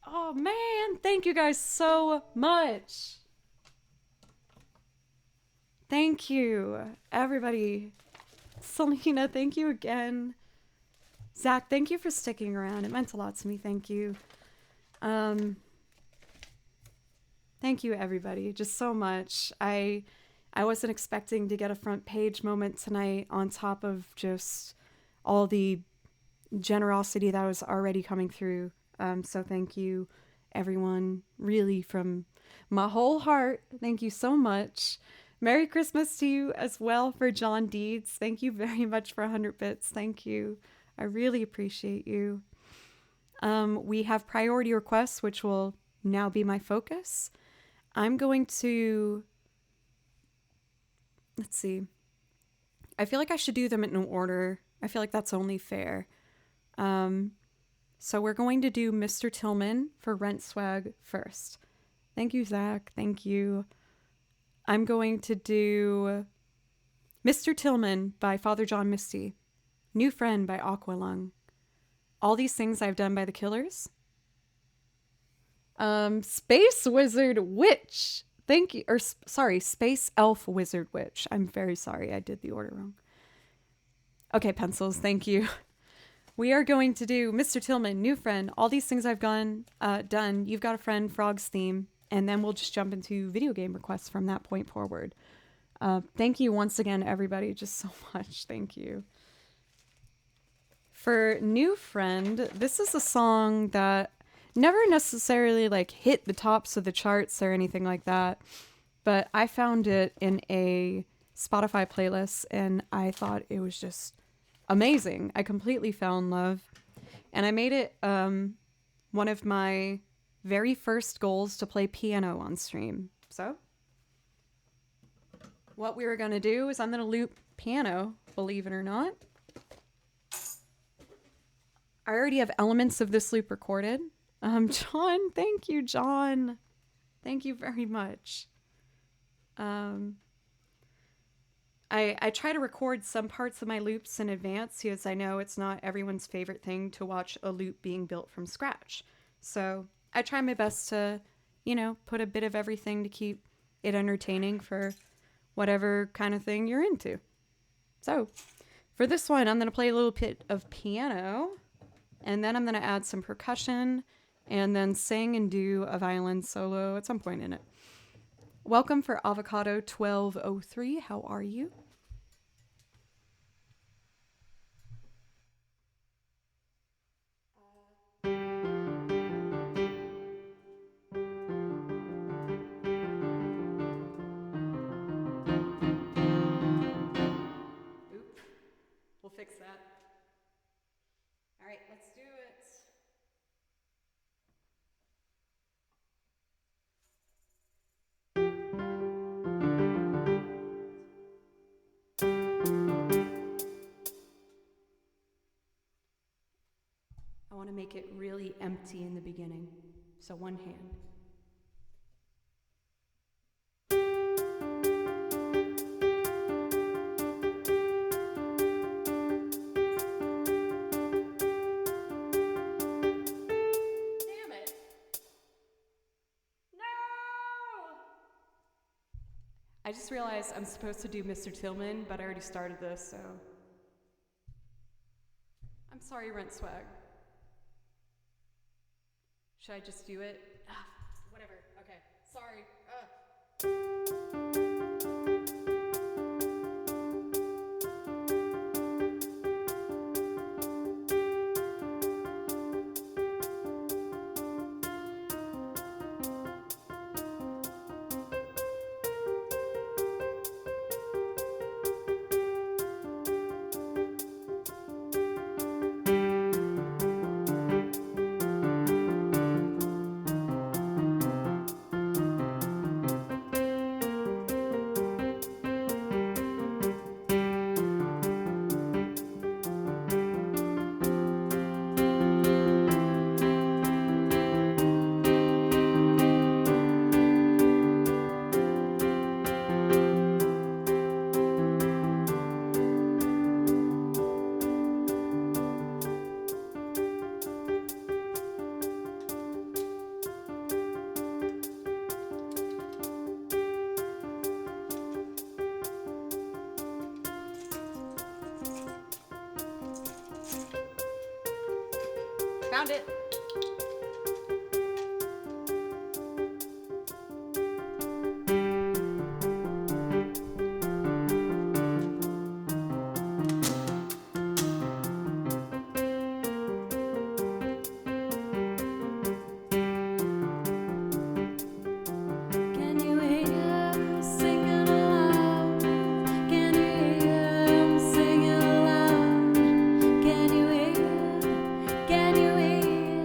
A: Oh man, thank you guys so much. Thank you, everybody. Selena, thank you again. Zach, thank you for sticking around. It meant a lot to me. Thank you. Thank you, everybody. Just so much. I wasn't expecting to get a front page moment tonight on top of just all the generosity that was already coming through. So thank you, everyone, really from my whole heart. Thank you so much. Merry Christmas to you as well for John Deeds. Thank you very much for 100 bits. Thank you. I really appreciate you. We have priority requests, which will now be my focus. I'm going to, let's see. I feel like I should do them in order. I feel like that's only fair. So we're going to do Mr. Tillman for Rent Swag first. Thank you, Zach. Thank you. I'm going to do Mr. Tillman by Father John Misty. New Friend by Aqualung. All These Things I've Done by The Killers. Space Wizard Witch. Thank you. Or sorry, Space Elf Wizard Witch. I'm very sorry. I did the order wrong. Okay, pencils. Thank you. We are going to do Mr. Tillman, New Friend, All These Things I've Done, You've Got a Friend, Frog's Theme, and then we'll just jump into video game requests from that point forward. Thank you once again, everybody. Just so much. Thank you. For New Friend, this is a song that never necessarily like hit the tops of the charts or anything like that, but I found it in a Spotify playlist and I thought it was just amazing. I completely fell in love, and I made it one of my very first goals to play piano on stream. So what we were going to do is I'm going to loop piano, believe it or not. I already have elements of this loop recorded. John, thank you, John. Thank you very much. I try to record some parts of my loops in advance because I know it's not everyone's favorite thing to watch a loop being built from scratch. So I try my best to, put a bit of everything to keep it entertaining for whatever kind of thing you're into. So for this one, I'm going to play a little bit of piano, and then I'm going to add some percussion and then sing and do a violin solo at some point in it. Welcome for Avocado 1203. How are you? Oop. We'll fix that. All right, let's do it. I want to make it really empty in the beginning. So one hand. Damn it. No! I just realized I'm supposed to do Mr. Tillman, but I already started this, so. I'm sorry, Rent Swag. Should I just do it? Whatever. Okay. Sorry. Found it.
B: Can you hear him singing aloud? Can you hear him singing aloud? Can you hear? Can you hear?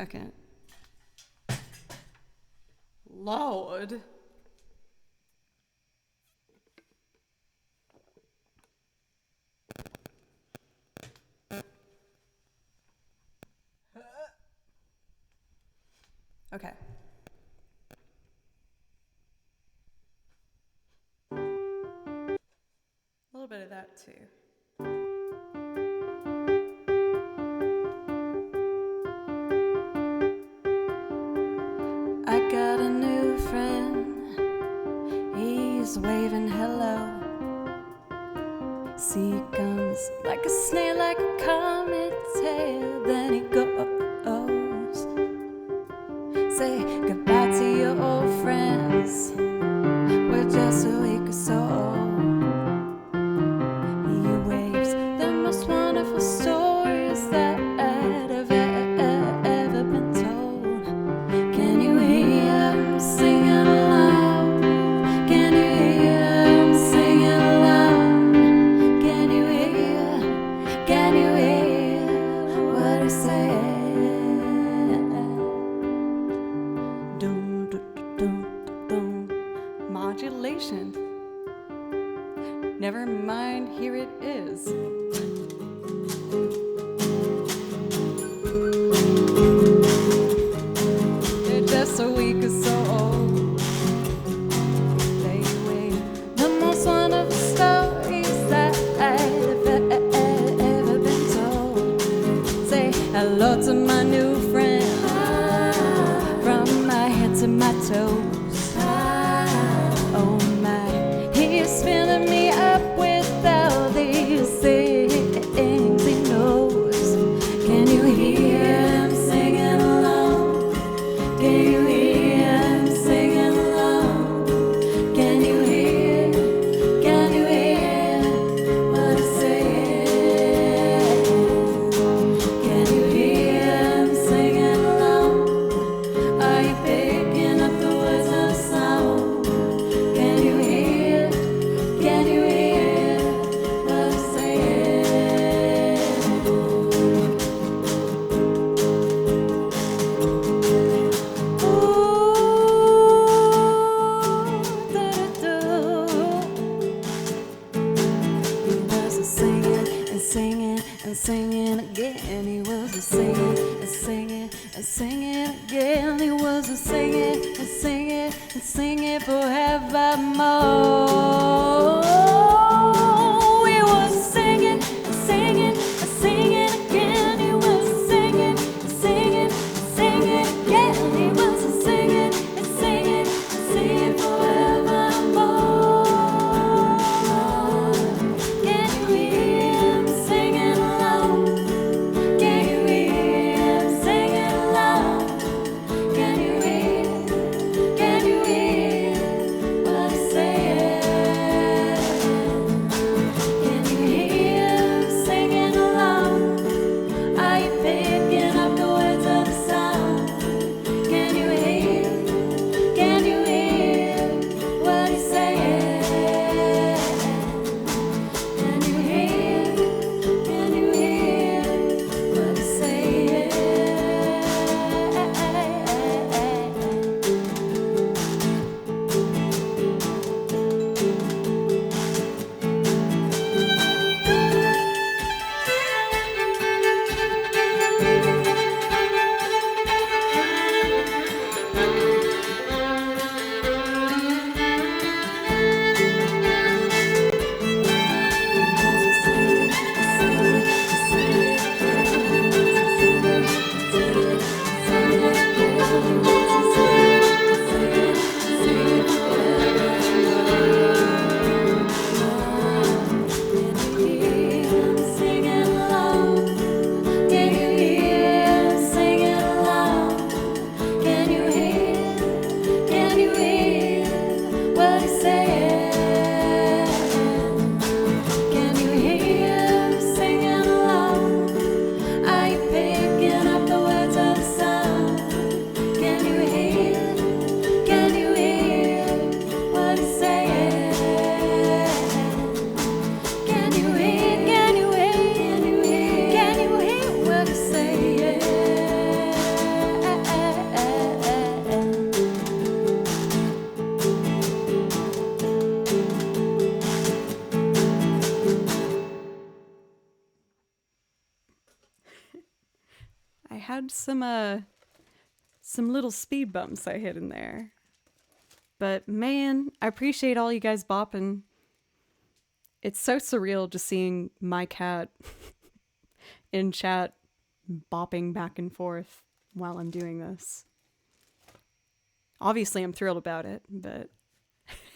A: second. Lord. Okay. A little bit of that too. I got a new friend. He's waving hello. See, he comes like a snail, like a comet tail. Then he goes. Say goodbye to your old friends. We're just a week or so old. He waves the most wonderful stories that have ever been told. Can you hear him singing aloud? Can you hear him singing aloud? Can you hear what he's saying? Dum, dum, dum, dum. Modulation. Never mind, here it is. They're just a week or so old. They wave the most wonderful stories that have ever been told. Say hello to my new friend, from my head to my toes. Oh my, he is filling me up with all these things he knows. Can you hear him singing along? Can you hear him singing along? Can you hear what he's saying? Can you hear him singing along? Are you picking up the words of the song? Can you hear what he's saying? He was a singing and singing and singing again. He was a singing and singing and singing again. He was a singing and singing and singing forevermore. He was singing and singing and singing again. He was singing and singing and singing again. He was singing and singing and singing forevermore. Can you hear him singing along? Can you hear him singing along? Can you hear what he's saying? had some little speed bumps I hit in there. But man, I appreciate all you guys bopping. It's so surreal just seeing my cat in chat bopping back and forth while I'm doing this. Obviously, I'm thrilled about it, but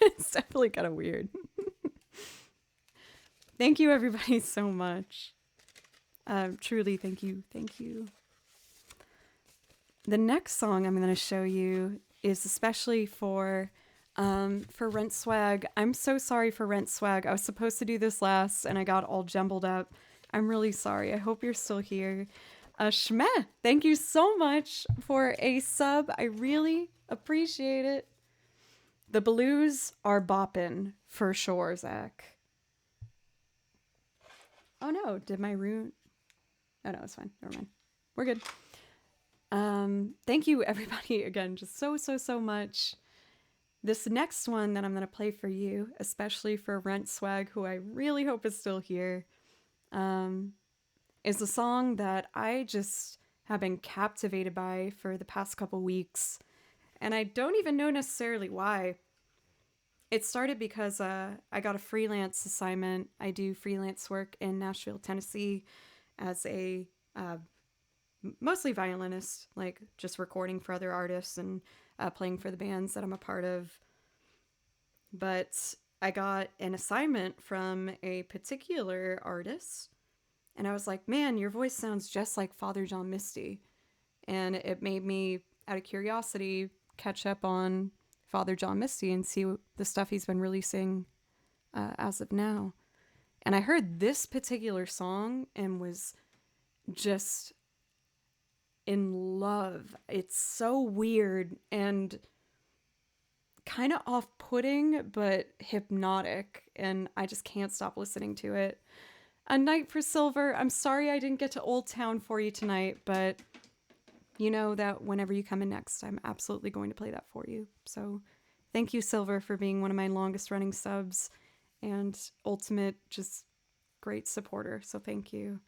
A: it's definitely kind of weird. Thank you, everybody, so much. Truly, thank you. Thank you. The next song I'm going to show you is especially for Rent Swag. I'm so sorry for Rent Swag. I was supposed to do this last and I got all jumbled up. I'm really sorry. I hope you're still here. Shmeh, thank you so much for a sub. I really appreciate it. The blues are boppin' for sure, Zach. Oh no, did my rune... Oh no, it's fine. Never mind. We're good. Thank you everybody again, just so much. This next one that I'm going to play for you, especially for Rent Swag, who I really hope is still here, is a song that I just have been captivated by for the past couple weeks. And I don't even know necessarily why. It started because I got a freelance assignment. I do freelance work in Nashville, Tennessee as a mostly violinist, like just recording for other artists and playing for the bands that I'm a part of. But I got an assignment from a particular artist, and I was like, man, your voice sounds just like Father John Misty. And it made me, out of curiosity, catch up on Father John Misty and see the stuff he's been releasing as of now. And I heard this particular song and was just in love. It's so weird and kind of off-putting, but hypnotic, and I just can't stop listening to it. A Night for Silver. I'm sorry I didn't get to Old Town for you tonight, but you know that whenever you come in next, I'm absolutely going to play that for you. So thank you, Silver, for being one of my longest running subs and ultimate just great supporter. So thank you.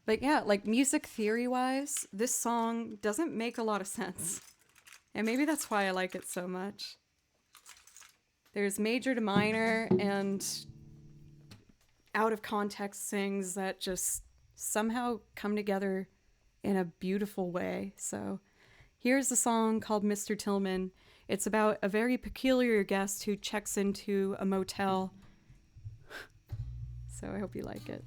A: But yeah, like music theory wise, this song doesn't make a lot of sense. And maybe that's why I like it so much. There's major to minor and out of context things that just somehow come together in a beautiful way. So here's a song called Mr. Tillman. It's about a very peculiar guest who checks into a motel. So I hope you like it.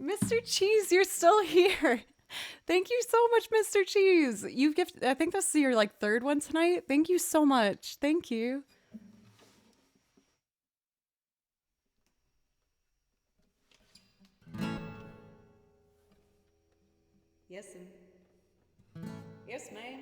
A: Mr. Cheese, you're still here. Thank you so much, Mr. Cheese. You've gifted, I think this is your like third one tonight. Thank you so much. Thank you. Yes, yes, ma'am.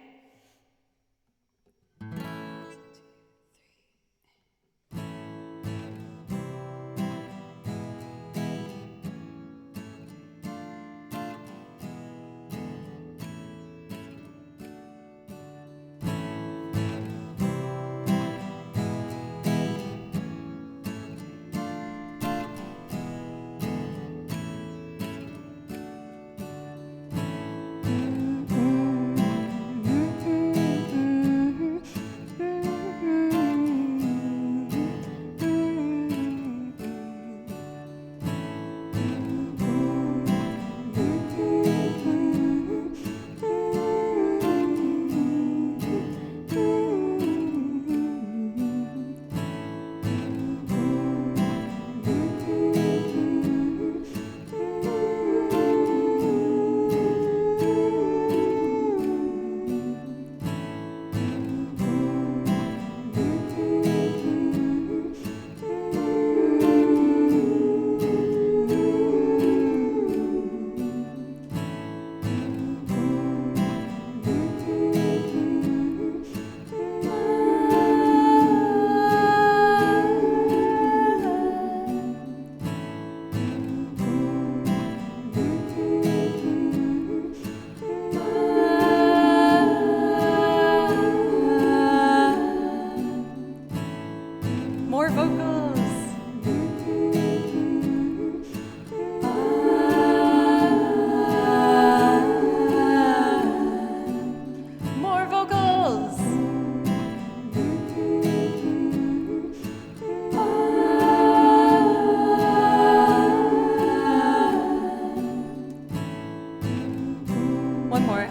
A: One more.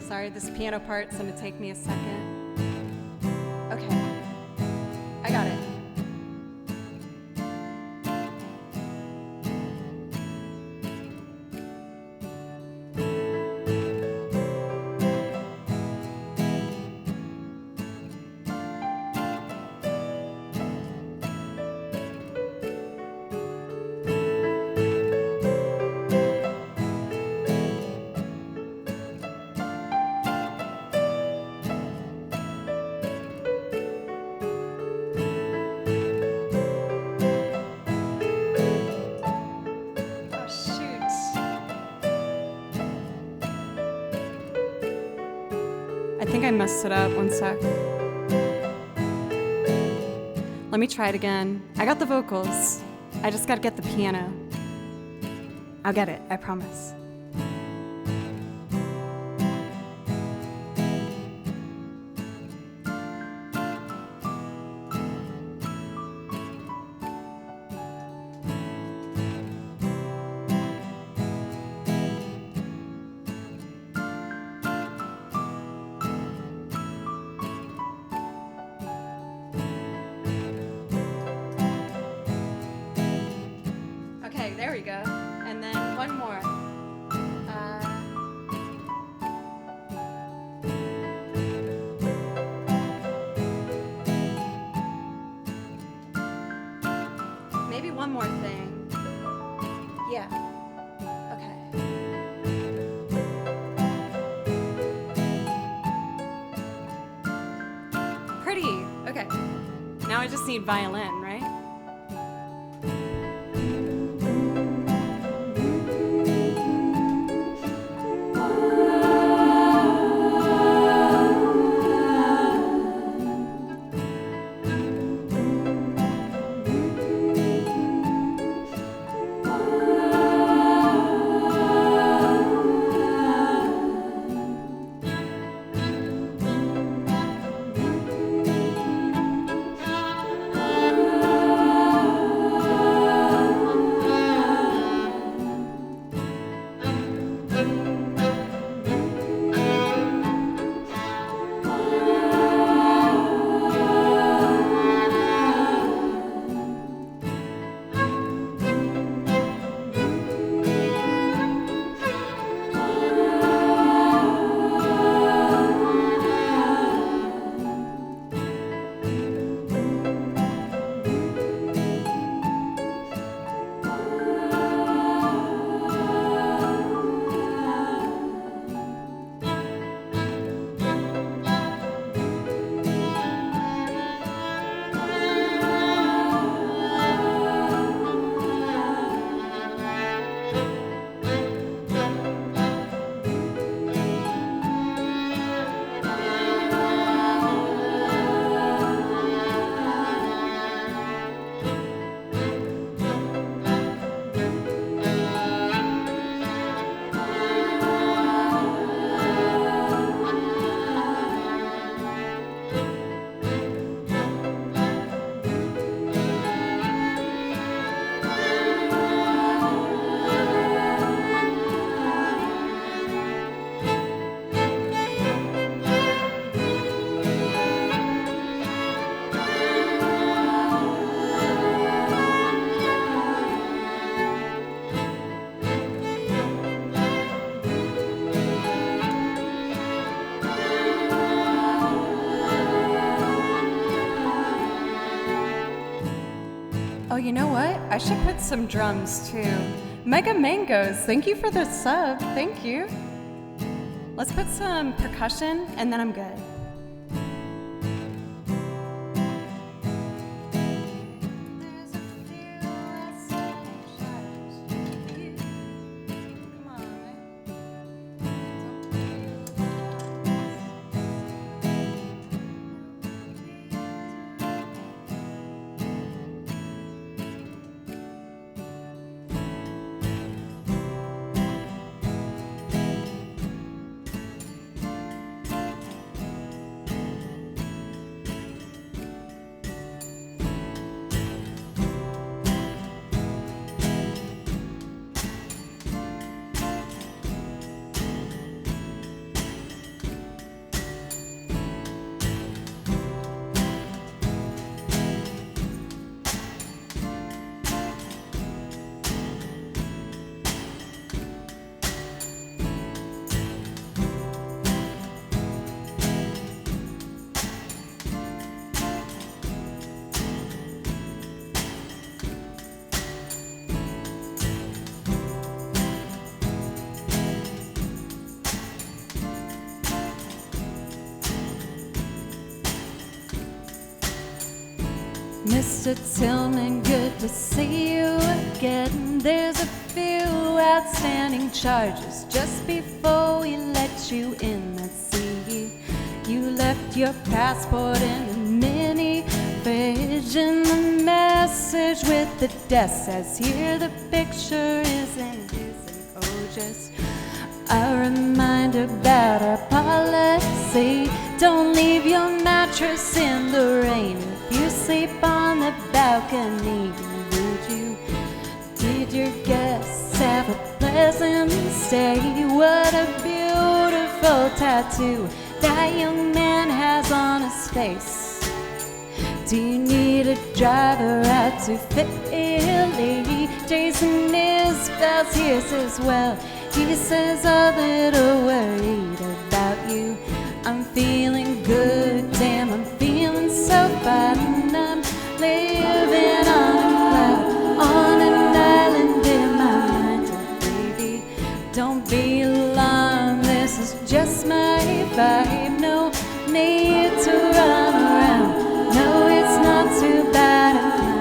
A: Sorry, this piano part's gonna take me a second. Okay, I got it. Oh, shoot. I think I messed it up. One sec. Let me try it again. I got the vocals. I just gotta get the piano. I'll get it, I promise. Okay, there we go. And then one more. Maybe one more thing. Yeah. Okay. Pretty. Okay. Now I just need violin, right? Oh, you know what? I should put some drums too. Mega Mangoes, thank you for the sub. Thank you. Let's put some percussion and then I'm good. Mr. Tillman, good to see you again. There's a few outstanding charges just before we let you in. Let's see, you left your passport in the mini fridge, and the message with the desk says here the picture isn't. Oh, just a reminder about our policy. Don't leave your mattress in the rain. If you sleep on the balcony, did your guests have a pleasant stay? What a beautiful tattoo that young man has on his face. Do you need a driver out to Philly? Jason Isbell's here as well. He says a little worried about you. I'm feeling good, damn, I'm feeling so fine. I'm living on a cloud, on an island in my mind. Oh, baby, don't be alarmed, this is just my vibe. No need to run around, no, it's not too bad of mine.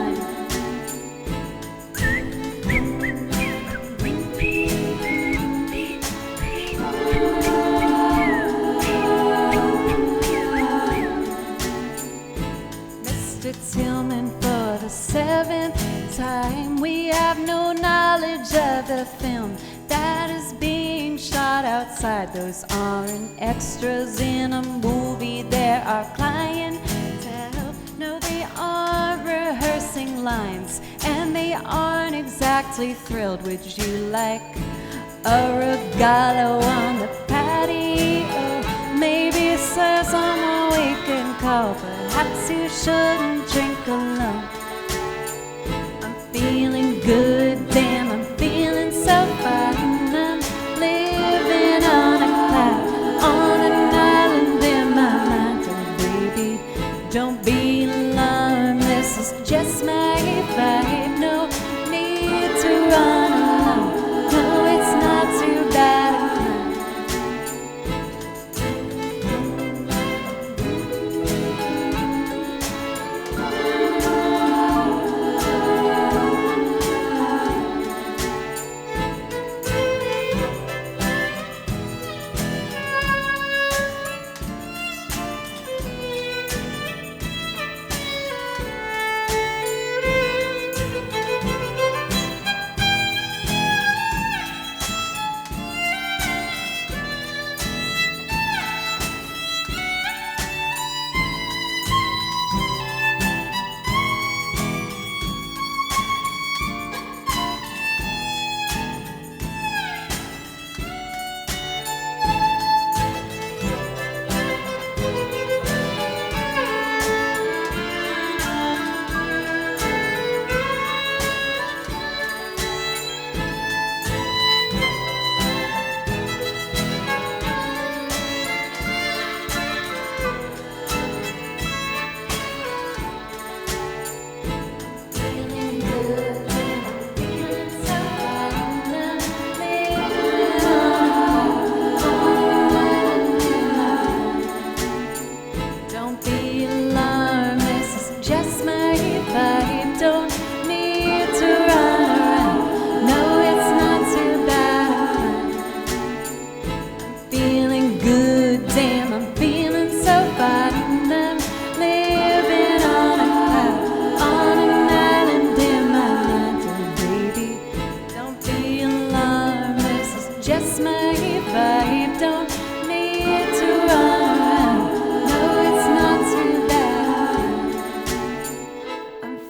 A: Tillman, for the 7th time, we have no knowledge of the film that is being shot outside. Those aren't extras in a movie, there are clientele. No, they aren't rehearsing lines, and they aren't exactly thrilled. Would you like a regalo on the patio? Maybe it says on a weekend call, perhaps you shouldn't drink alone. I'm feeling good, damn, I'm feeling so fine. I'm living on a cloud, on an island in my mind. Oh, baby, don't be alarmed, this is just my vibe. No need to run alone, no, it's not too bad.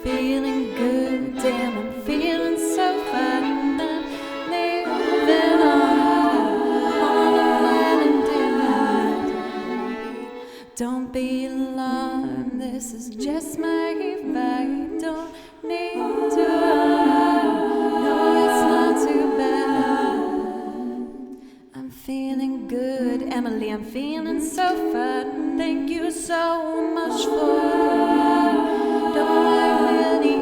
B: feeling good, damn, I'm feeling so fine. I'm living on a island. Don't be alarmed, this is just my vibe. Don't need to run, no, it's not too bad. I'm feeling good, Emily, I'm feeling so fun. Thank you so much for it. Don't I really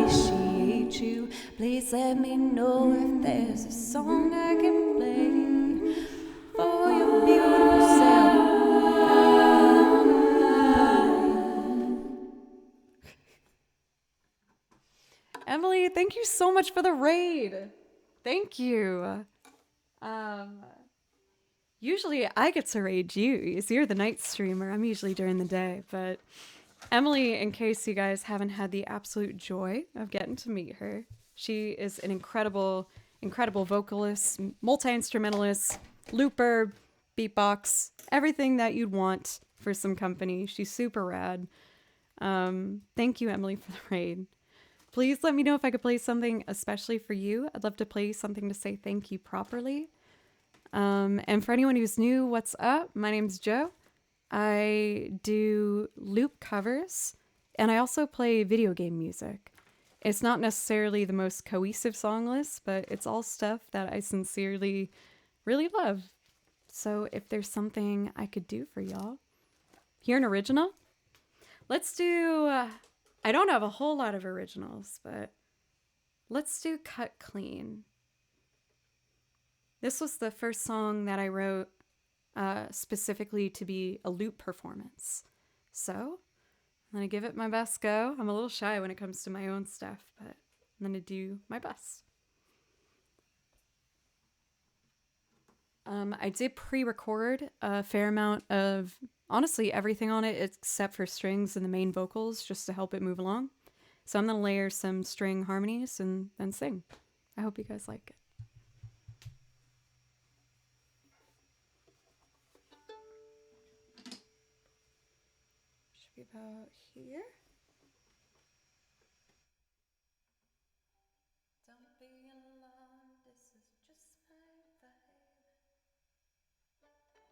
B: appreciate you? Please let me know if there's a song I can play for your beautiful self.
A: Emily, thank you so much for the raid. Thank you. Usually I get to raid you. So you're the night streamer. I'm usually during the day. But Emily, in case you guys haven't had the absolute joy of getting to meet her, she is an incredible vocalist, multi-instrumentalist, looper, beatbox, everything that you'd want for some company. She's super rad. Thank you, Emily, for the raid. Please let me know if I could play something especially for you. I'd love to play something to say thank you properly. And for anyone who's new, what's up? My name's Jo. I do loop covers, and I also play video game music. It's not necessarily the most cohesive song list, but it's all stuff that I sincerely really love. So if there's something I could do for y'all, hear an original? Let's do... I don't have a whole lot of originals, but let's do Cut Clean. This was the first song that I wrote specifically to be a loop performance. So I'm going to give it my best go. I'm a little shy when it comes to my own stuff, but I'm going to do my best. I did pre-record a fair amount of, honestly, everything on it except for strings and the main vocals just to help it move along. So I'm going to layer some string harmonies and then sing. I hope you guys like it. Should be about here. Don't be alarmed, this is just my vibe. Here we go.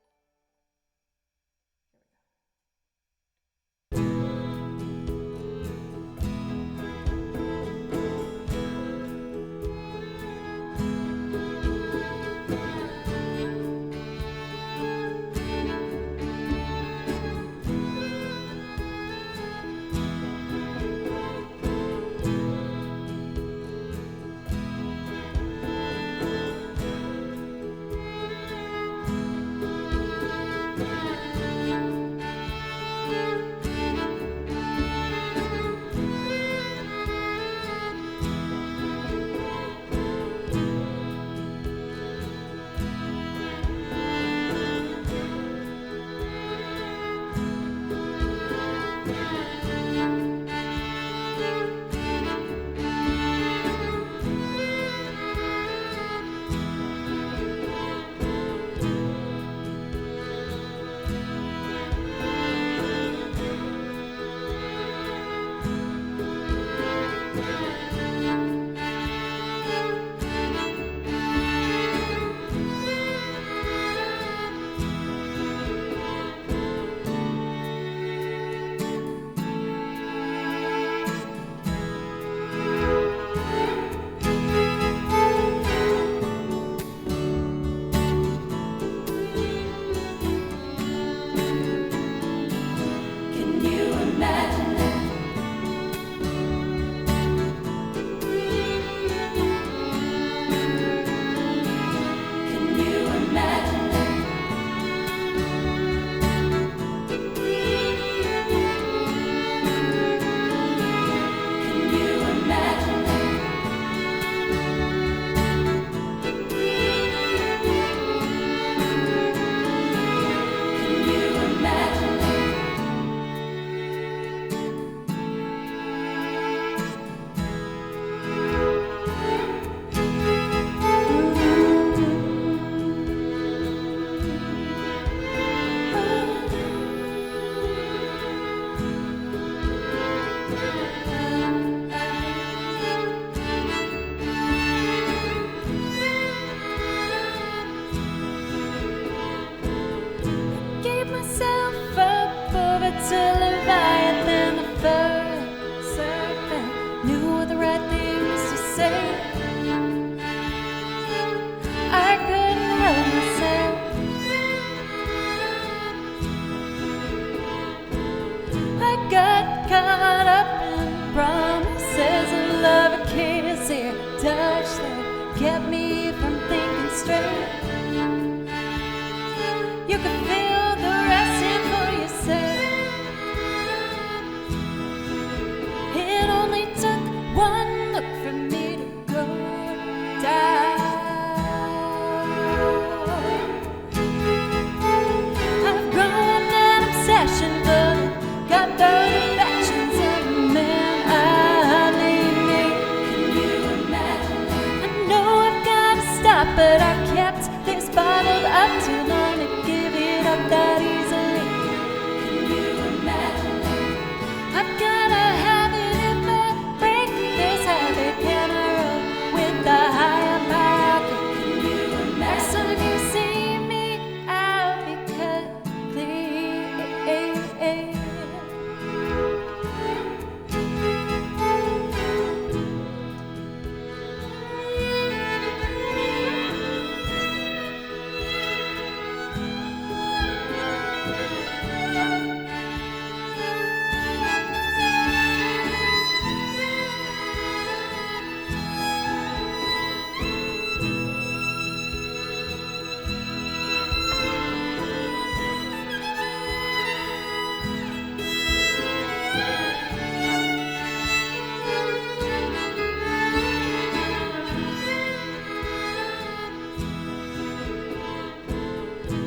B: straight. You can feel the rest in for yourself. It only took one look for me to go down. I've grown an obsession for got the affections of a man I need. I know I've got to stop, but I kept this bottled up too long to give it up that easily. I've gotta have it if I break this habit. Can I roll with the higher power? Next time you see me, I'll be cut clean.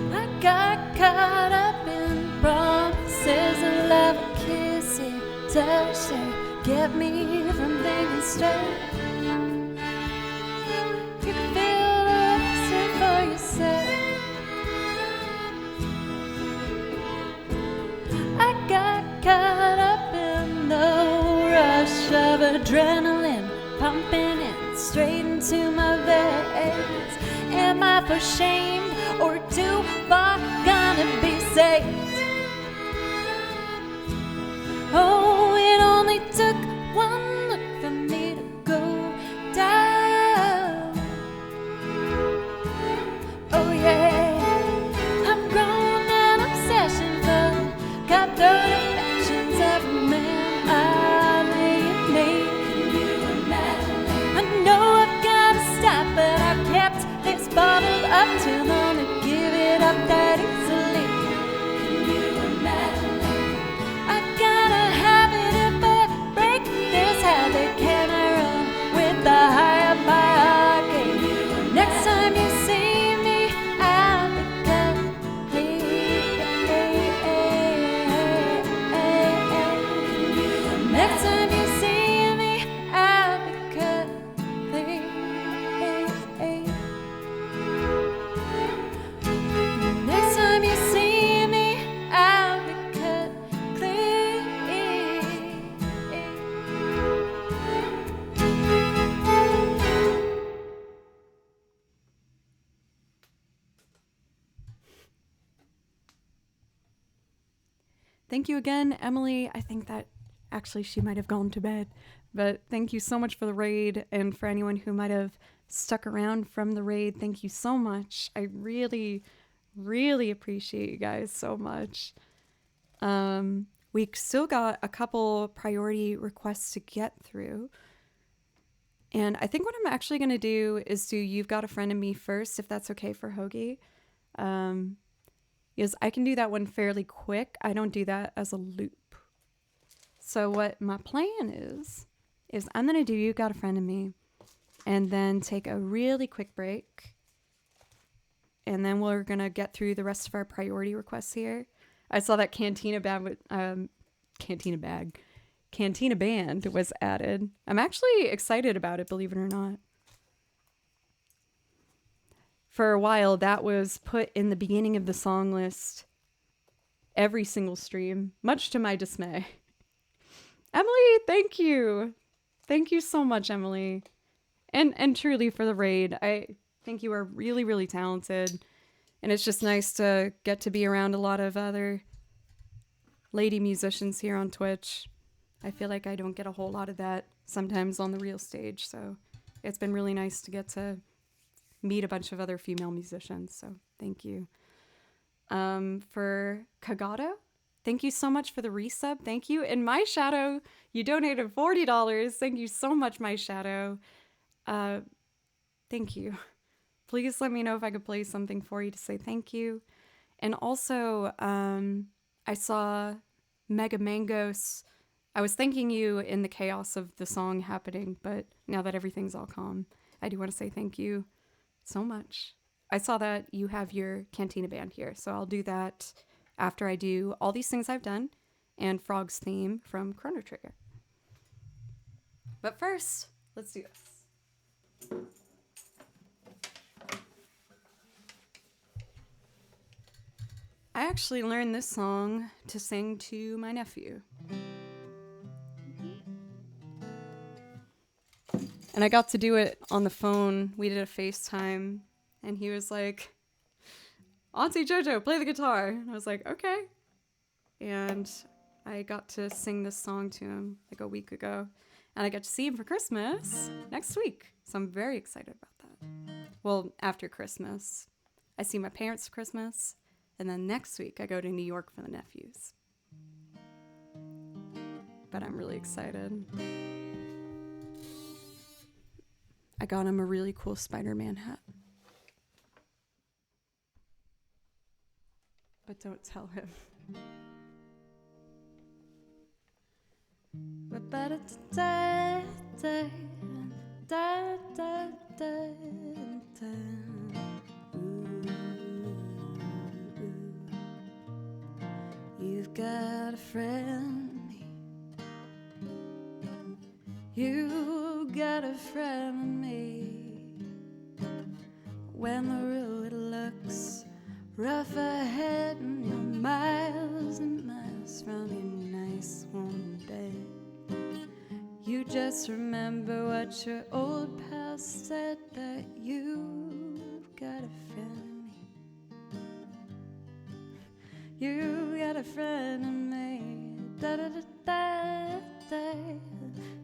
B: I got caught up in promises of love, a kiss, a touch to get me from thinking straight. You can feel the reason for yourself. I got caught up in the rush of adrenaline pumping in straight into my veins. Am I for shamed or too far gonna be saved? Oh, it only took one look for me to go down. Oh yeah, I've grown an obsession for cutthroat affections of a man I need. I know I've gotta stop, but I kept this bottled up too long to give it up that easily. I gotta have it if I break this habit. Can I run with the higher hierarchy? Next time you see me, I'll be cut clean. Next time you see me, I'll be cut clean. Next time you see me, I'll be cut clean.
A: Thank you again, Emily. I think that actually she might have gone to bed, but thank you so much for the raid, and for anyone who might have stuck around from the raid, thank you so much. I really, really appreciate you guys so much. We still got a couple priority requests to get through. And I think what I'm actually going to do is do You've Got a Friend in Me first, if that's okay for Hoagie. Because I can do that one fairly quick. I don't do that as a loop. So what my plan is I'm going to do You've Got a Friend in Me, and then take a really quick break. And then we're going to get through the rest of our priority requests here. I saw that Cantina Band was added. I'm actually excited about it, believe it or not. For a while, that was put in the beginning of the song list every single stream, much to my dismay. Emily, thank you. Thank you so much, Emily. And truly for the raid. I think you are really, really talented. And it's just nice to get to be around a lot of other lady musicians here on Twitch. I feel like I don't get a whole lot of that sometimes on the real stage. So it's been really nice to get to meet a bunch of other female musicians. So thank you. For Kagato, thank you so much for the resub. Thank you. And My Shadow, you donated $40. Thank you so much, My Shadow. Thank you. please let me know if I could play something for you to say thank you. And also, I saw Mega Mangos. I was thanking you in the chaos of the song happening, but now that everything's all calm, I do want to say thank you so much. I saw that you have your Cantina band here, so I'll do that after I do All These Things I've Done and Frog's theme from Chrono Trigger. But first, let's do this. I actually learned this song to sing to my nephew. And I got to do it on the phone. We did a FaceTime, and he was like, Auntie JoJo, play the guitar. And I was like, okay. And I got to sing this song to him like a week ago. And I got to see him for Christmas next week. So I'm very excited about that. Well, after Christmas, I see my parents for Christmas. And then next week, I go to New York for the nephews. But I'm really excited. I got him a really cool Spider-Man hat. But don't tell him.
B: You've got a friend in me. You got a friend in me. When the road looks rough ahead and you're miles and miles from your nice warm bed, you just remember what your old pal said, that you've got a friend in me. You got a friend in me. Da da da da da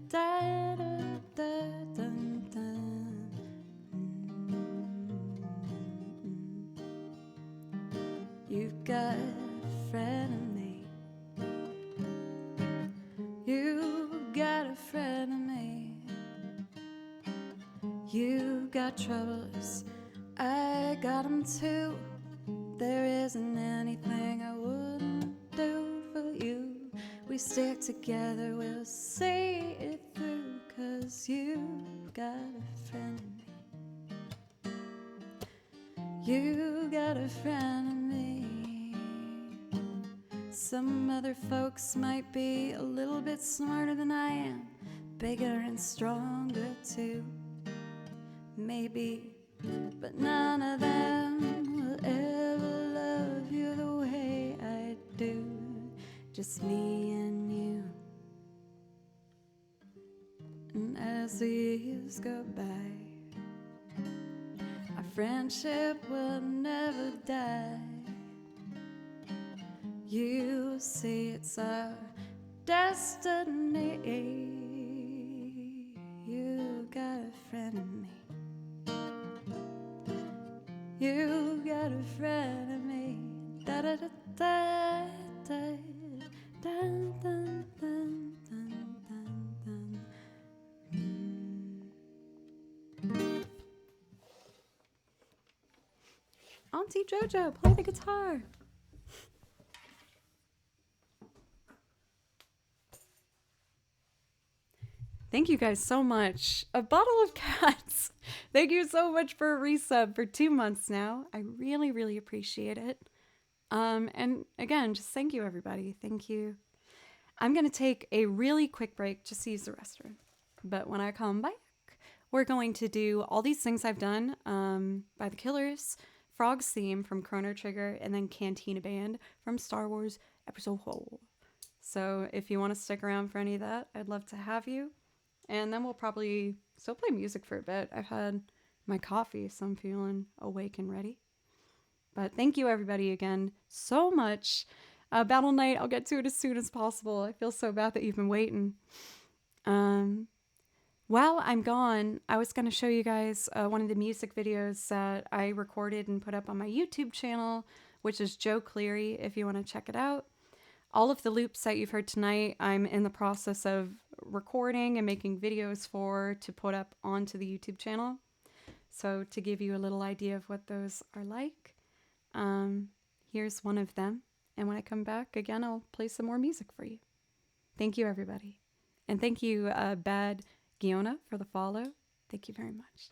B: da da da da da. You've got a friend in me. You got a friend in me. You got troubles, I got them too. There isn't anything I wouldn't do for you. We stick together, we'll see it through, 'cause you've got a friend in me. You got a friend in me. Some other folks might be a little bit smarter than I am, bigger and stronger too, maybe, but none of them will ever love you the way I do. Just me and you. And as the years go by, our friendship will never die. You see it's our destiny. You got a friend in me. You got a friend in me. Da da da da da dun dun dun dun dun dun.
A: Auntie JoJo, play the guitar. Thank you guys so much. A bottle of cats. Thank you so much for a resub for 2 months now. I really, really appreciate it. And again, just thank you, everybody. Thank you. I'm going to take a really quick break just to use the restroom. But when I come back, we're going to do All These Things I've Done by The Killers, Frog's theme from Chrono Trigger, and then Cantina Band from Star Wars Episode 4. So if you want to stick around for any of that, I'd love to have you. And then we'll probably still play music for a bit. I've had my coffee, so I'm feeling awake and ready. But thank you, everybody, again, so much. Battle Night, I'll get to it as soon as possible. I feel so bad that you've been waiting. While I'm gone, I was going to show you guys one of the music videos that I recorded and put up on my YouTube channel, which is Joe Cleary, if you want to check it out. All of the loops that you've heard tonight, I'm in the process of recording and making videos for to put up onto the YouTube channel. So to give you a little idea of what those are like, here's one of them. And when I come back again, I'll play some more music for you. Thank you, everybody. And thank you, Bad Giona, for the follow. Thank you very much.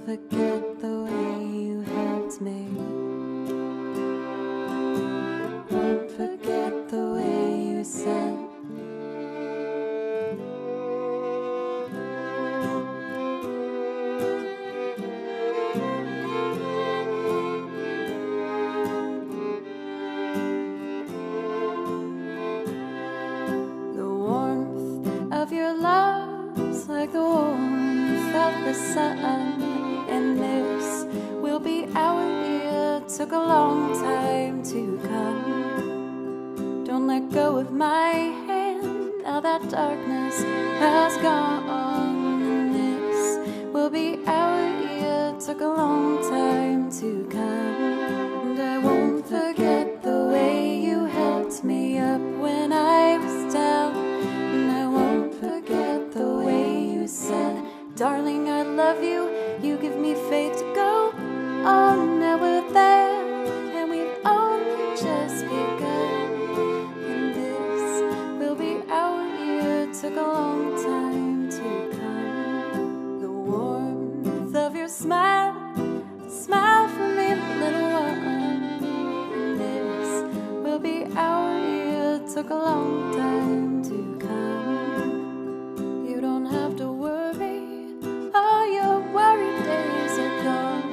B: Forget the way you helped me. Won't forget the way you said the warmth of your love's like the warmth of the sun. And this will be our year. Took a long time to come. Don't let go of my hand. Now that darkness has gone. And this will be our year. Took a long time to come. And I won't forget the way you helped me up when I was down. And I won't forget the way you said, darling, I love you. You give me faith to go on. Now we're there, and we've only just begun. And this will be our year. Took a long time to come. The warmth of your smile, smile for me, little one. And this will be our year. Took a long time to come. You don't have to worry. All your worried days are gone.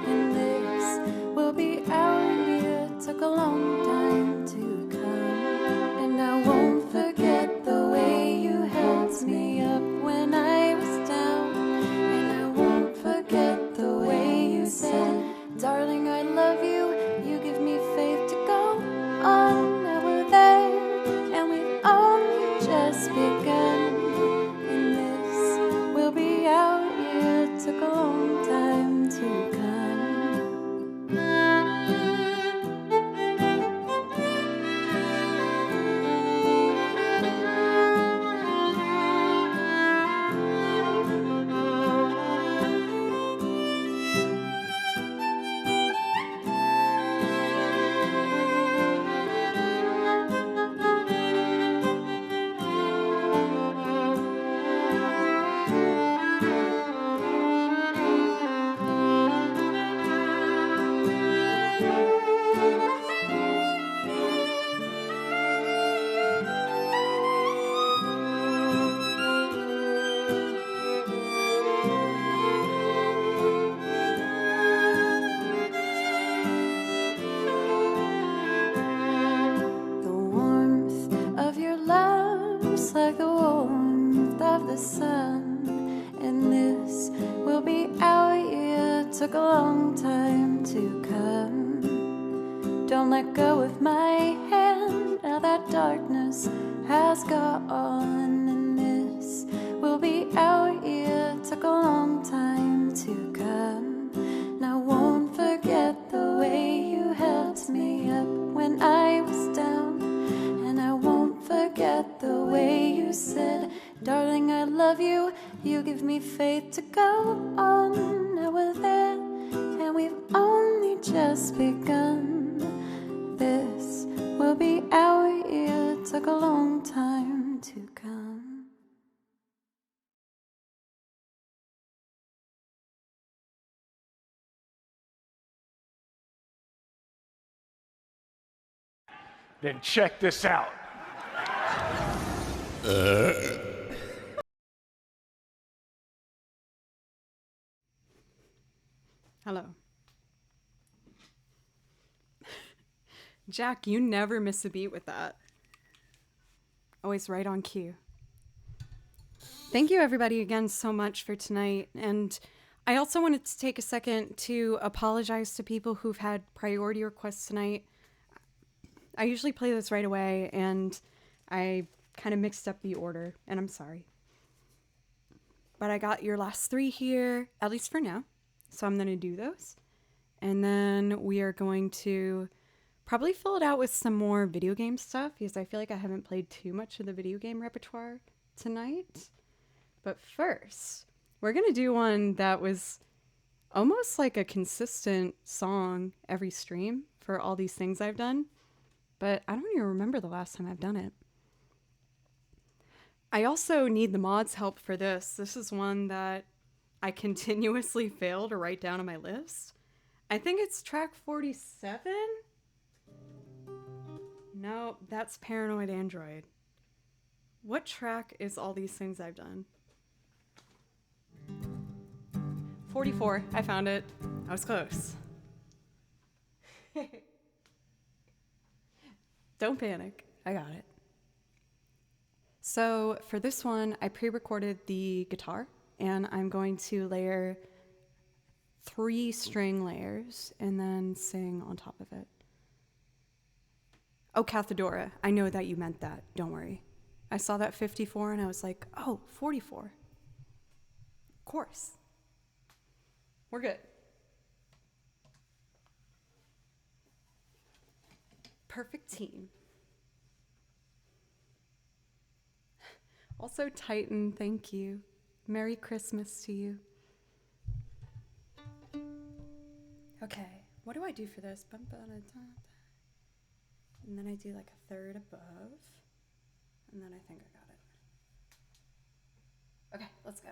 B: And this will be our year. Took a long time to come. And I won't forget the way you helped me up when I was down. And I won't forget the way you said, darling, I love you. You give me faith to go on. Now we're there, and we've only just begun. And this will be our year. Took a long time to come. Like the warmth of the sun. And this will be our year. Took a long time to come. Don't let go of my hand. Now that darkness has gone. And this will be our year. Took a long time to come. Now won't forget the way you helped me up when I was down. And I won't forget the way you said, darling, I love you. You give me faith to go on. Now we're there, and we've only just begun. This will be our year. Took a long time to come.
C: Then check this out.
A: Hello. Jack, you never miss a beat with that. Always right on cue. Thank you, everybody, again so much for tonight. And I also wanted to take a second to apologize to people who've had priority requests tonight. I usually play this right away, and I kind of mixed up the order, and I'm sorry. But I got your last 3 here, at least for now. So I'm going to do those. And then we are going to probably fill it out with some more video game stuff, because I feel like I haven't played too much of the video game repertoire tonight. But first, we're going to do one that was almost like a consistent song every stream for all these things I've done. But I don't even remember the last time I've done it. I also need the mods' help for this. This is one that I continuously fail to write down on my list. I think it's track 47? No, that's Paranoid Android. What track is all these things I've done? 44. I found it. I was close. Don't panic. I got it. So for this one, I pre-recorded the guitar, and I'm going to layer 3 string layers and then sing on top of it. Oh, Cathedora, I know that you meant that. Don't worry. I saw that 54 and I was like, oh, 44. Of course. We're good. Perfect team. Also, Titan, thank you. Merry Christmas to you. Okay, what do I do for this? And then I do like a third above. And then I think I got it. Okay, let's go.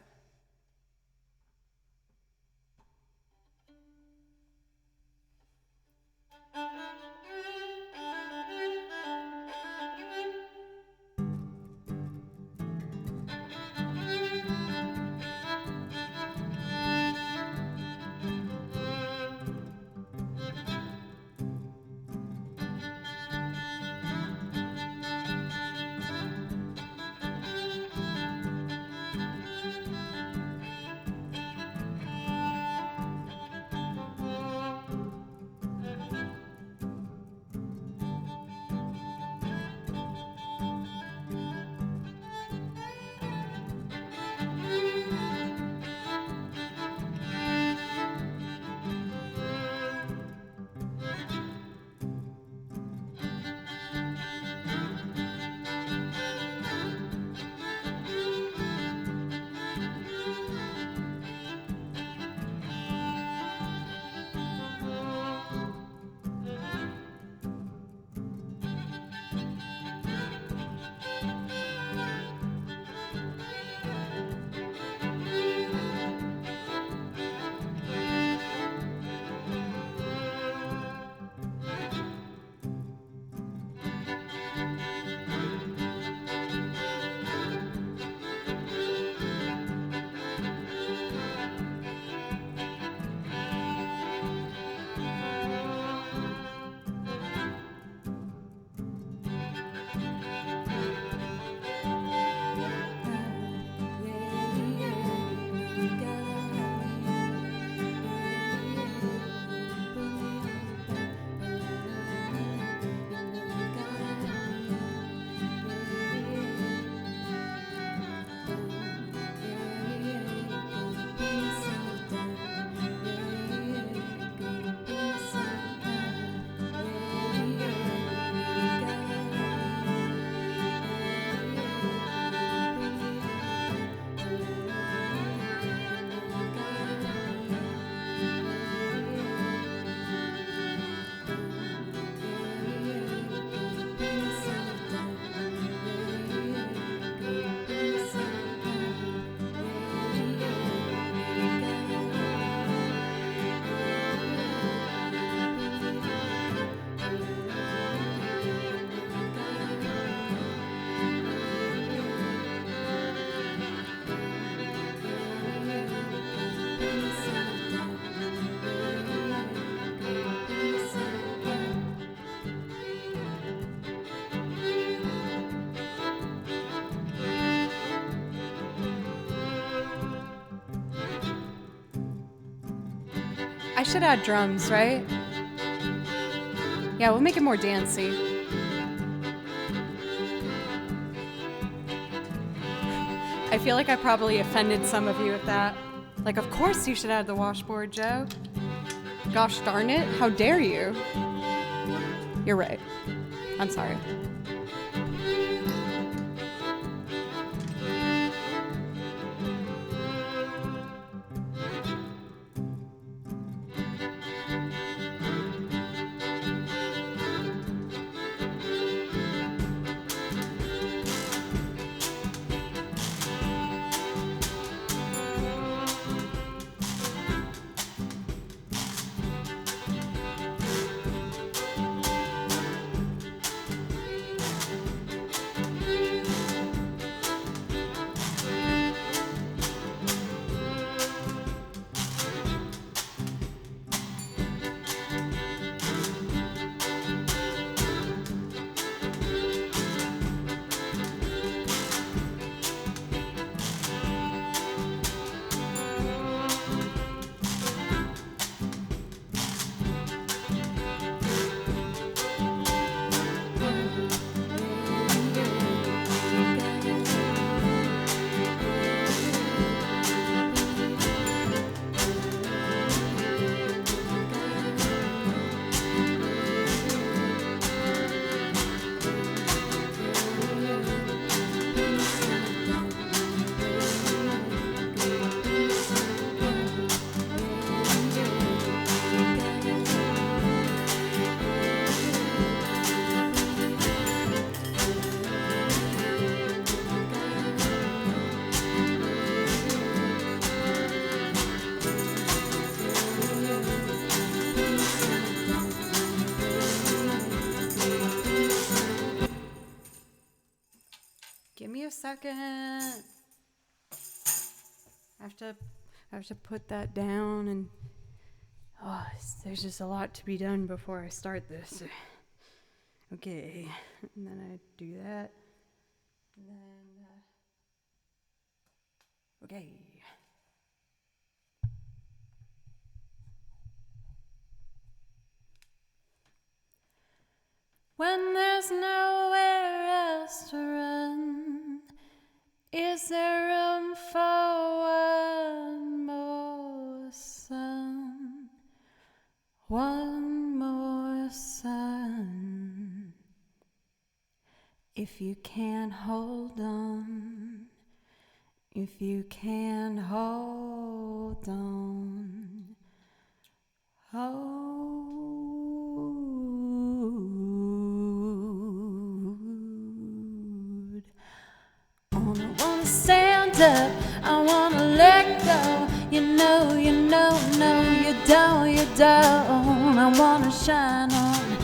A: I should add drums, right? Yeah, we'll make it more dancey. I feel like I probably offended some of you with that. Like, of course you should add the washboard, Joe. Gosh darn it, how dare you? You're right. I'm sorry. Give me a second. I have to put that down, and there's just a lot to be done before I start this. Okay, and then I do that, and then okay. When there's nowhere else to run, is there room for one more sun? One more sun. If you can hold on, if you can hold on, hold. I wanna stand up, I wanna let go. You know, no, you don't. I wanna shine on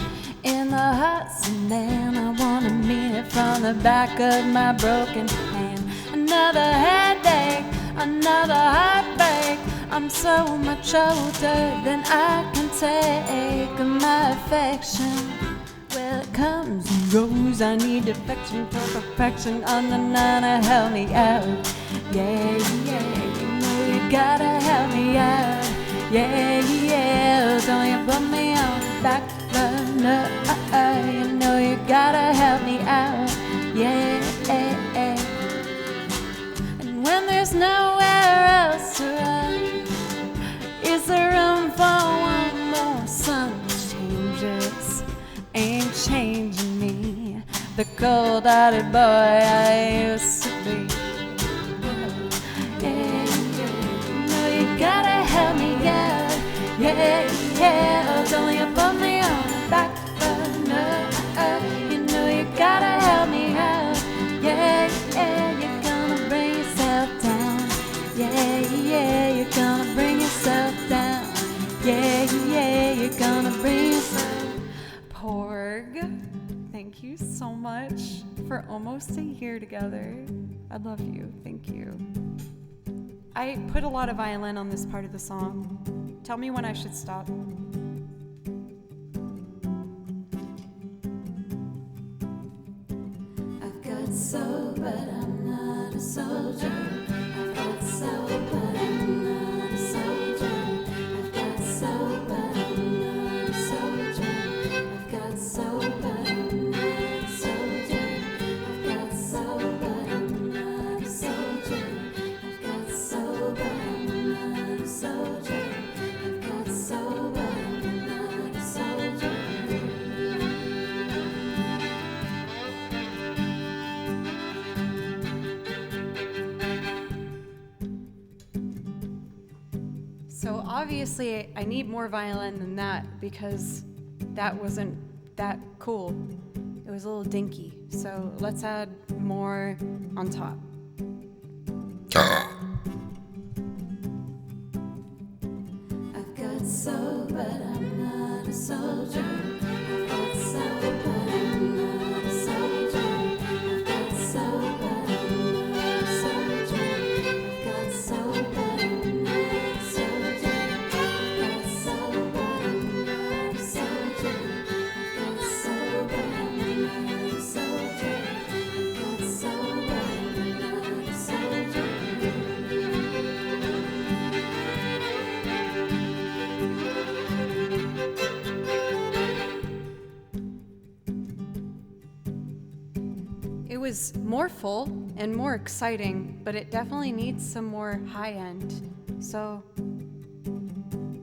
A: in the hot sun, and I wanna mean it from the back of my broken hand. Another headache, another heartbreak. I'm so much older than I can take. My affection, well, it comes and goes. I need affection for perfection. On the nana, help me out. Yeah, you know you gotta help me out. Yeah, don't you put me on the back burner. You know you gotta help me out. Yeah, and when there's nowhere else to run, is there room for one more sun? Changes ain't changing me, the cold-hearted boy I used to be. Yeah, you know you gotta help me out. Yeah, don't you put me on the back burner. You know you gotta help me out. Yeah, you're gonna bring yourself down. Yeah, you're gonna bring yourself down. Yeah, you're gonna bring yourself. Porg, thank you so much for almost a year together. I love you. Thank you. I put a lot of violin on this part of the song. Tell me when I should stop. I've got soul, but I'm not a soldier. I've got soul, but I'm not a soldier. I've got soul. So obviously I need more violin than that because that wasn't that cool. It was a little dinky. So let's add more on top.
B: I've got soul, but I'm not a soldier. I've got soul, but I'm not a soldier. I've got soul, but I'm not a soldier. I've got soul, but I'm not a soldier. I've got soul, but I'm not a soldier. I've got soul, but I'm not a soldier. I've got soul, but I'm not a soldier.
A: It was more full and more exciting, but it definitely needs some more high end. So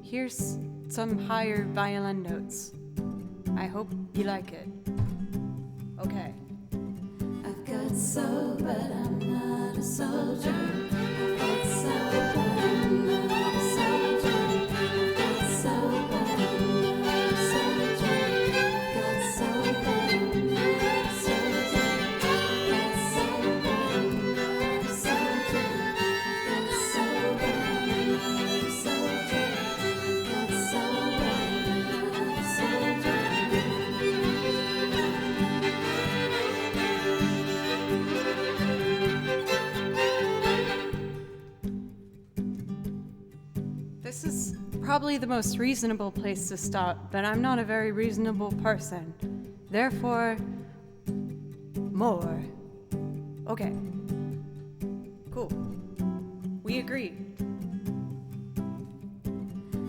A: here's some higher violin notes. I hope you like it. Okay.
B: I've got soul, but I'm not a soldier. I've got soul, but I'm not a soldier. I've got soul, but I'm not a soldier. I've got soul, but I'm not a soldier. I've got soul, but I'm not a soldier. I've got soul, but I'm not a soldier. I've got soul, but I'm not a soldier.
A: This is probably the most reasonable place to stop, but I'm not a very reasonable person. Therefore, more. Okay. Cool. We agree.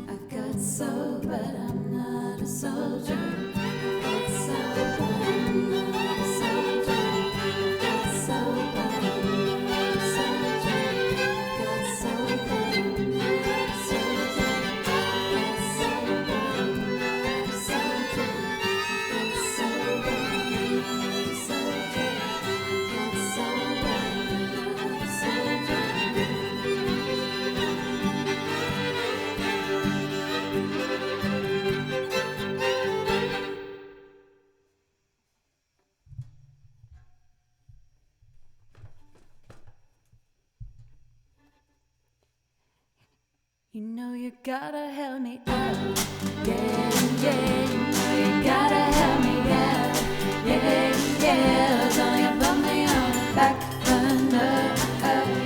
B: I've got soul, but I'm not a soldier. I've got soul, but I'm not a soldier. I've got soul, but I'm not a soldier. I've got soul, but I'm not a soldier. I've got soul, but I'm not a soldier. I've got soul, but I'm not a soldier. I've got soul, but I'm not a soldier. You know you gotta help me out. Yeah, yeah, you know you gotta help me out. Yeah, yeah, don't you put me on the back burner.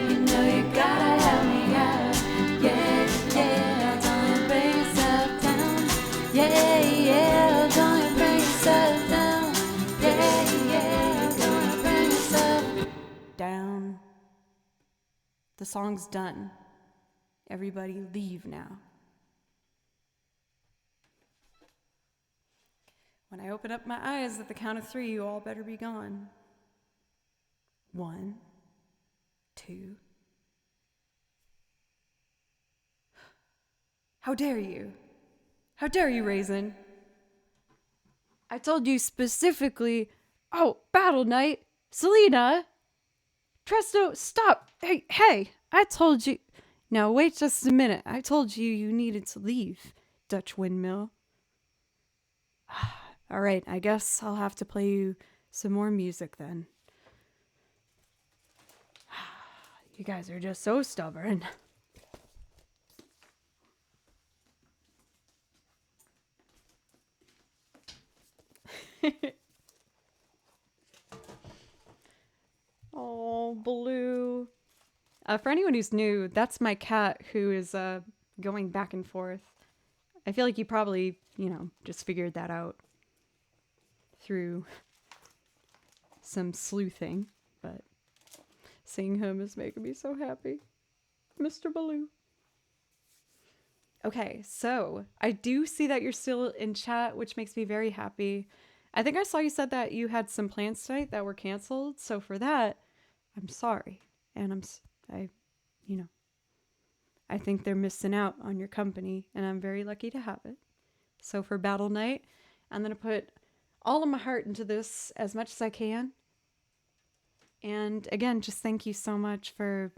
B: You know you gotta help me out. Yeah, yeah, don't you bring yourself down. Yeah, yeah, don't you bring yourself down. Yeah, yeah, don't you bring yourself
A: Down. The song's done. Everybody leave now. When I open up my eyes at the count of 3, you all better be gone. 1, 2. How dare you? How dare you, Raisin? I told you specifically. Oh, Battle Knight! Selena! Tresto, stop! Hey! I told you. Now, wait just a minute. I told you you needed to leave, Dutch Windmill. All right, I guess I'll have to play you some more music then. You guys are just so stubborn. Oh, Blue. For anyone who's new, that's my cat who is going back and forth. I feel like you probably, just figured that out through some sleuthing, but seeing him is making me so happy. Mr. Baloo. Okay, so I do see that you're still in chat, which makes me very happy. I think I saw you said that you had some plans tonight that were canceled, so for that, I'm sorry. And I think they're missing out on your company, and I'm very lucky to have it. So for Battle Night, I'm going to put all of my heart into this as much as I can. And again, just thank you so much for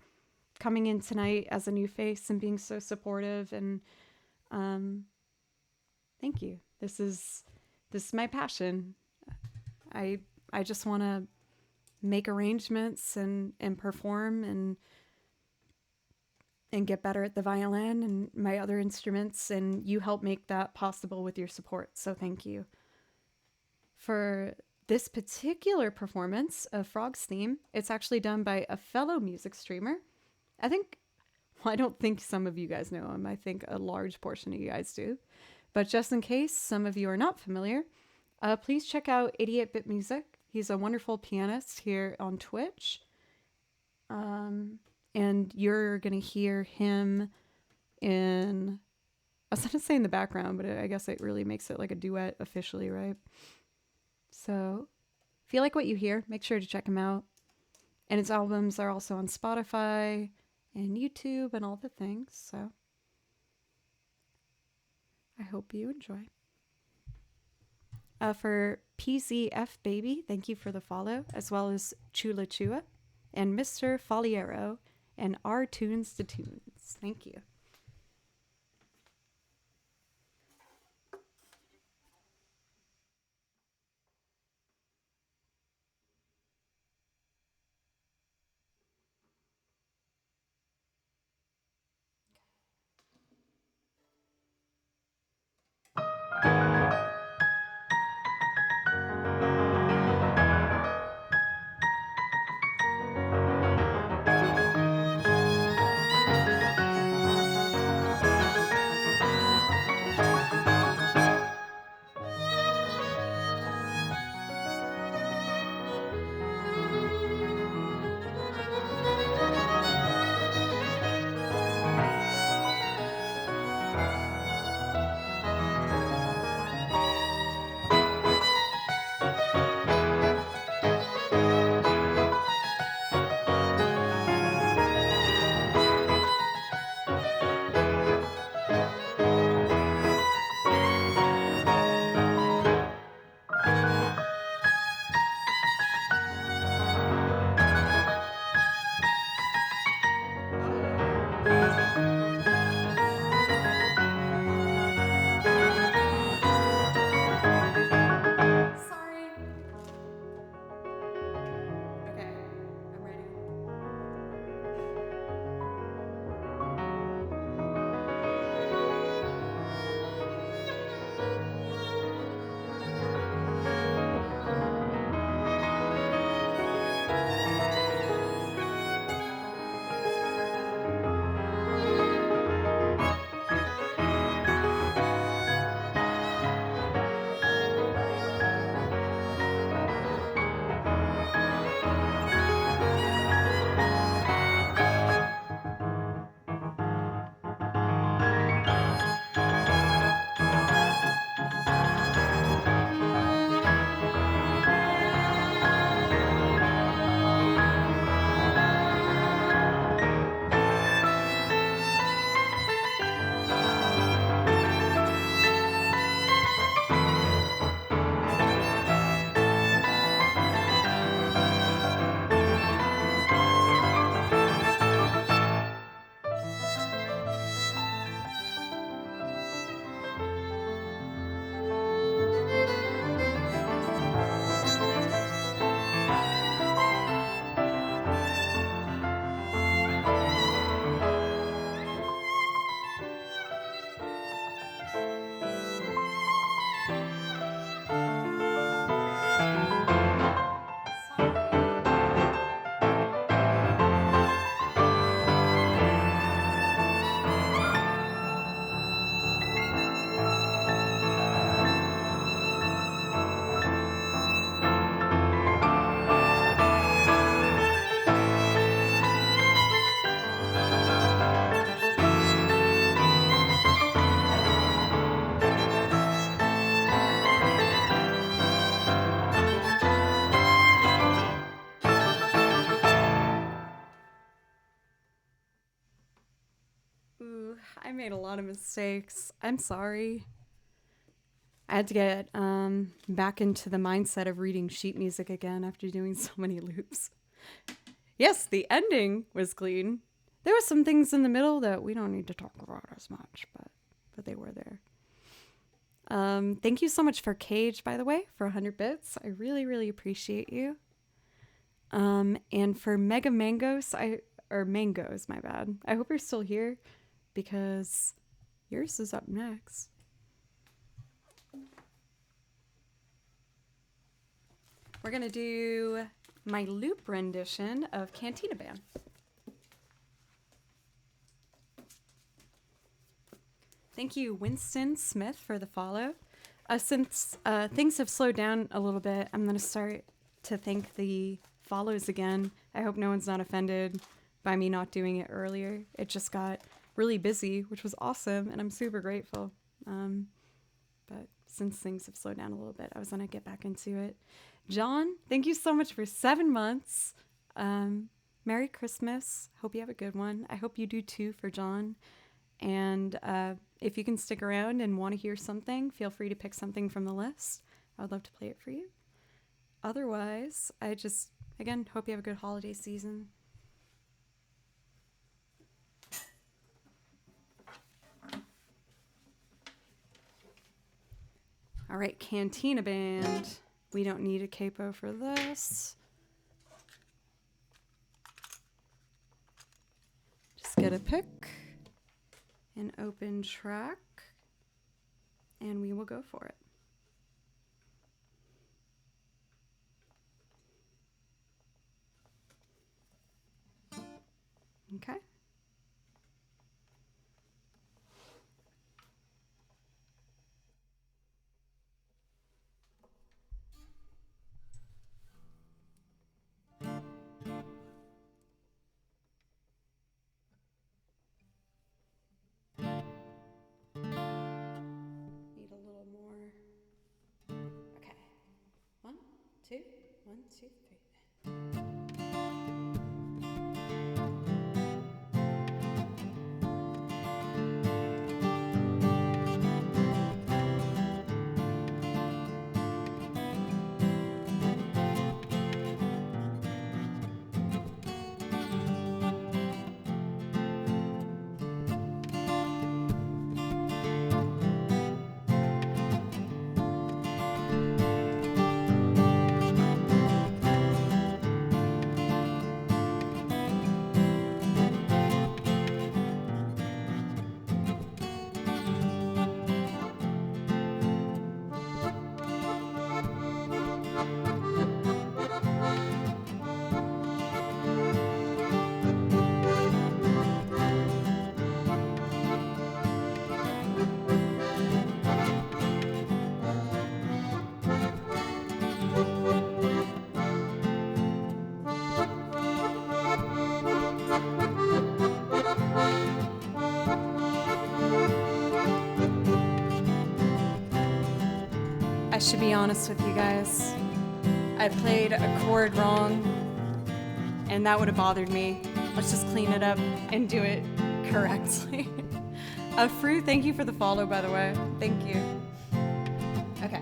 A: coming in tonight as a new face and being so supportive. And thank you. This is my passion. I just want to make arrangements and perform and get better at the violin and my other instruments, and you help make that possible with your support. So thank you. For this particular performance of Frog's theme, it's actually done by a fellow music streamer. I don't think some of you guys know him. I think a large portion of you guys do. But just in case some of you are not familiar, please check out 88-Bit Music. He's a wonderful pianist here on Twitch. And you're going to hear him in, I was going to say in the background, but I guess it really makes it like a duet officially, right? So if you like what you hear, make sure to check him out. And his albums are also on Spotify and YouTube and all the things. So I hope you enjoy. For PZF Baby, thank you for the follow, as well as Chula Chua and Mr. Faliero and our Tunes to Tunes. Thank you. I made a lot of mistakes. I'm sorry. I had to get back into the mindset of reading sheet music again after doing so many loops. Yes, the ending was clean. There were some things in the middle that we don't need to talk about as much, but they were there. Thank you so much for Cage, by the way, for 100 bits. I really, really appreciate you. And for Mega Mangoes, Mangoes, my bad. I hope you're still here because yours is up next. We're going to do my loop rendition of Cantina Band. Thank you, Winston Smith, for the follow. Since things have slowed down a little bit, I'm going to start to thank the follows again. I hope no one's not offended by me not doing it earlier. It just got really busy, which was awesome, and I'm super grateful. But since things have slowed down a little bit, I was going to get back into it. John, thank you so much for 7 months. Merry Christmas. Hope you have a good one. I hope you do too for John. And if you can stick around and want to hear something, feel free to pick something from the list. I would love to play it for you. Otherwise, I just, again, hope you have a good holiday season. All right, Cantina Band. We don't need a capo for this. Just get a pick. An open track, and we will go for it. Okay. Need a little more. Okay. 1, 2, 1, 2, 3. I should be honest with you guys. I played a chord wrong, and that would have bothered me. Let's just clean it up and do it correctly. Fru, thank you for the follow, by the way. Thank you. Okay.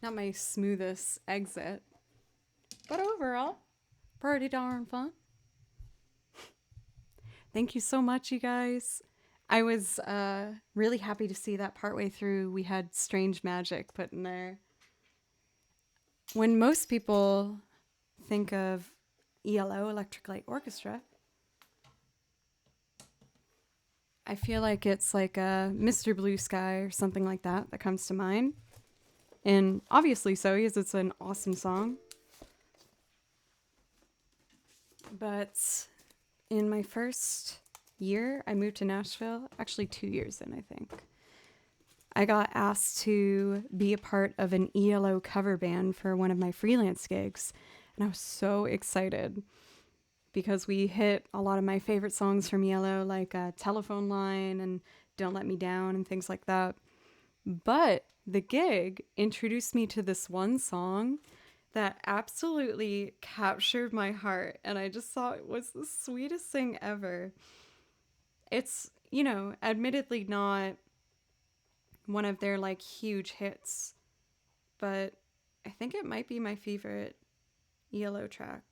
A: Not my smoothest exit. But overall, pretty darn fun. Thank you so much, you guys. I was really happy to see that partway through we had Strange Magic put in there. When most people think of ELO, Electric Light Orchestra, I feel like it's like a Mr. Blue Sky or something like that that comes to mind. And obviously so, because it's an awesome song. But in my first year, I moved to Nashville, actually 2 years in, I think. I got asked to be a part of an ELO cover band for one of my freelance gigs. And I was so excited because we hit a lot of my favorite songs from ELO, like Telephone Line and Don't Let Me Down and things like that. But the gig introduced me to this one song that absolutely captured my heart. And I just thought it was the sweetest thing ever. It's, you know, admittedly not one of their like huge hits, but I think it might be my favorite ELO track.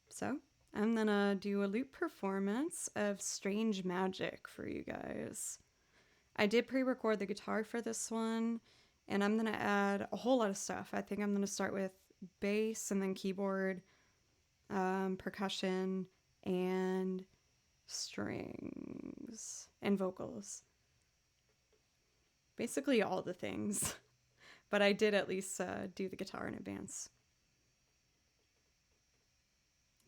A: So I'm gonna do a loop performance of Strange Magic for you guys. I did pre-record the guitar for this one, and I'm gonna add a whole lot of stuff. I think I'm gonna start with bass and then keyboard, percussion, and strings and vocals. Basically all the things. But I did at least do the guitar in advance.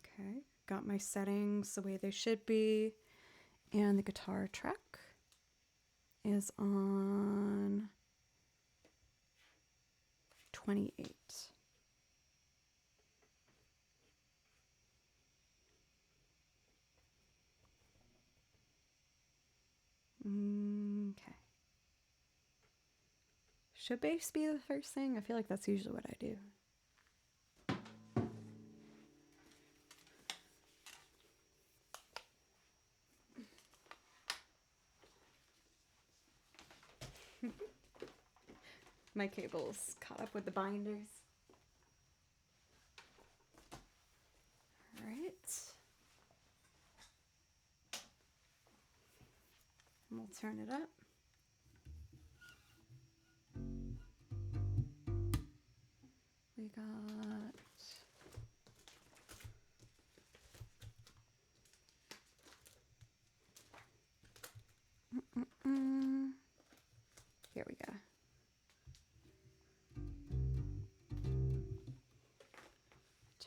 A: Okay, got my settings the way they should be. And the guitar track is on 28. Okay. Should bass be the first thing? I feel like that's usually what I do. My cable's caught up with the binders. All right. And we'll turn it up. We got here we go.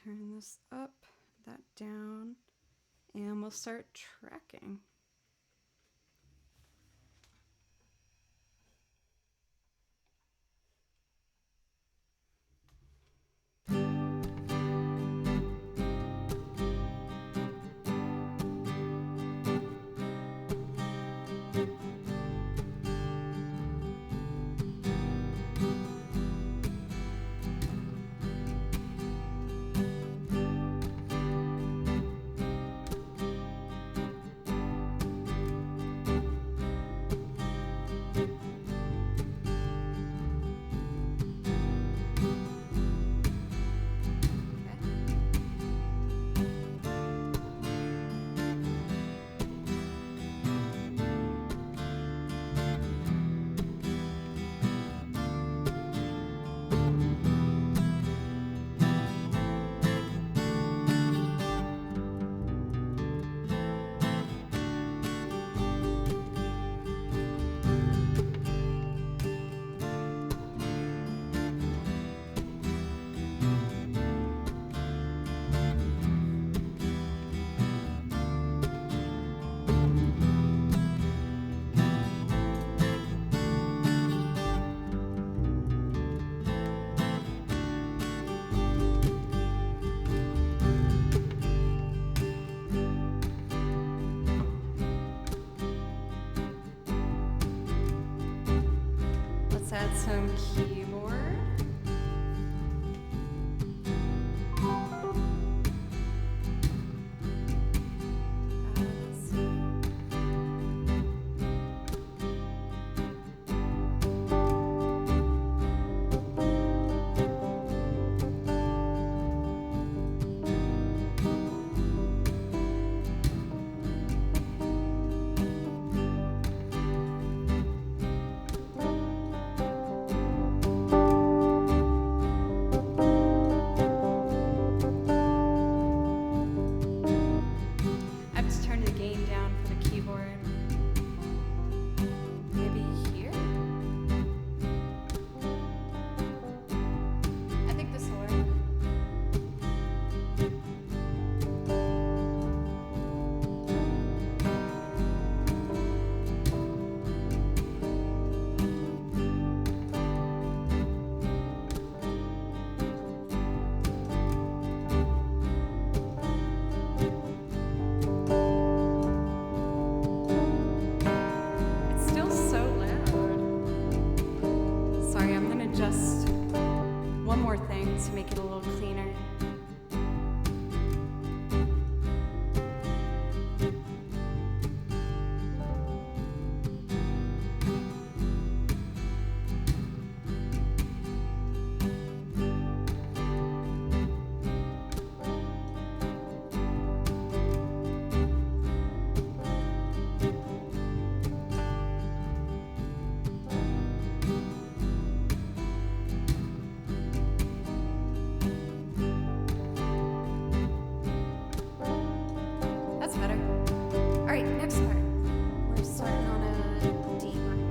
A: Turn this up, that down, and we'll start tracking. Let's add some keyboard. Let's see. I have to turn the gain down for the keyboard. Maybe here? I think this will work. It's still so loud. Sorry, I'm gonna adjust one more thing to make it a little cleaner. That's better. All right, next part. We're starting on a D minor.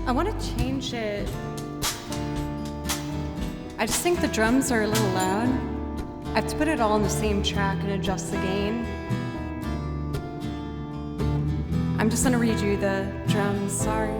A: I want to change it. I just think the drums are a little loud. I have to put it all on the same track and adjust the gain. I'm just gonna redo the drums, sorry.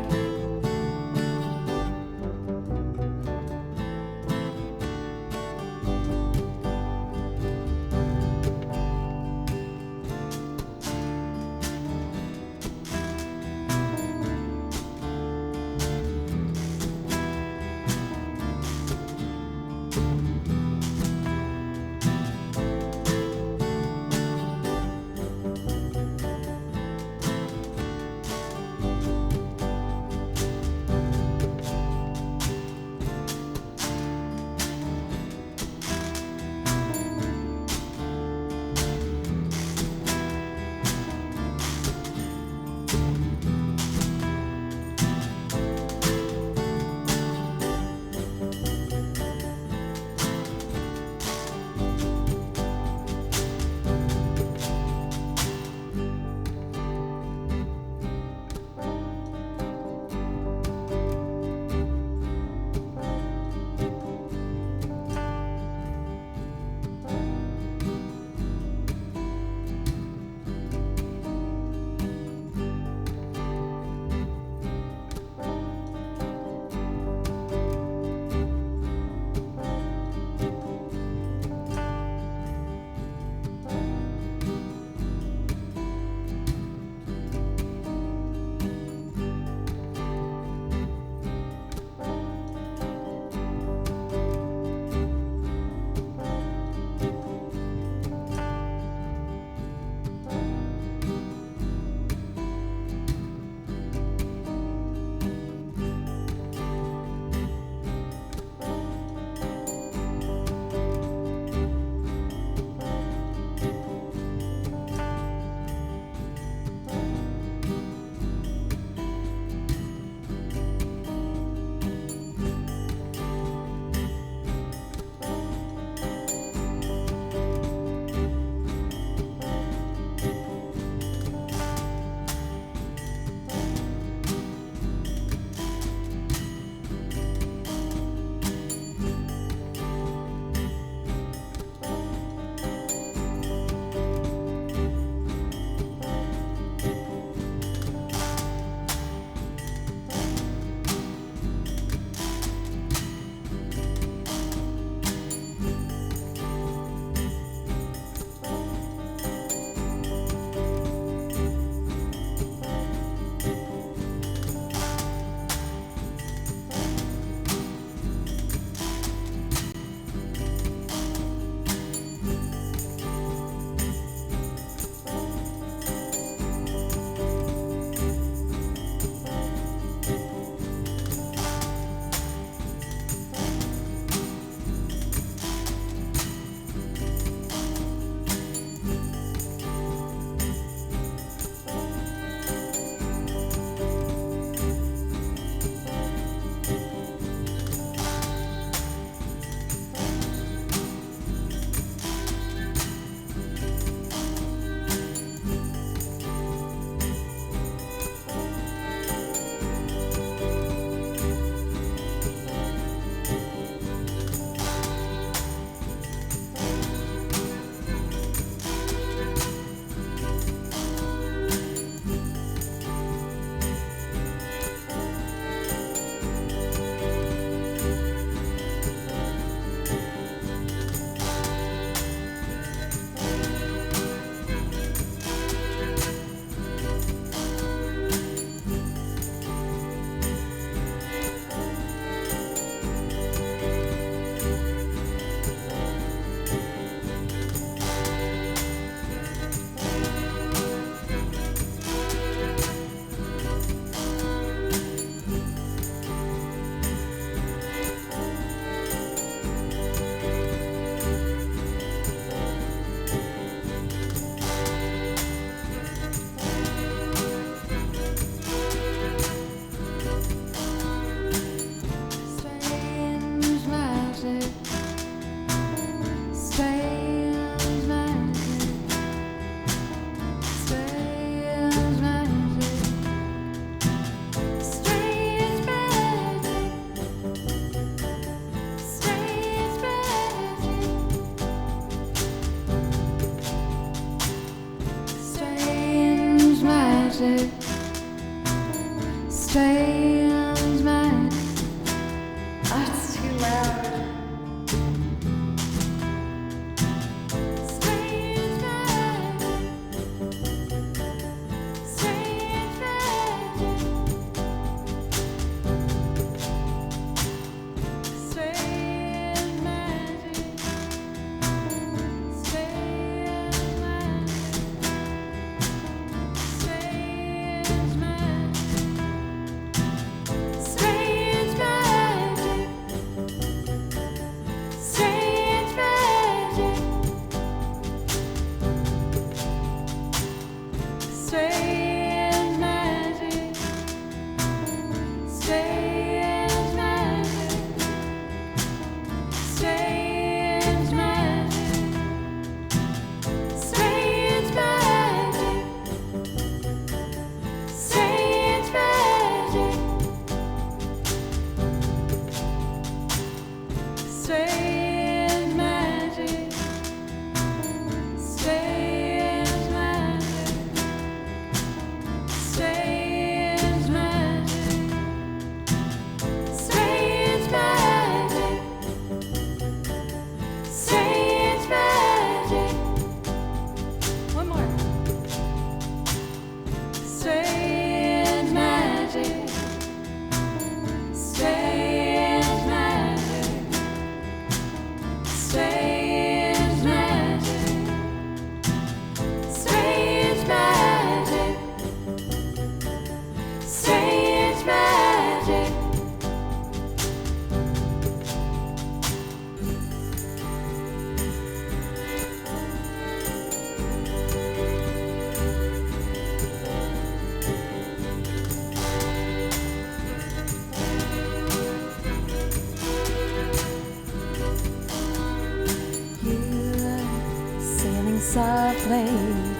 B: softly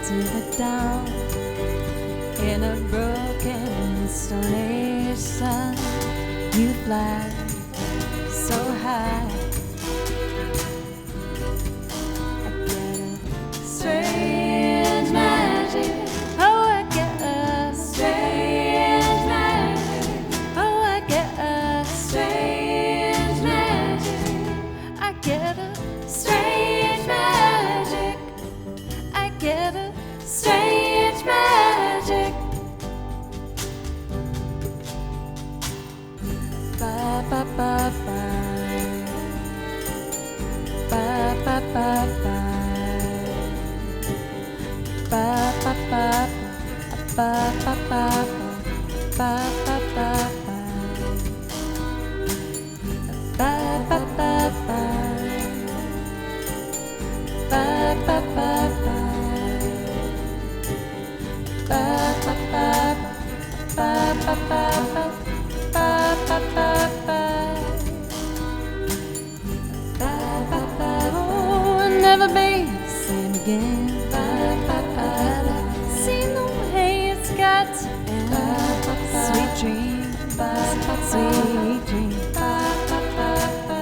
B: to the dawn. In a broken Stone Age sun, you fly so high. I get a strange magic. Oh, I get a strange magic. Oh, I get a strange magic. I get a strange magic. I get a strange magic. Ba ba ba ba. Ba ba ba ba. Ba ba ba ba ba ba ba ba ba ba. Ba ba ba ba. Ba ba ba ba. Ba ba ba ba ba ba ba. Ba ba ba ba. Ba ba ba. Oh, never be the same again. Ba ba ba ba. Seen the way it's got to end. Ba ba ba. Sweet dream. Ba ba ba. Sweet dream. Ba ba ba ba.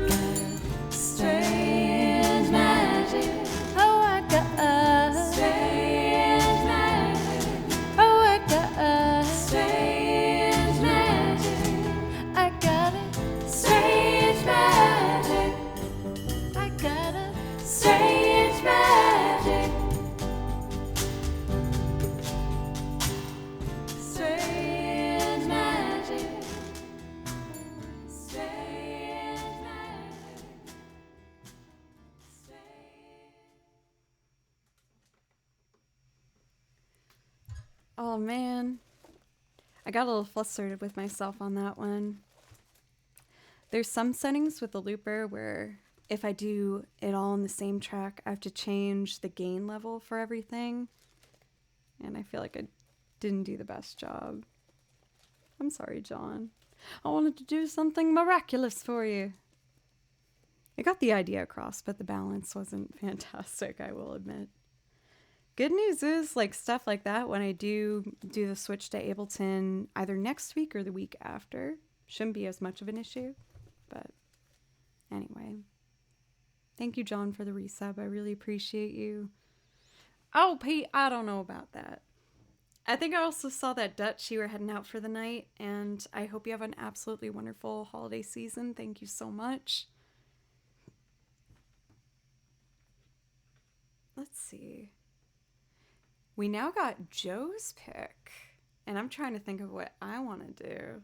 B: Got a strange magic. Oh, I got a strange magic. Oh, I got a strange magic. I got a strange magic. I got a strange magic. Strange magic. Strange magic.
A: Oh man, I got a little flustered with myself on that one. There's some settings with the looper where if I do it all in the same track, I have to change the gain level for everything. And I feel like I didn't do the best job. I'm sorry, John. I wanted to do something miraculous for you. I got the idea across, but the balance wasn't fantastic, I will admit. Good news is, like, stuff like that, when I do the switch to Ableton either next week or the week after, shouldn't be as much of an issue. But anyway, thank you, John, for the resub. I really appreciate you. Oh, Pete, I don't know about that. I think I also saw that Dutch, you were heading out for the night, and I hope you have an absolutely wonderful holiday season. Thank you so much. Let's see. We now got Joe's pick, and I'm trying to think of what I want to do.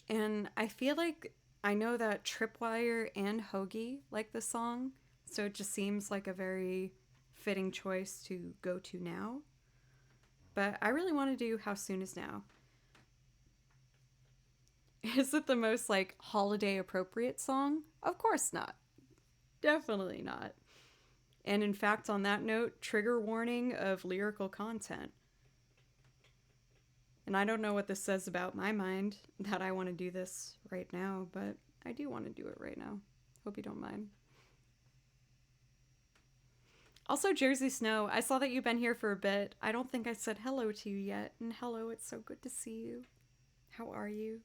A: And I feel like I know that Tripwire and Hoagie like the song, so it just seems like a very fitting choice to go to now. But I really want to do How Soon Is Now. Is it the most, like, holiday appropriate song? Of course not. Definitely not. And in fact, on that note, trigger warning of lyrical content. And I don't know what this says about my mind, that I want to do this right now, but I do want to do it right now. Hope you don't mind. Also, Jersey Snow, I saw that you've been here for a bit. I don't think I said hello to you yet. And hello, it's so good to see you. How are you?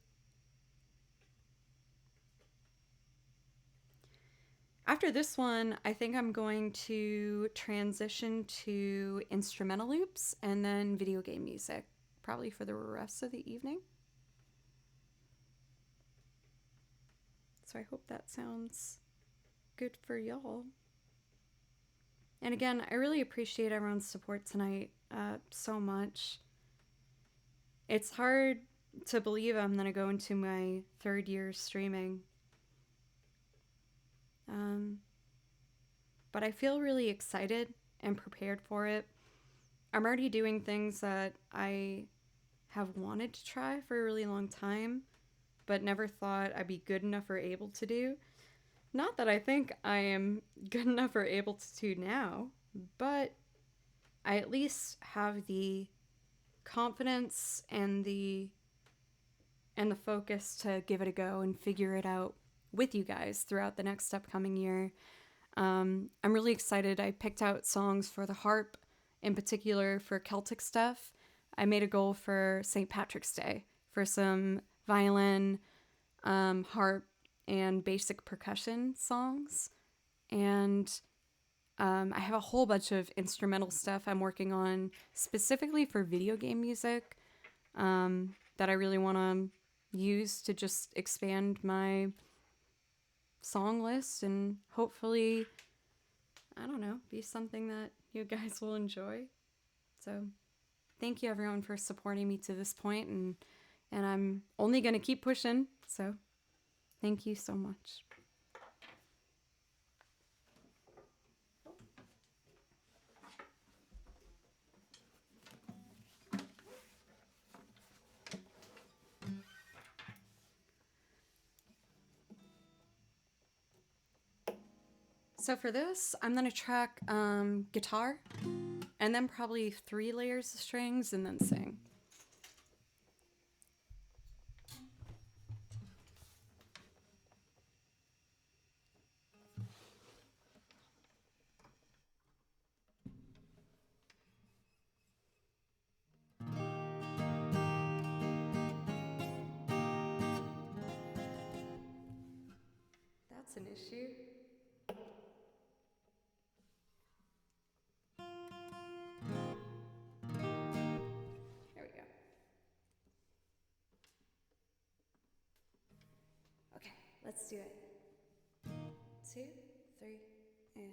A: After this one, I think I'm going to transition to instrumental loops and then video game music, probably for the rest of the evening. So I hope that sounds good for y'all. And again, I really appreciate everyone's support tonight so much. It's hard to believe I'm going to go into my third year streaming. But I feel really excited and prepared for it. I'm already doing things that I have wanted to try for a really long time, but never thought I'd be good enough or able to do. Not that I think I am good enough or able to do now, but I at least have the confidence and the focus to give it a go and figure it out with you guys throughout the next upcoming year. I'm really excited. I picked out songs for the harp, in particular for Celtic stuff. I made a goal for St. Patrick's Day for some violin, harp, and basic percussion songs. And I have a whole bunch of instrumental stuff I'm working on specifically for video game music that I really want to use to just expand my song list and hopefully, I don't know, be something that you guys will enjoy. So thank you everyone for supporting me to this point, and I'm only going to keep pushing. So thank you so much. So for this, I'm going to track guitar and then probably 3 layers of strings and then sing. That's an issue. There we go. Okay, let's do it. 2, 3, and...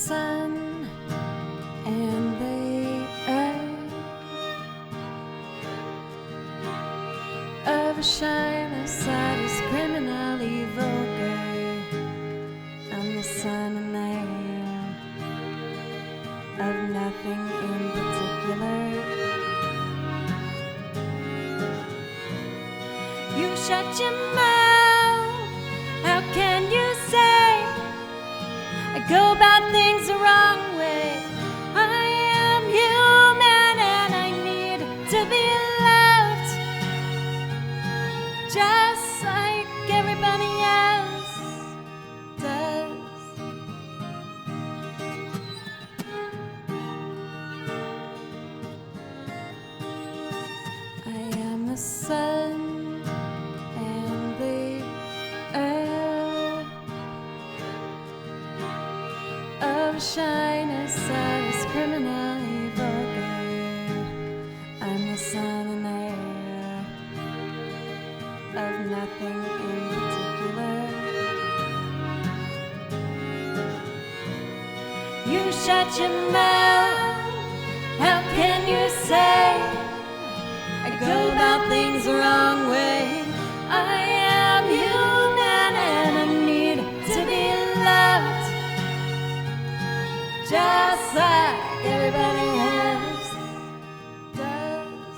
B: sun and the earth of a shyness that is criminally vulgar. I'm the sun and air of nothing in particular. You shut your mouth. How can you say I go about things the wrong way? I am human and I need to be loved just like everybody else does. I am the sun and the earth of shyness that is criminally vulgar. I'm the sun and air of nothing in particular. You shut your mouth. How can you say I go about things the wrong way? I am human and I need to be loved just like everybody else does.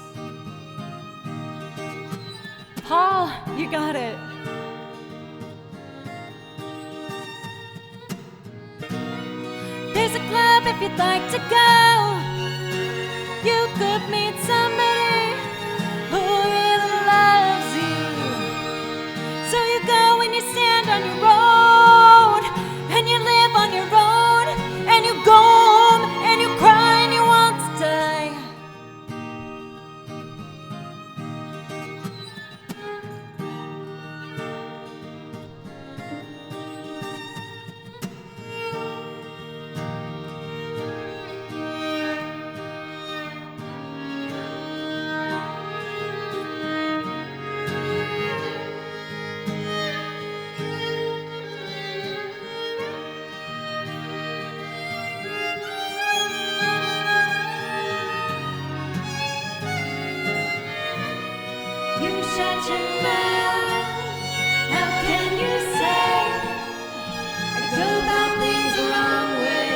A: Paul, you got it.
B: There's a club if you'd like to go. You could meet somebody who really loves you. So you go and you stand on your road, and you live on your own, and you go home and you cry and you want to die. You shut your mouth. How can you say I go about things the wrong way?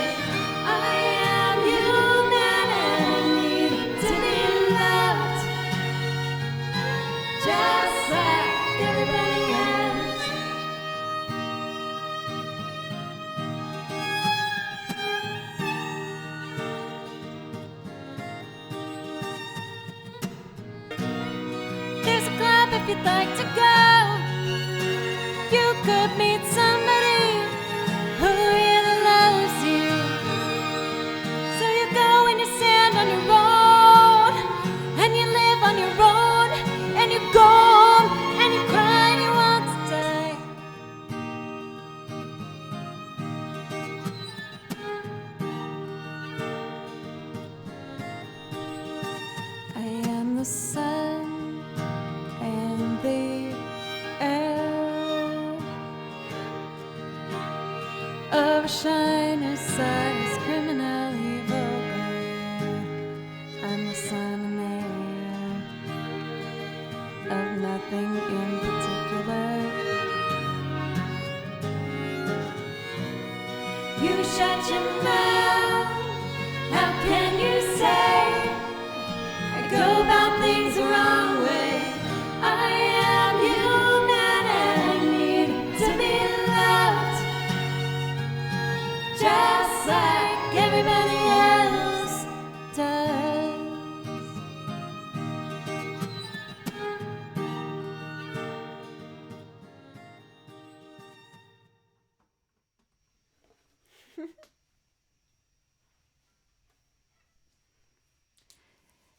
B: I am human and I need to be loved just like everybody else. There's a club if you'd like to go. You could meet somebody who really loves you. So you go and you stand on your own, and you live on your own, and you go home and you cry and you want to die. I am the sun and the air of shyness that is criminally vulgar. I'm the sun and air of nothing in particular. You shut your mouth. How can you say I go about things the wrong way? I am human and I need to be loved just like everybody else does.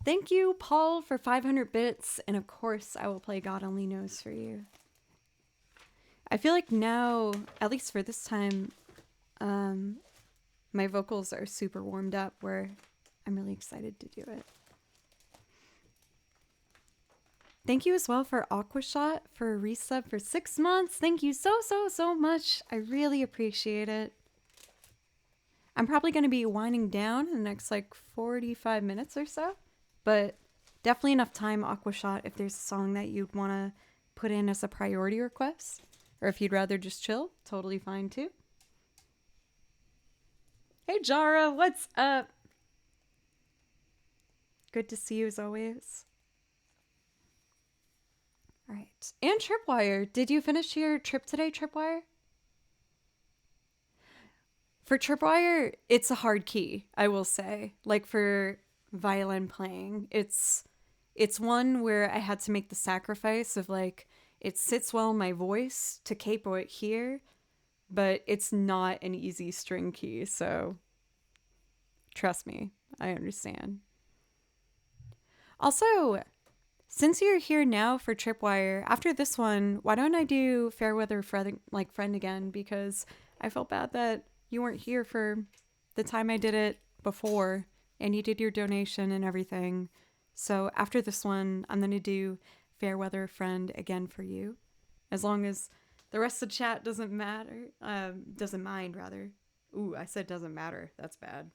A: Thank you, Paul, for 500 bits, and of course, I will play God Only Knows for you. I feel like now, at least for this time, my vocals are super warmed up, where I'm really excited to do it. Thank you as well for Aquashot for a resub for 6 months. Thank you so much. I really appreciate it. I'm probably going to be winding down in the next like 45 minutes or so, but definitely enough time, Aquashot, if there's a song that you'd want to put in as a priority request, or if you'd rather just chill, totally fine too. Hey Jara, what's up? Good to see you as always. All right. And Tripwire, did you finish your trip today, Tripwire? For Tripwire, it's a hard key, I will say. Like for violin playing, it's one where I had to make the sacrifice of like it sits well in my voice to capo it here, but it's not an easy string key, so trust me, I understand. Also, since you're here now for Tripwire, after this one, why don't I do Fairweather friend again? Because I felt bad that you weren't here for the time I did it before, and you did your donation and everything. So after this one, I'm gonna do Fairweather friend again for you, as long as the rest of the chat doesn't matter, doesn't mind rather. Ooh, I said doesn't matter. That's bad.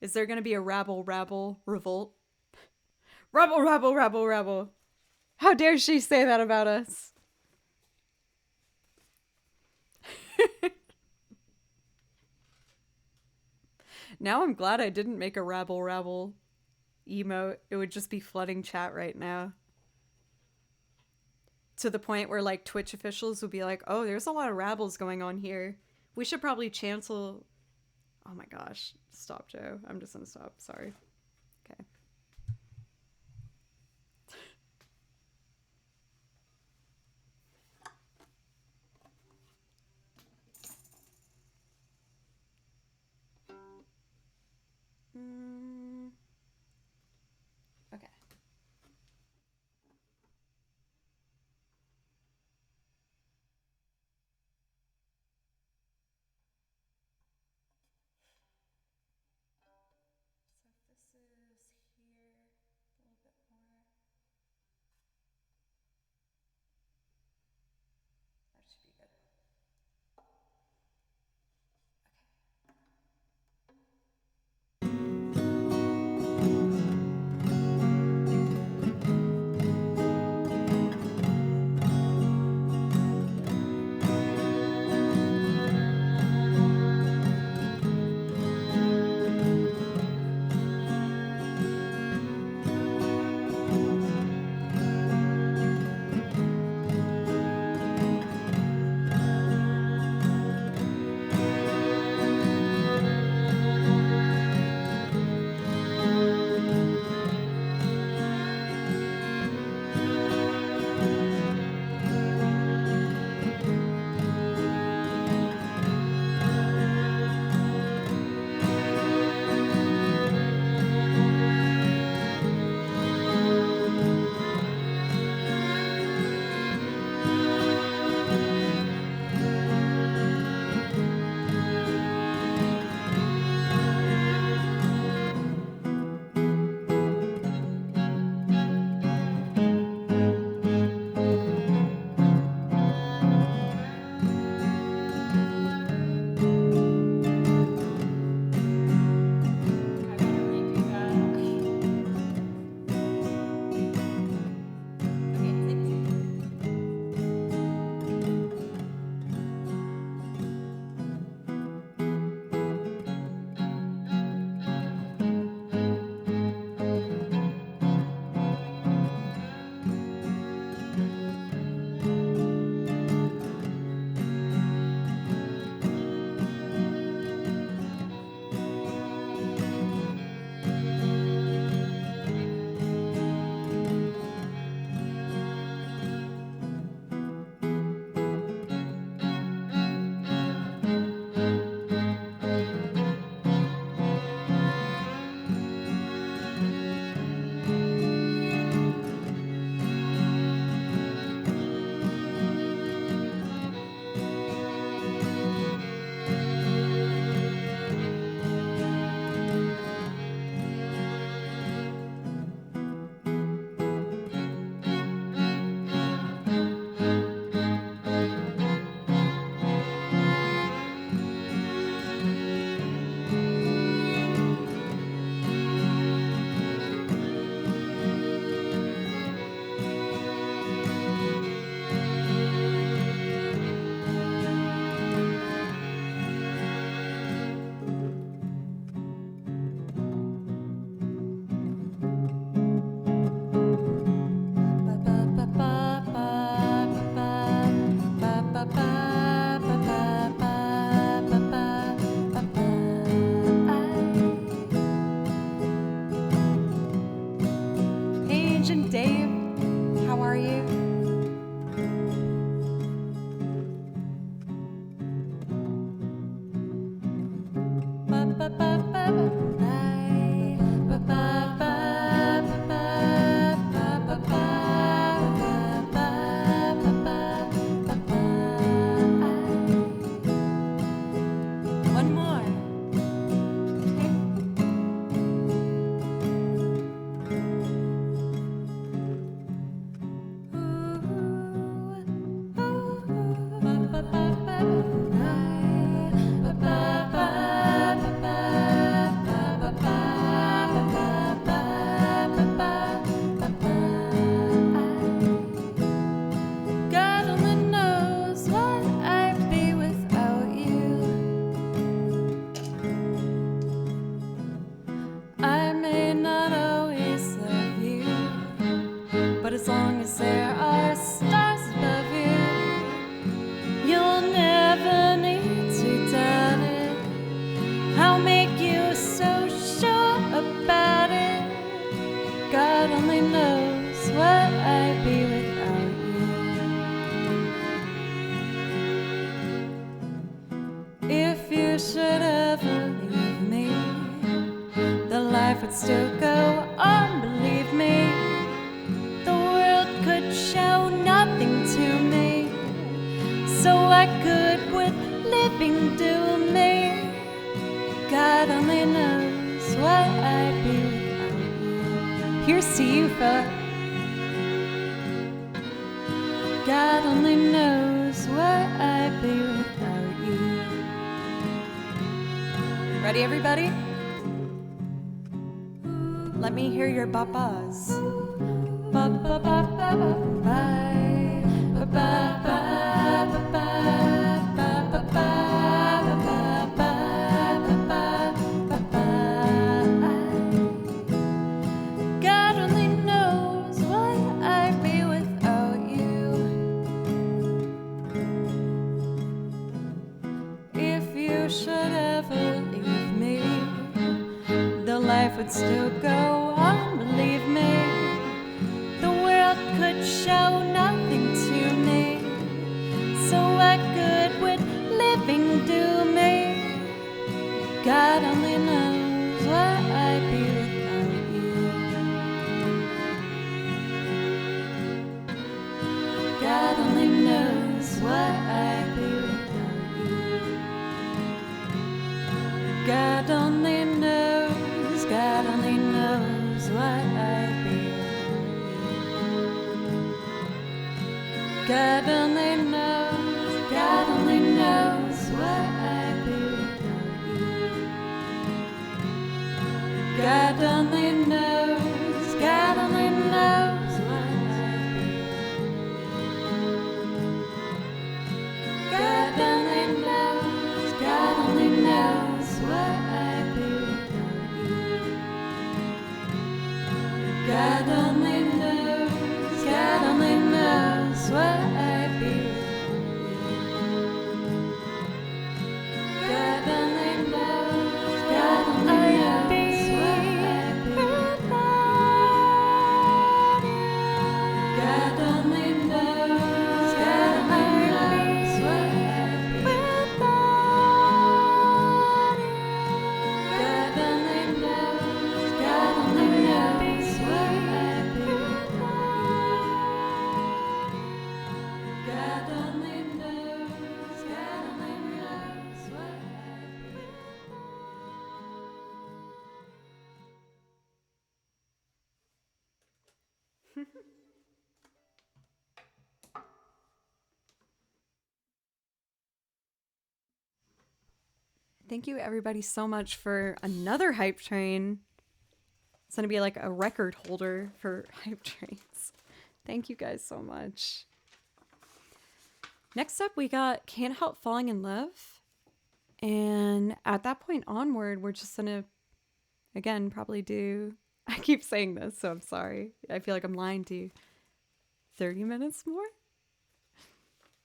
A: Is there gonna be a rabble revolt? Rebel, rebel, rebel, rebel. How dare she say that about us? Now I'm glad I didn't make a rabble, rabble emote. It would just be flooding chat right now. To the point where like Twitch officials would be like, oh, there's a lot of rabbles going on here. We should probably cancel. Oh my gosh. Stop, Joe. I'm just gonna stop. Sorry. Okay. Okay.
B: you should ever leave me, the life would still go on, believe me. The world could show nothing to me, so I could quit living to me. God only knows what I'd be without you. Here's to you, fella. God only knows what I'd be without you. Ready, everybody? Let me hear your ba-bas. Ba-ba-ba-ba-ba-ba. God only knows what I'd be without you. If you should ever leave me, the life would still go on, believe me. The world could show nothing to me, so I could quit living to me. God only knows what I'd be without you. God only knows what I'd be without you. God only knows, God only knows what I'd be without you. God only knows, God only knows what I'd be without you. God only knows, God only knows what I'd be without you. God only knows, God only knows what I'd be without you. God only knows, God only knows what I'd be without you. God only knows, God only knows what I'd be without you. God only knows, God only knows what I'd be without you. God only knows, God only knows what I'd be without you. God only knows, God only knows what I'd be without you.
A: Thank you, everybody, so much for another hype train. It's going to be like a record holder for hype trains. Thank you guys so much. Next up, we got Can't Help Falling in Love. And at that point onward, we're just going to, again, probably do, I keep saying this, so I'm sorry. I feel like I'm lying to you. 30 minutes more?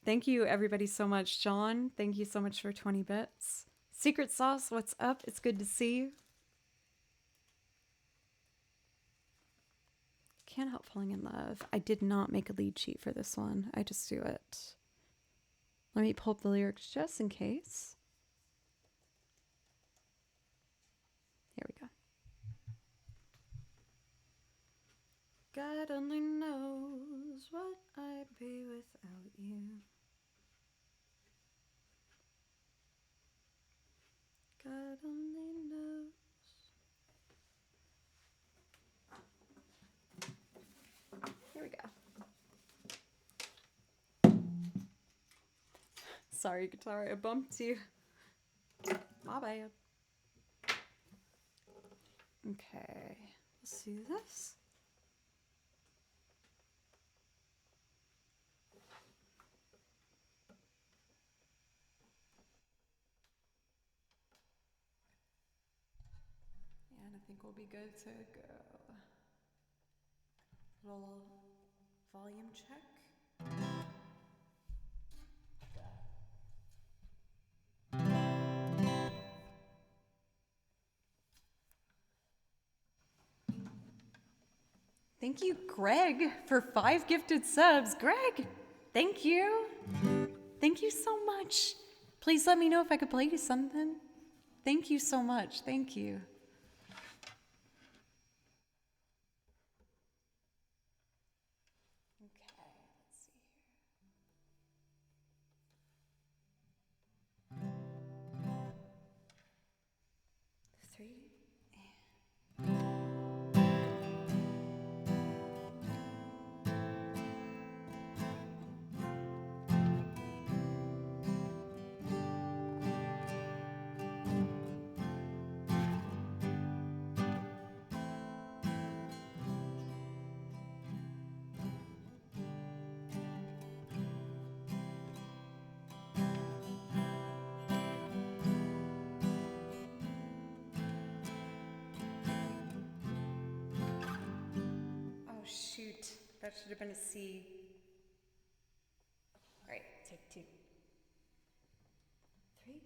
A: Thank you, everybody, so much. John, thank you so much for 20 bits. Secret Sauce, what's up? It's good to see you. Can't Help Falling in Love. I did not make a lead sheet for this one. I just do it. Let me pull up the lyrics just in case. Here we go. God only knows what I'd be without you. God only knows. Here we go. Sorry, guitar, I bumped you. My bad. Okay, let's do this. And I think we'll be good to go. Little volume check. Thank you, Greg, for 5 gifted subs. Greg, thank you. Thank you so much. Please let me know if I could play you something. Thank you so much. Thank you. Okay, let's see here. 3. Oh shoot, that should have been a C. All right, take 2. 3.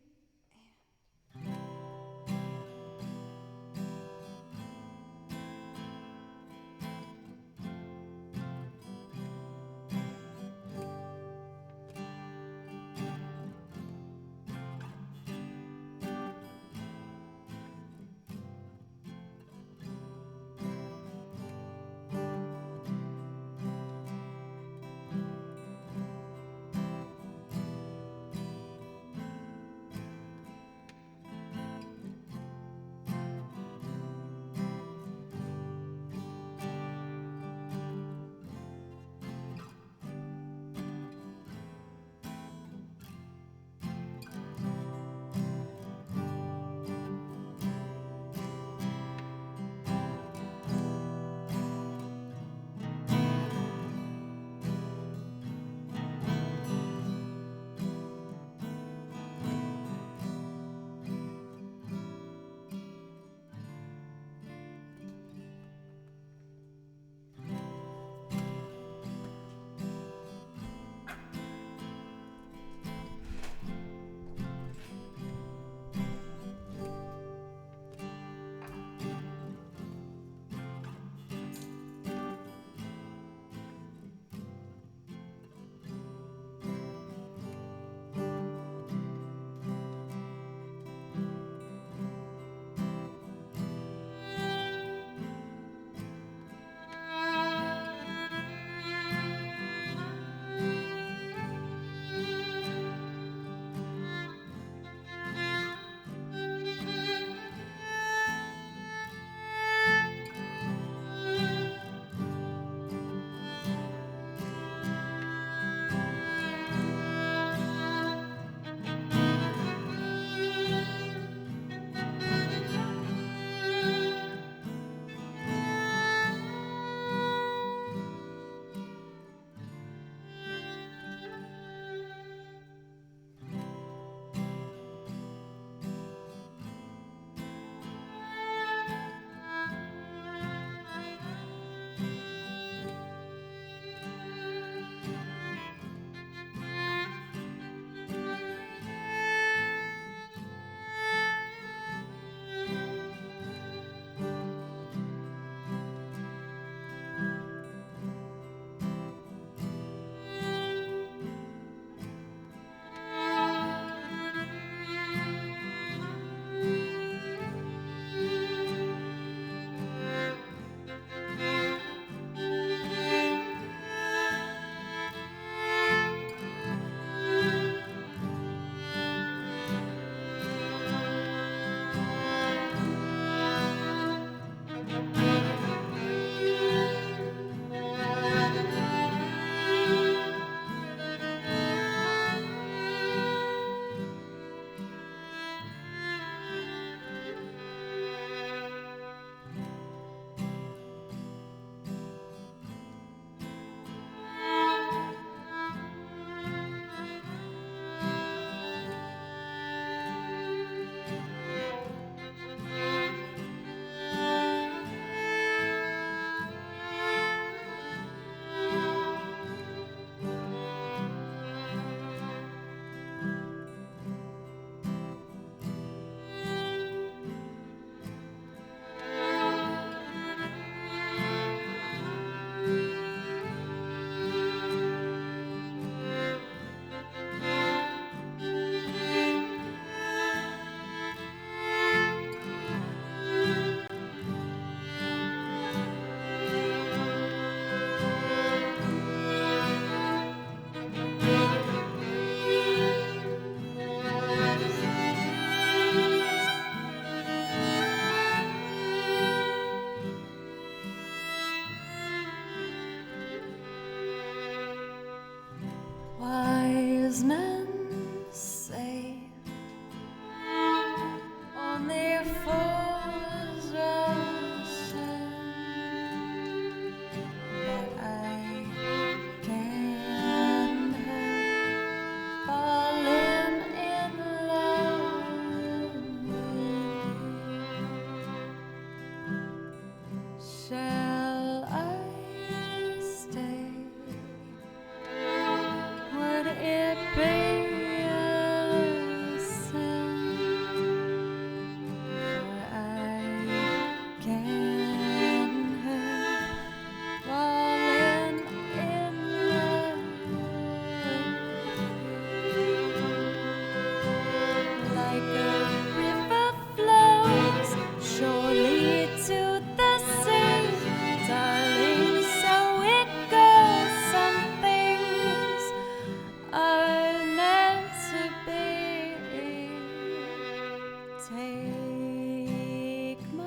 B: Take my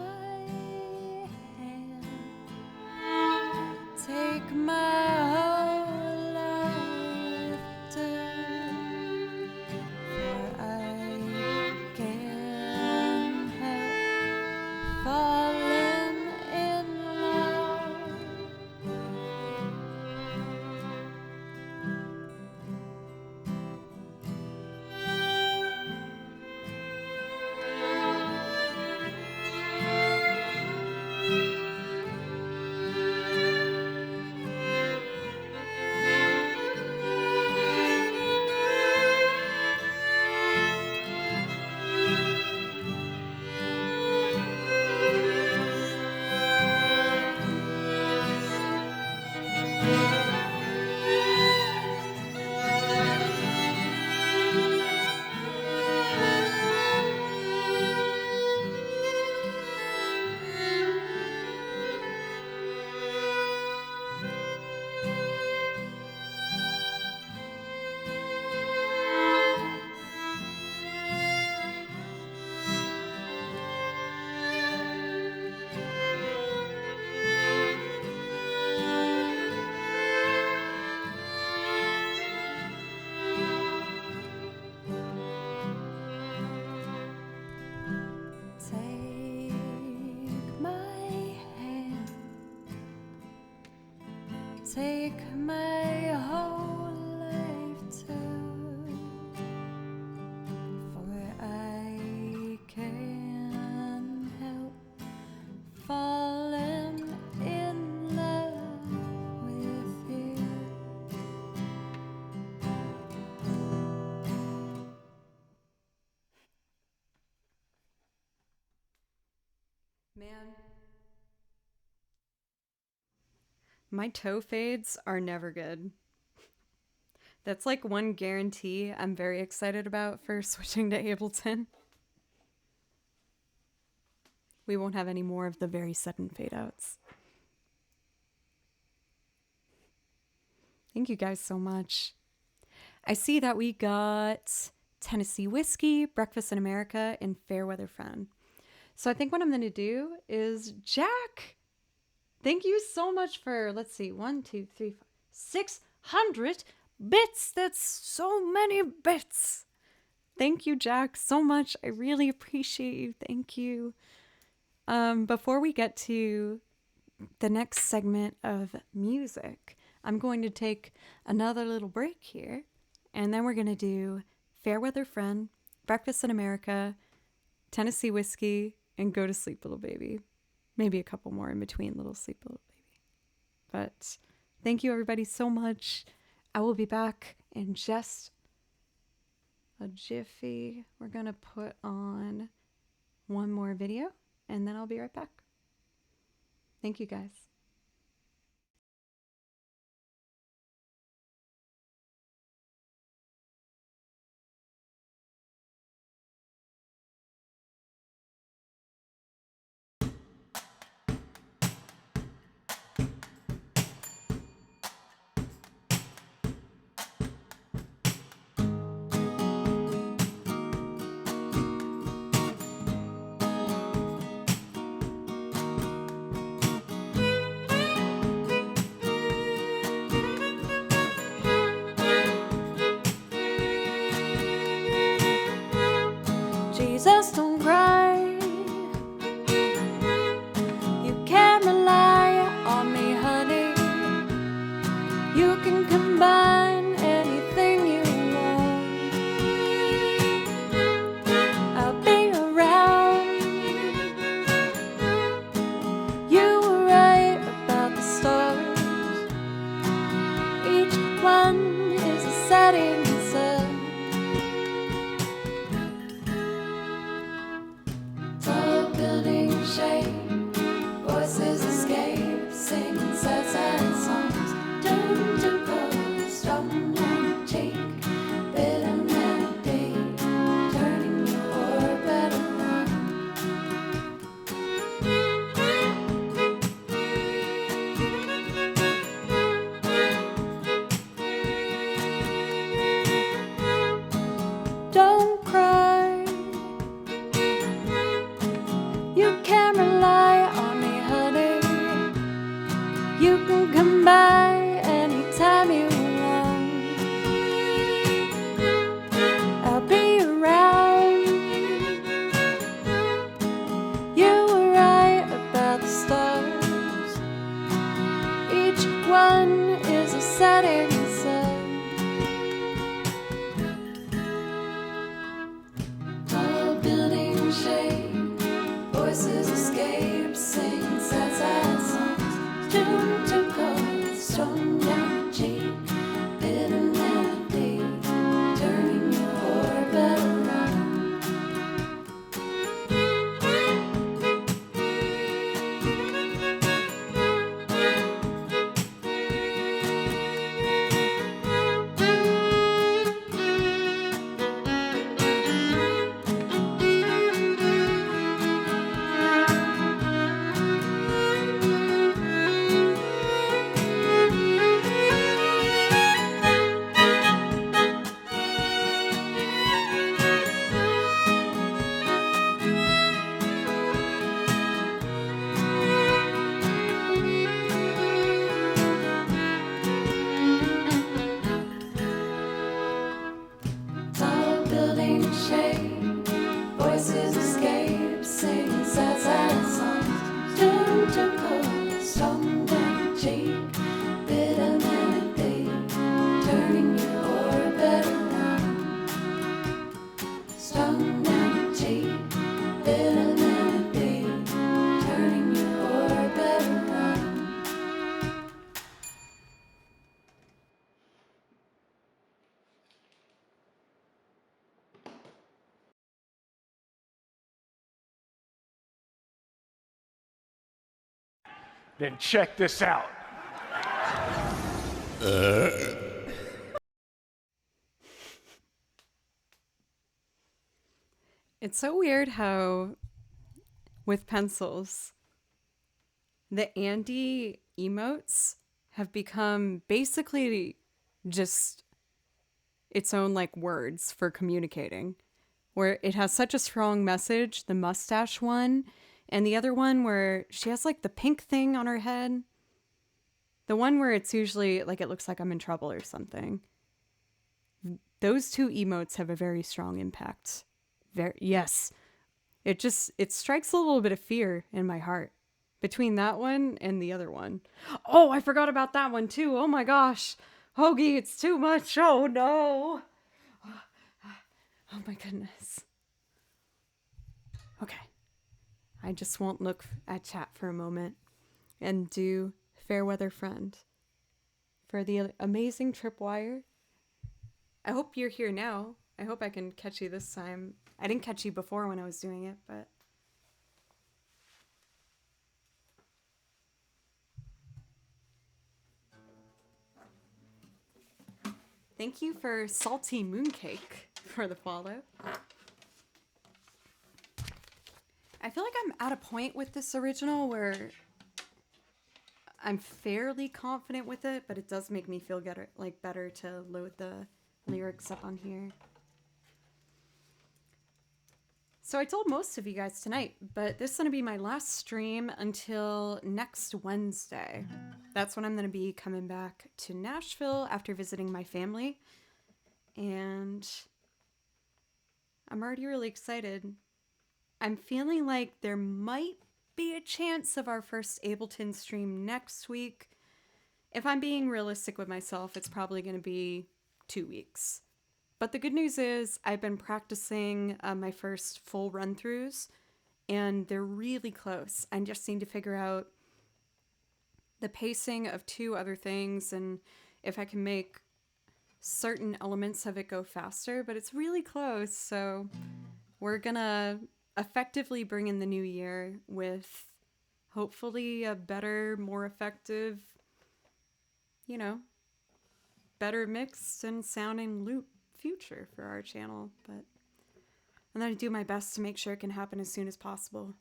B: hand, take my whole life too, for I can't help falling in love. Take my hand, take my whole life too, for I can't help falling in love with you.
A: Man. My toe fades are never good. That's like one guarantee I'm very excited about for switching to Ableton. We won't have any more of the very sudden fade outs. Thank you guys so much. I see that we got Tennessee Whiskey, Breakfast in America, and Fairweather Friend. So I think what I'm going to do is Jack. Thank you so much for, let's see, 1, 2, 3, 4, 600 bits. That's so many bits. Thank you, Jack, so much. I really appreciate you. Thank you. Before we get to the next segment of music, I'm going to take another little break here, and then we're going to do Fairweather Friend, Breakfast in America, Tennessee Whiskey, and Go to Sleep, Little Baby. Maybe a couple more in between Little Sleep, Little Baby. But thank you, everybody, so much. I will be back in just a jiffy. We're going to put on one more video, and then I'll be right back. Thank you, guys.
B: Jesus, don't cry. You can rely on me, honey. You can combine anything you want. I'll be around. You were right about the stars. Each one is a setting sun. Come by anytime you want. I'll be around. You were right about the stars. Each one is a setting sun. Tall building shade, voices escape, sing sad, sad songs. Tune to cold, strung down cheek, bitter melody, turning your orbit around. Tall building shade, voices escape, sing sad, sad songs. Tune to cold, strung down cheek, bitter melody, turning your orbit around. Strung down cheek, bitter melody, turning your orbit around.
D: Then check this out.
A: It's so weird how, with pencils, the Andy emotes have become basically just its own like words for communicating, where it has such a strong message, the mustache one, and the other one where she has like the pink thing on her head. The one where it's usually like it looks like I'm in trouble or something. Those two emotes have a very strong impact. Yes. It strikes a little bit of fear in my heart between that one and the other one. Oh, I forgot about that one too. Oh my gosh. Hoagie, it's too much. Oh no. Oh my goodness. Okay. I just won't look at chat for a moment and do Fairweather Friend for the amazing Tripwire. I hope you're here now. I hope I can catch you this time. I didn't catch you before when I was doing it, but... Thank you for Salty Mooncake for the follow. I feel like I'm at a point with this original where I'm fairly confident with it, but it does make me feel better to load the lyrics up on here. So I told most of you guys tonight, but this is going to be my last stream until next Wednesday. That's when I'm going to be coming back to Nashville after visiting my family. And I'm already really excited. I'm feeling like there might be a chance of our first Ableton stream next week. If I'm being realistic with myself, it's probably going to be 2 weeks. But the good news is I've been practicing my first full run-throughs, and they're really close. I just need to figure out the pacing of 2 other things and if I can make certain elements of it go faster, but it's really close. So we're gonna effectively bring in the new year with hopefully a better, more effective, better mixed and sounding loop future for our channel. But I'm gonna do my best to make sure it can happen as soon as possible.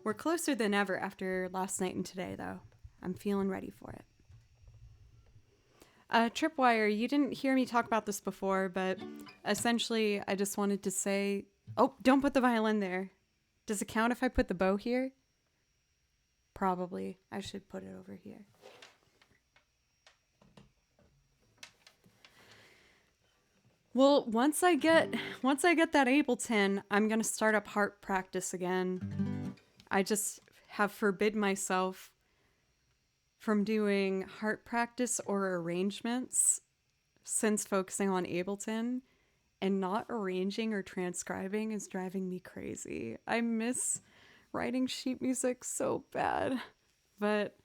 A: We're closer than ever after last night and today, though. I'm feeling ready for it. Tripwire, you didn't hear me talk about this before, but essentially I just wanted to say, oh, don't put the violin there. Does it count if I put the bow here? Probably. I should put it over here. Well, once I get that Ableton, I'm gonna start up harp practice again. I just have forbid myself from doing harp practice or arrangements since focusing on Ableton, and not arranging or transcribing is driving me crazy. I miss writing sheet music so bad. But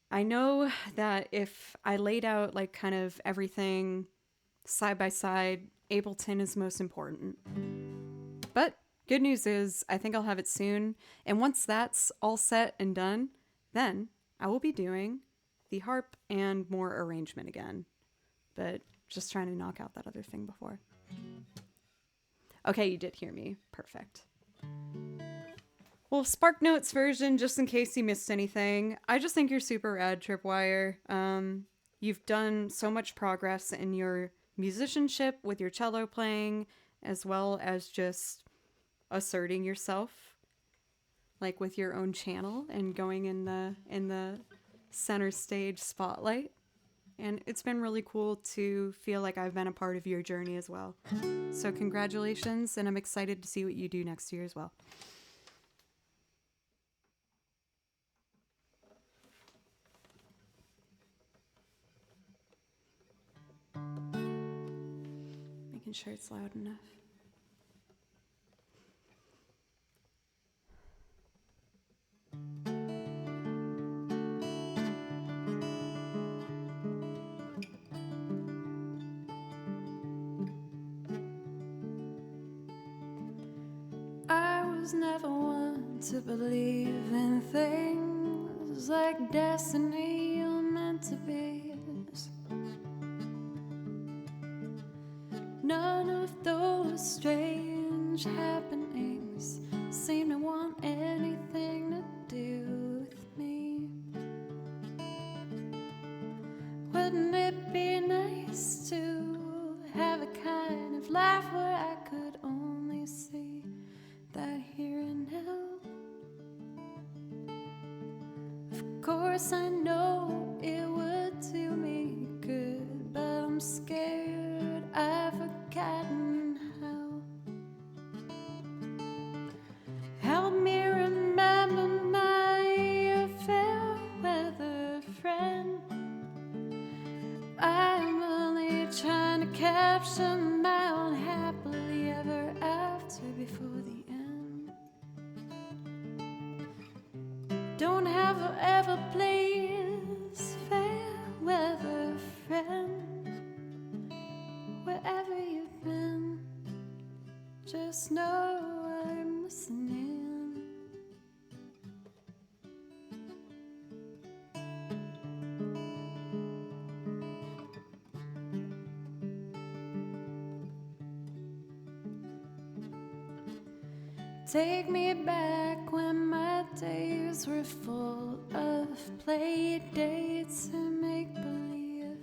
A: I know that if I laid out like kind of everything side by side, Ableton is most important. But good news is I think I'll have it soon. And once that's all set and done, then I will be doing the harp and more arrangement again. But just trying to knock out that other thing before. Okay, you did hear me. Perfect. Well, Spark Notes version, just in case you missed anything, I just think you're super rad, Tripwire. You've done so much progress in your musicianship with your cello playing, as well as just asserting yourself, like with your own channel and going in the center stage spotlight. And it's been really cool to feel like I've been a part of your journey as well. So congratulations, and I'm excited to see what you do next year as well. Making sure it's loud enough.
B: I was never one to believe in things like destiny or meant to be. None of those strange happenings seem to want anything to do with me. Wouldn't it be nice to have a kind of life where I could only see that here and now? Of course I know it would do me good, but I'm scared I've forgotten how. Help me remember my fair weather friend. I'm only trying to capture my own happily ever after before the end. Don't have forever, please, fair weather friend. Wherever you've been, just know I'm listening. Take me back when my days were full of play dates and make-believe.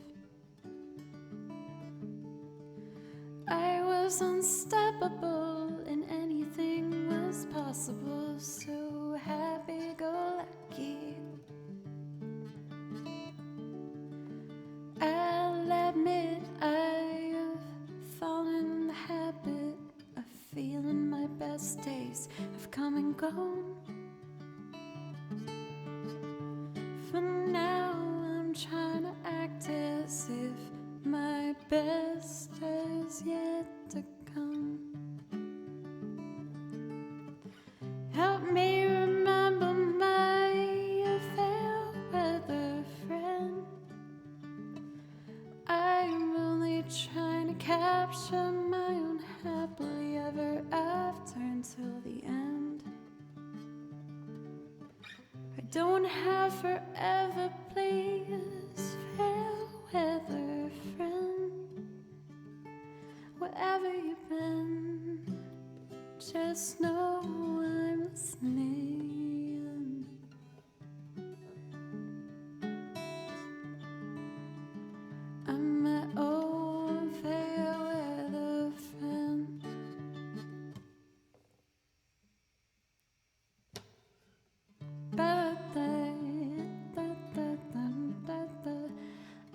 B: I was unstoppable and anything was possible, so happy-go-lucky. I'll admit I've fallen in the habit of feeling my best days have come and gone. For now I'm trying to act as if my best has yet to come. Help me remember my fair weather friend. I'm only trying to capture my own happily ever after until the end. I don't have forever, please, fair weather friend. Wherever you've been, just know I'm listening. I'm my own fair weather friend.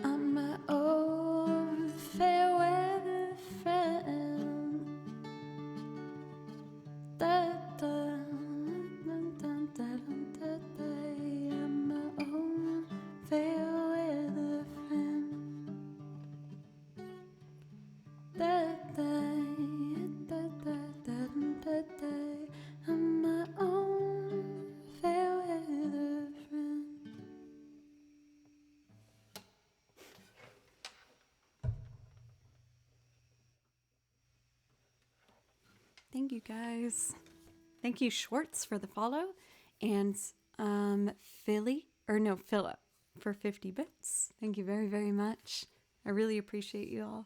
B: I'm my own fair weather I'm my own fair weather friend. I'm my own fair weather friend.
A: Thank you guys. Thank you, Schwartz, for the follow, and Philip for 50 bits. Thank you very, very much. I really appreciate you all.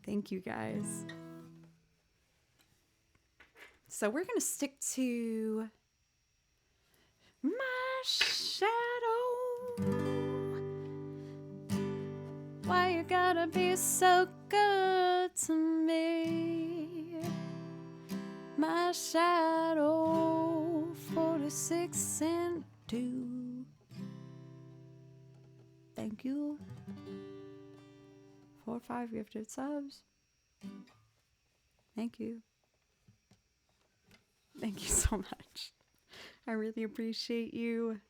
A: Thank you, guys. So we're gonna stick to my shadow. Why you gotta be so good to me? My shadow, 46 and 2. Thank you for 5 gifted subs. Thank you. Thank you so much. I really appreciate you.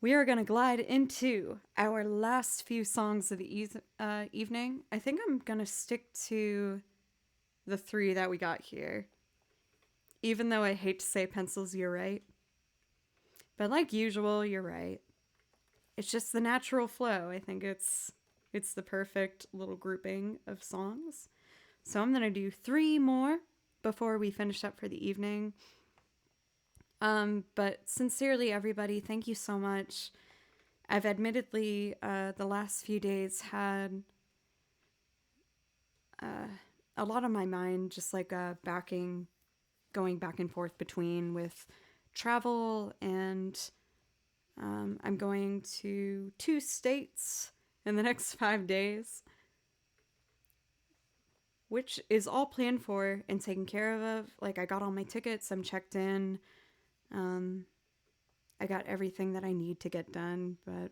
A: We are going to glide into our last few songs of the evening. I think I'm going to stick to the 3 that we got here. Even though I hate to say pencils, you're right. But like usual, you're right. It's just the natural flow. I think it's the perfect little grouping of songs. So I'm going to do 3 more before we finish up for the evening. But sincerely, everybody, thank you so much. I've admittedly, the last few days had a lot on my mind, just like going back and forth between with travel, and I'm going to 2 states in the next 5 days, which is all planned for and taken care of. Like, I got all my tickets, I'm checked in. I got everything that I need to get done, but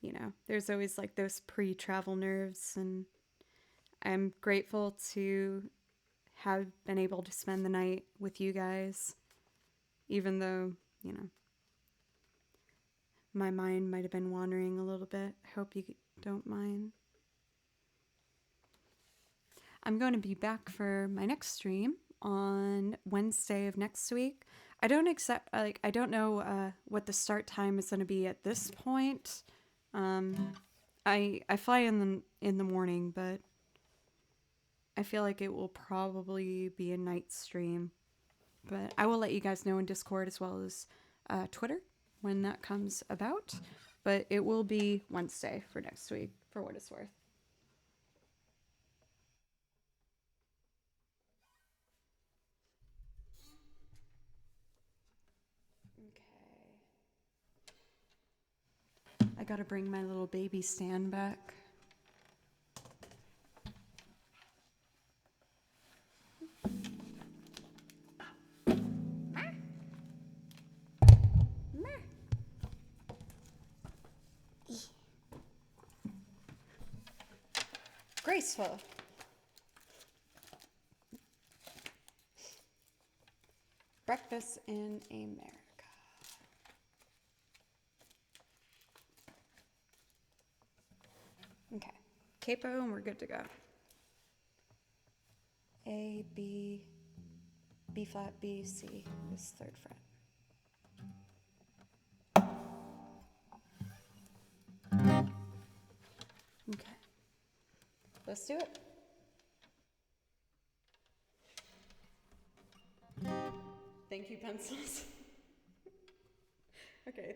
A: you know, there's always like those pre-travel nerves, and I'm grateful to have been able to spend the night with you guys, even though, you know, my mind might have been wandering a little bit. I hope you don't mind. I'm going to be back for my next stream on Wednesday of next week. I don't know what the start time is going to be at this point. I fly in the morning, but I feel like it will probably be a night stream. But I will let you guys know in Discord as well as Twitter when that comes about. But it will be Wednesday for next week, for what it's worth. I gotta bring my little baby stand back. Graceful. Breakfast in America. Okay, capo, and we're good to go. A, B, B flat, B, C, this 3rd fret. Okay, let's do it. Thank you, pencils. Okay.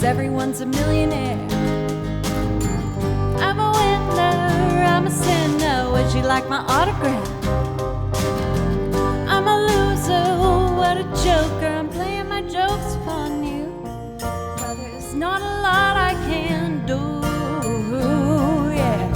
B: everyone's a millionaire. I'm a winner, I'm a sinner. Would you like my autograph? I'm a loser, what a joker. I'm playing my jokes upon you. Well, there's not a lot I can do. Yeah,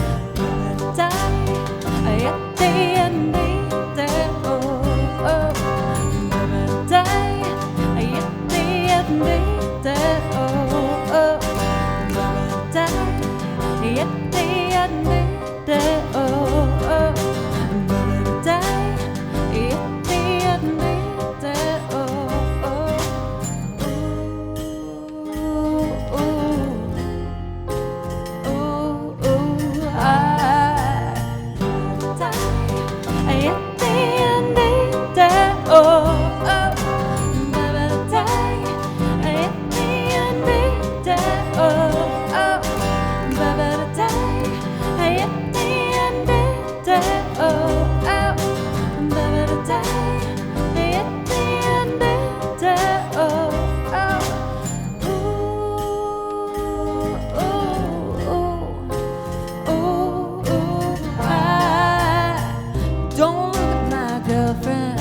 B: don't look at my girlfriend,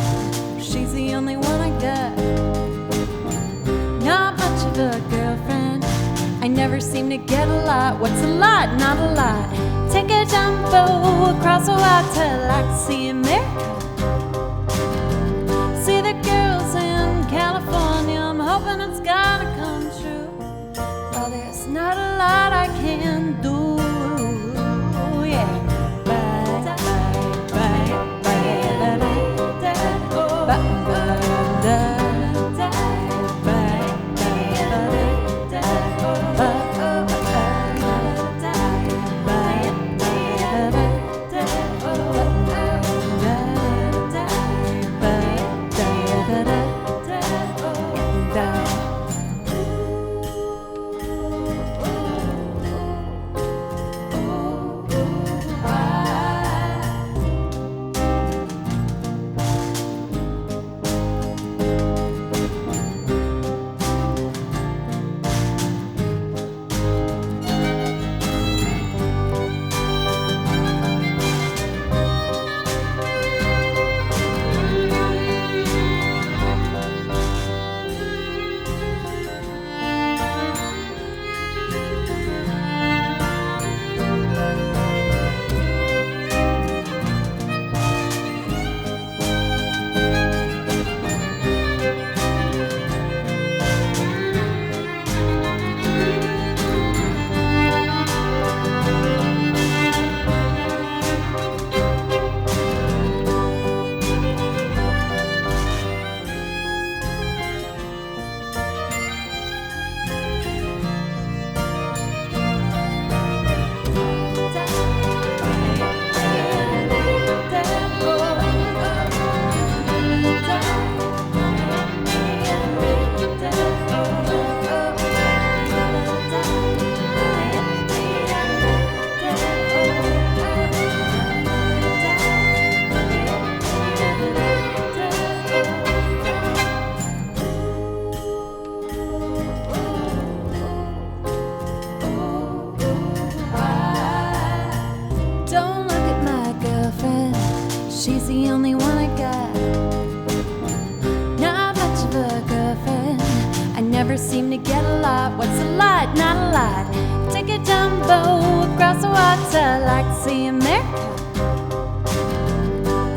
B: she's the only one I got. Not much of a girlfriend, I never seem to get a lot. What's a lot? Not a lot. Take a jumbo across the water like to see America. See the girls in California, I'm hoping it's gonna come true. Well, there's not a lot I can do. Yeah. She's the only one I got. Not much of a girlfriend, I never seem to get a lot. What's a lot? Not a lot. Take a jumbo across the water like to see America.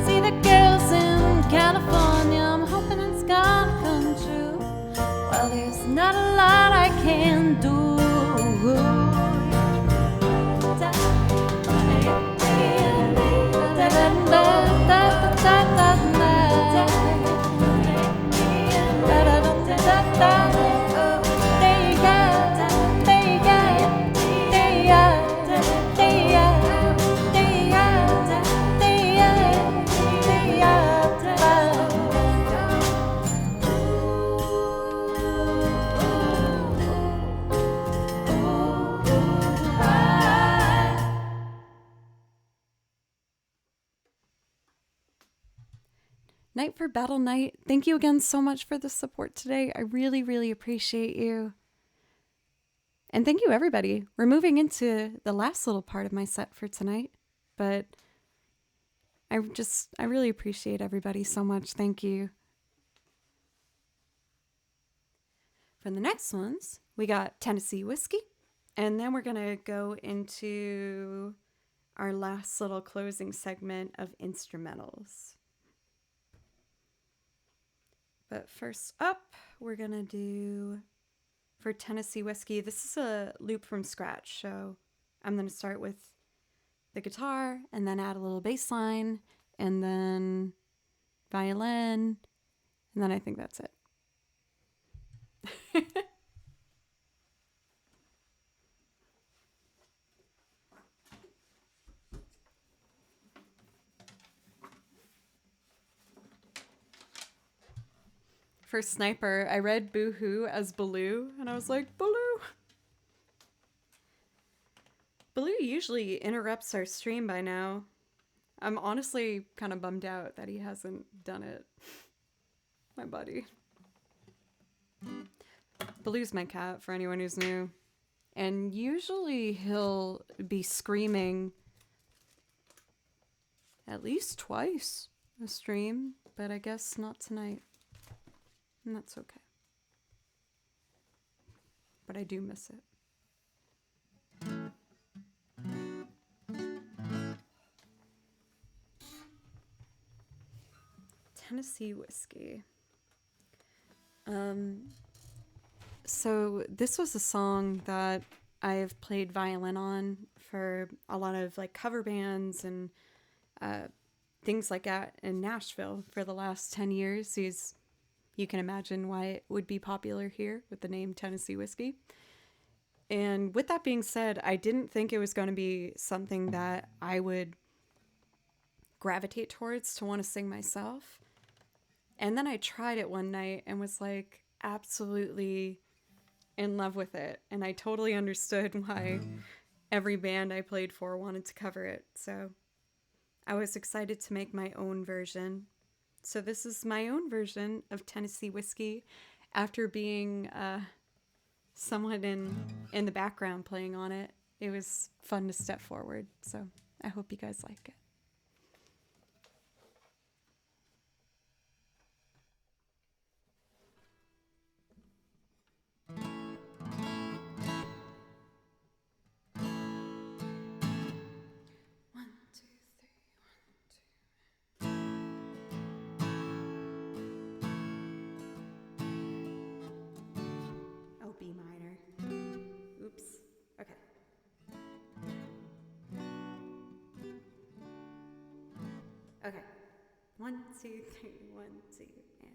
B: See the girls in California, I'm hoping it's gonna come true. Well, there's not a lot I can do.
A: Night for Battle Night, thank you again so much for the support today. I really, really appreciate you. And thank you, everybody. We're moving into the last little part of my set for tonight, but I really appreciate everybody so much. Thank you. For the next ones, we got Tennessee Whiskey, and then we're going to go into our last little closing segment of instrumentals. But first up, we're going to do, for Tennessee Whiskey, this is a loop from scratch, so I'm going to start with the guitar and then add a little bass line and then violin, and then I think that's it. For Sniper, I read Boo-hoo as Baloo, and I was like, Baloo! Baloo usually interrupts our stream by now. I'm honestly kind of bummed out that he hasn't done it. My buddy. Baloo's my cat, for anyone who's new. And usually he'll be screaming at least twice a stream, but I guess not tonight. And that's okay. But I do miss it. Tennessee Whiskey. So this was a song that I've played violin on for a lot of like cover bands and things like that in Nashville for the last 10 years. You can imagine why it would be popular here with the name Tennessee Whiskey. And with that being said, I didn't think it was going to be something that I would gravitate towards to want to sing myself. And then I tried it one night and was like absolutely in love with it. And I totally understood why every band I played for wanted to cover it. So I was excited to make my own version. So this is my own version of Tennessee Whiskey after being someone in the background playing on it. It was fun to step forward. So I hope you guys like it. B minor. Oops. Okay. Okay. 1, 2, 3, 1, 2, and.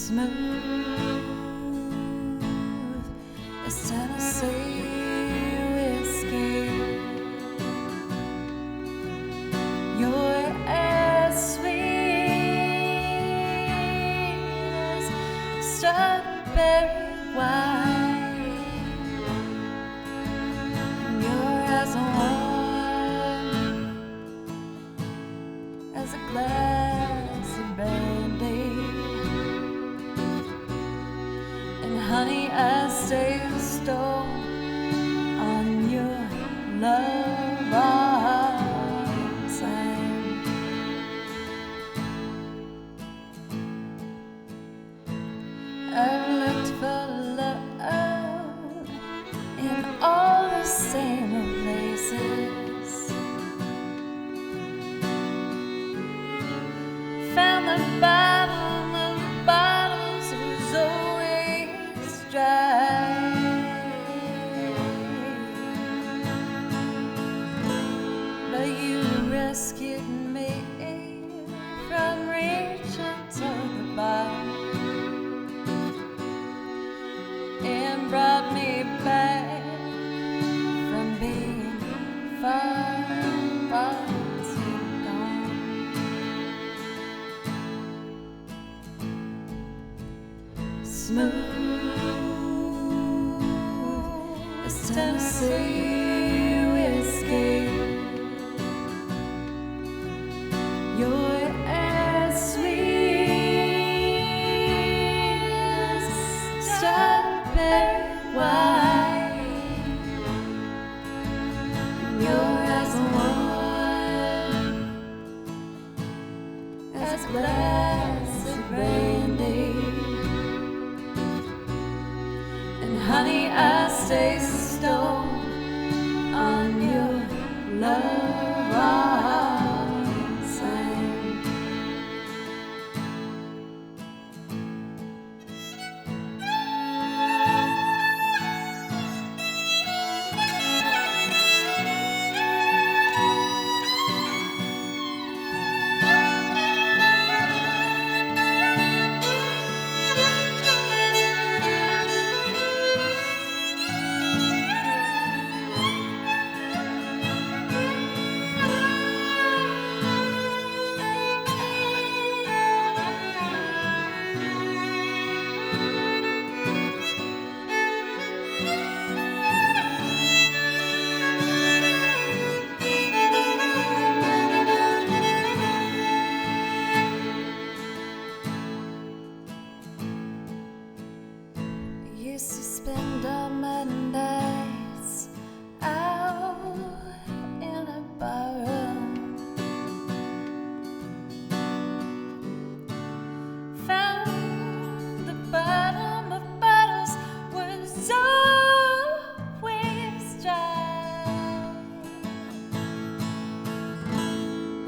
B: smooth as Tennessee whiskey. You're as sweet as strawberry wine. You're as warm as a glass of brandy. And honey, I stay stoned on your love all the time. I've looked for love in all the same places. Found the bottom of bottles was always dry. But you rescued me from reaching to the bottom and brought me back from being far, far too gone. Smooth as Tennessee whiskey. You're as sweet as strawberry wine. You're as warm as a glass of brandy. And honey, I stay stoned on your love all the time. Used to spend all my nights out in a barroom. Found the bottom of bottles was always dry.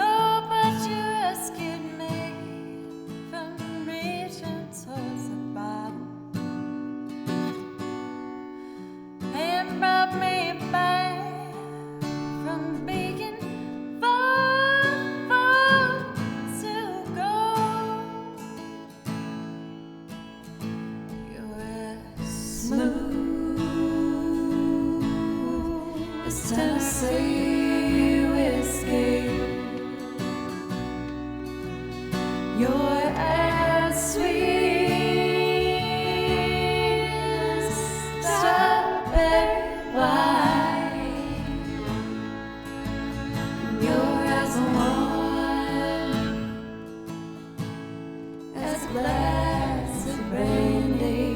B: Oh, but you rescued me from reaching towards the bottom and brought me back from being far, far to go. You're as smooth as Tennessee whiskey. You're as sweet as strawberry wine. You're as warm as a glass of brandy.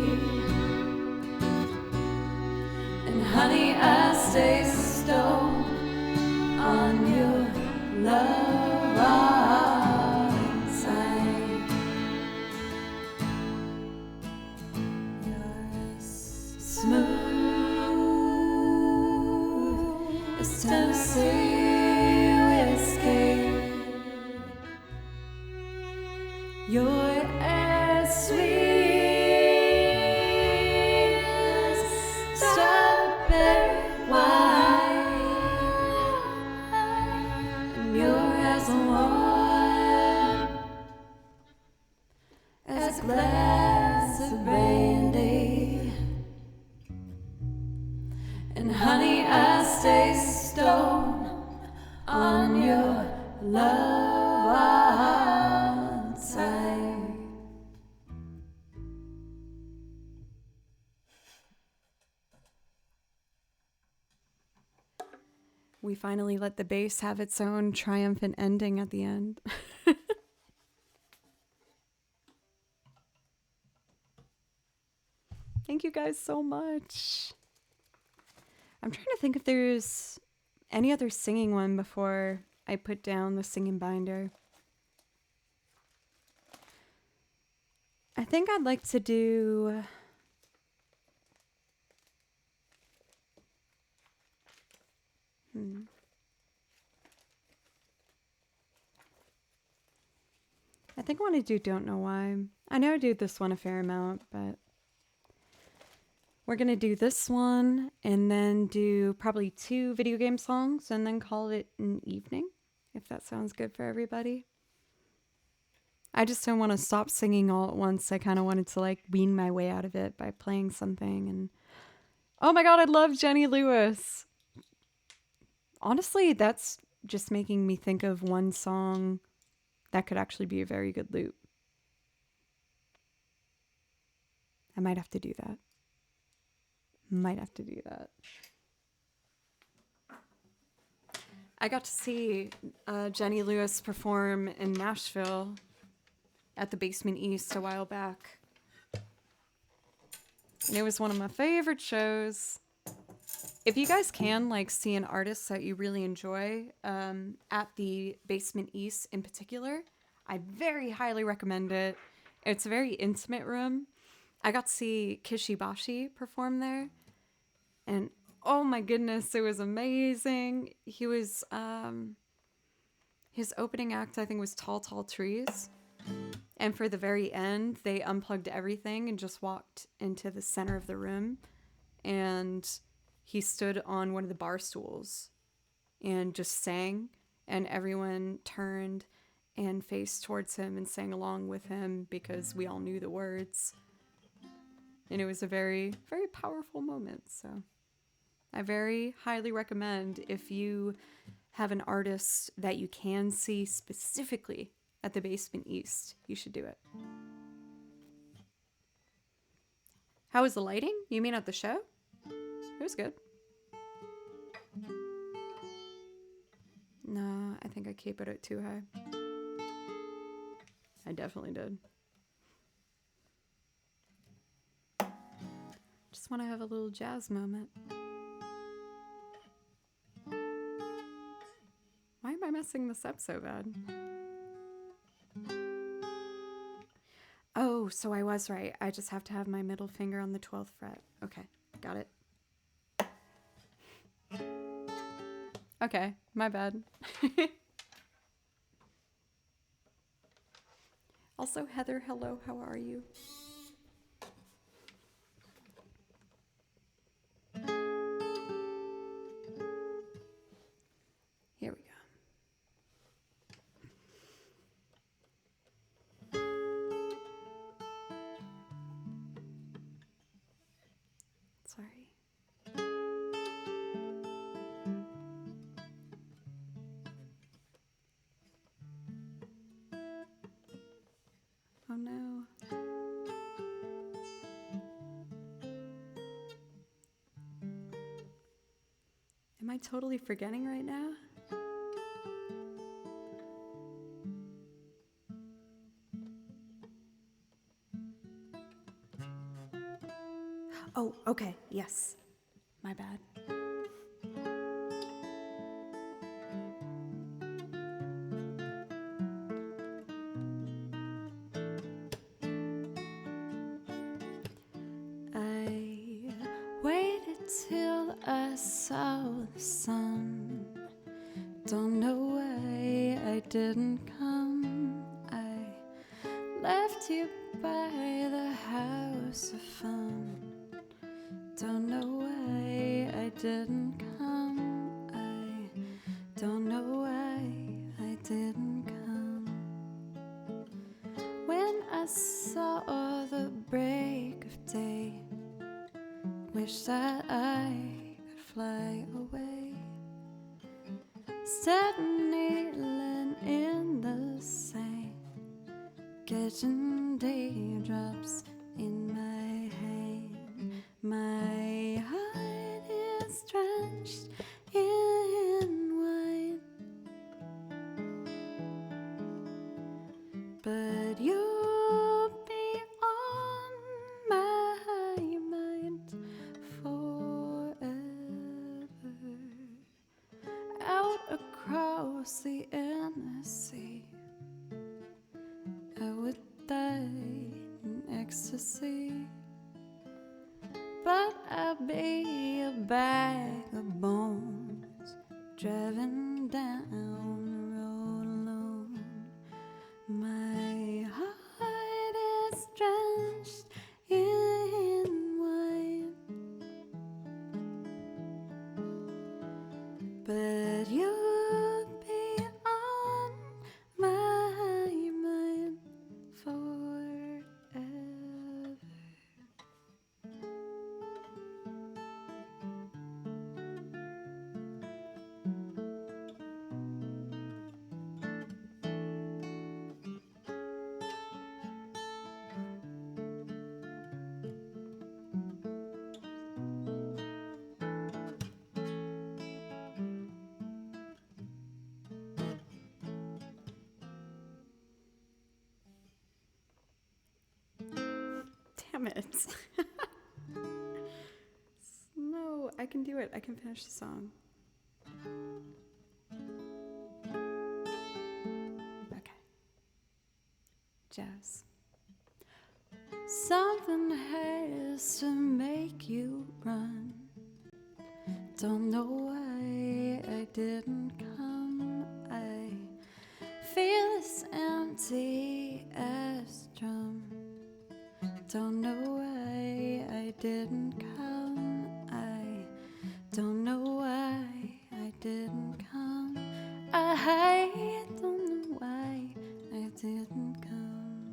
B: And honey, I stay stoned on your love all the time. You're as smooth as Tennessee whiskey. You're as sweet as strawberry wine. And you're as warm as a glass glass of brandy. And honey, I stay stoned on your love all time.
A: We finally let the bass have its own triumphant ending at the end. Thank you guys so much. I'm trying to think if there's any other singing one before I put down the singing binder. I think I'd like to do... I think I want to do Don't Know Why. I know I do this one a fair amount, but we're going to do this one and then do probably 2 video game songs and then call it an evening, if that sounds good for everybody. I just don't want to stop singing all at once. I kind of wanted to like wean my way out of it by playing something. And oh my God, I love Jenny Lewis. Honestly, that's just making me think of one song that could actually be a very good loop. I might have to do that. I got to see Jenny Lewis perform in Nashville at the Basement East a while back. And it was one of my favorite shows. If you guys can like see an artist that you really enjoy at the Basement East in particular, I very highly recommend it. It's a very intimate room. I got to see Kishibashi perform there, and oh my goodness, it was amazing. He was, his opening act, I think, was Tall, Tall Trees. And for the very end, they unplugged everything and just walked into the center of the room. And he stood on one of the bar stools and just sang. And everyone turned and faced towards him and sang along with him because we all knew the words. And it was a very, very powerful moment. So I very highly recommend, if you have an artist that you can see specifically at the Basement East, you should do it. How was the lighting? You mean at the show? It was good. No, I think I keep it at too high. I definitely did. Just want to have a little jazz moment. Why am I messing this up so bad? Oh, so I was right. I just have to have my middle finger on the 12th fret. Okay, got it. Okay, my bad. Also, Heather, hello, how are you? Here we go. Sorry. Oh no. Am I totally forgetting right now? Oh, okay, yes. My bad. I waited till I saw the sun. Don't know why I didn't come. I left you by the house of fun. Don't know why I didn't come. I don't know why I didn't come. When I saw
B: the break of day. Wish that I could fly away. Instead of kneeling in the sand, catching dewdrops in my hand. My heart is drenched in wine, but you'll be on my mind forever. Out across the endless sea, I would die in ecstasy, but I'll be a bag of bones driving down the road alone. My heart is drenched in wine, but you'll be on my mind forever.
A: Damn it. No, I can do it. I can finish the song. Okay. Jazz.
B: Something has to make you run. Don't know why I didn't come. I feel as empty as drum. Don't know why I didn't come. I don't know why I didn't come. I don't know why I didn't come.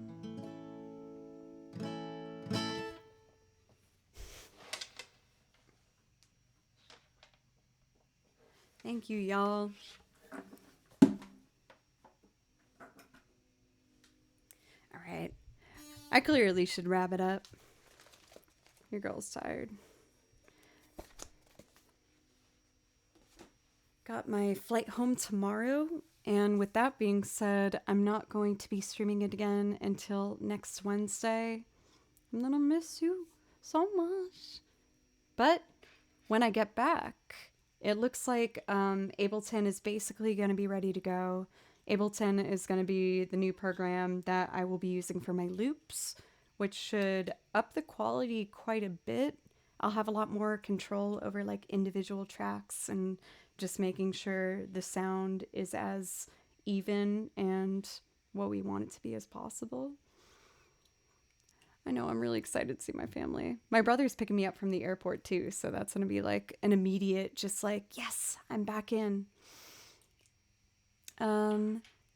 A: Thank you, y'all. All right. I clearly should wrap it up. Your girl's tired. Got my flight home tomorrow, and with that being said, I'm not going to be streaming it again until next Wednesday. I'm gonna miss you so much. But when I get back, it looks like Ableton is basically going to be ready to go. Ableton is going to be the new program that I will be using for my loops, which should up the quality quite a bit. I'll have a lot more control over like individual tracks and just making sure the sound is as even and what we want it to be as possible. I know, I'm really excited to see my family. My brother's picking me up from the airport too, so that's going to be like an immediate, just like, yes, I'm back in.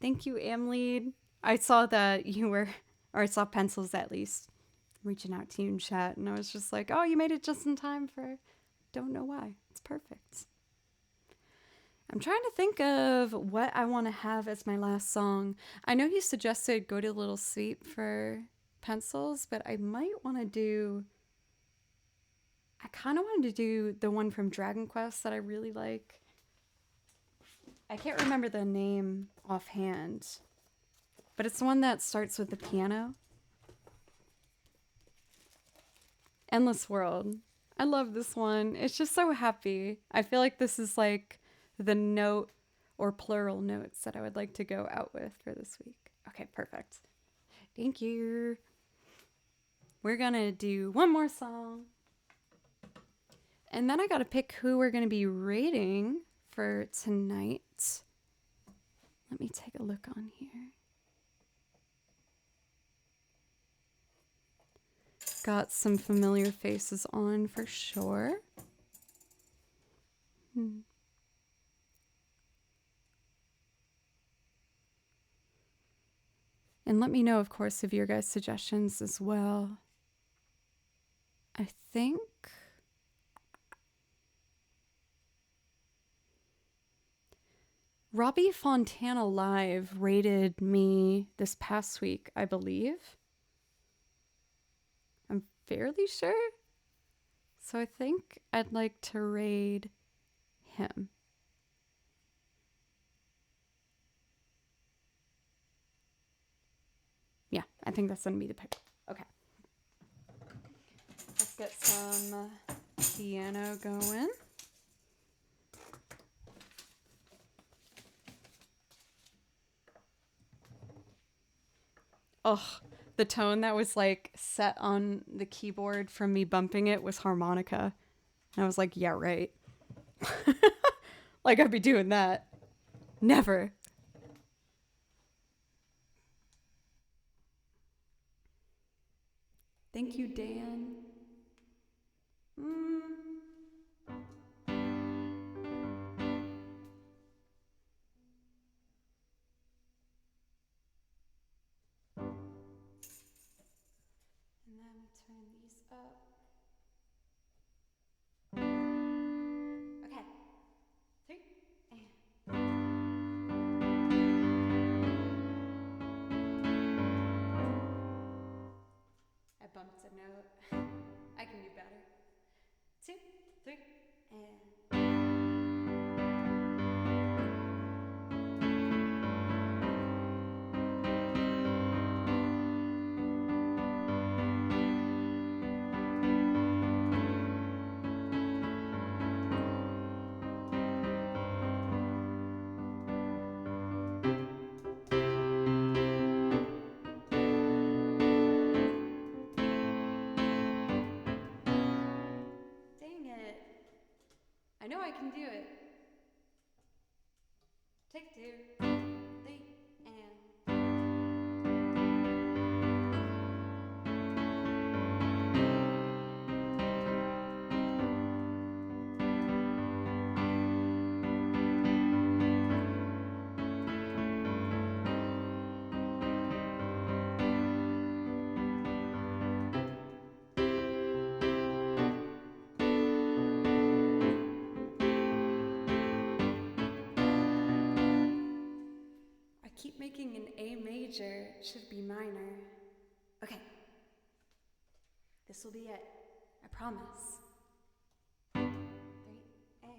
A: Thank you, Amlead. I saw that you were, or I saw Pencils at least, reaching out to you in chat, and I was just like, oh, you made it just in time for Don't Know Why. It's perfect. I'm trying to think of what I want to have as my last song. I know you suggested Go to Little Sleep for Pencils, but I might want to do, I kind of wanted to do the one from Dragon Quest that I really like. I can't remember the name offhand, but it's the one that starts with the piano. Endless World. I love this one. It's just so happy. I feel like this is like the note or plural notes that I would like to go out with for this week. Okay, perfect. Thank you. We're gonna do one more song. And then I gotta pick who we're gonna be rating for tonight. Let me take a look on here. Got some familiar faces on for sure. And And let me know, of course, of your guys' suggestions as well. I think Robbie Fontana Live rated me this past week, I believe. I'm fairly sure. So I think I'd like to raid him. Yeah, I think that's going to be the pick. Okay. Let's get some piano going. Oh, the tone that was like set on the keyboard from me bumping it was harmonica. And I was like, yeah, right. Like I'd be doing that. Never. Thank you, Dan. And then we turn these up. Okay. 3 and I bumped a note. I can do better. 2, 3, and dang it. I know I can do it. Take 2, 3, and I keep making an A major. It should be minor. Okay. This will be it. I promise. 3 and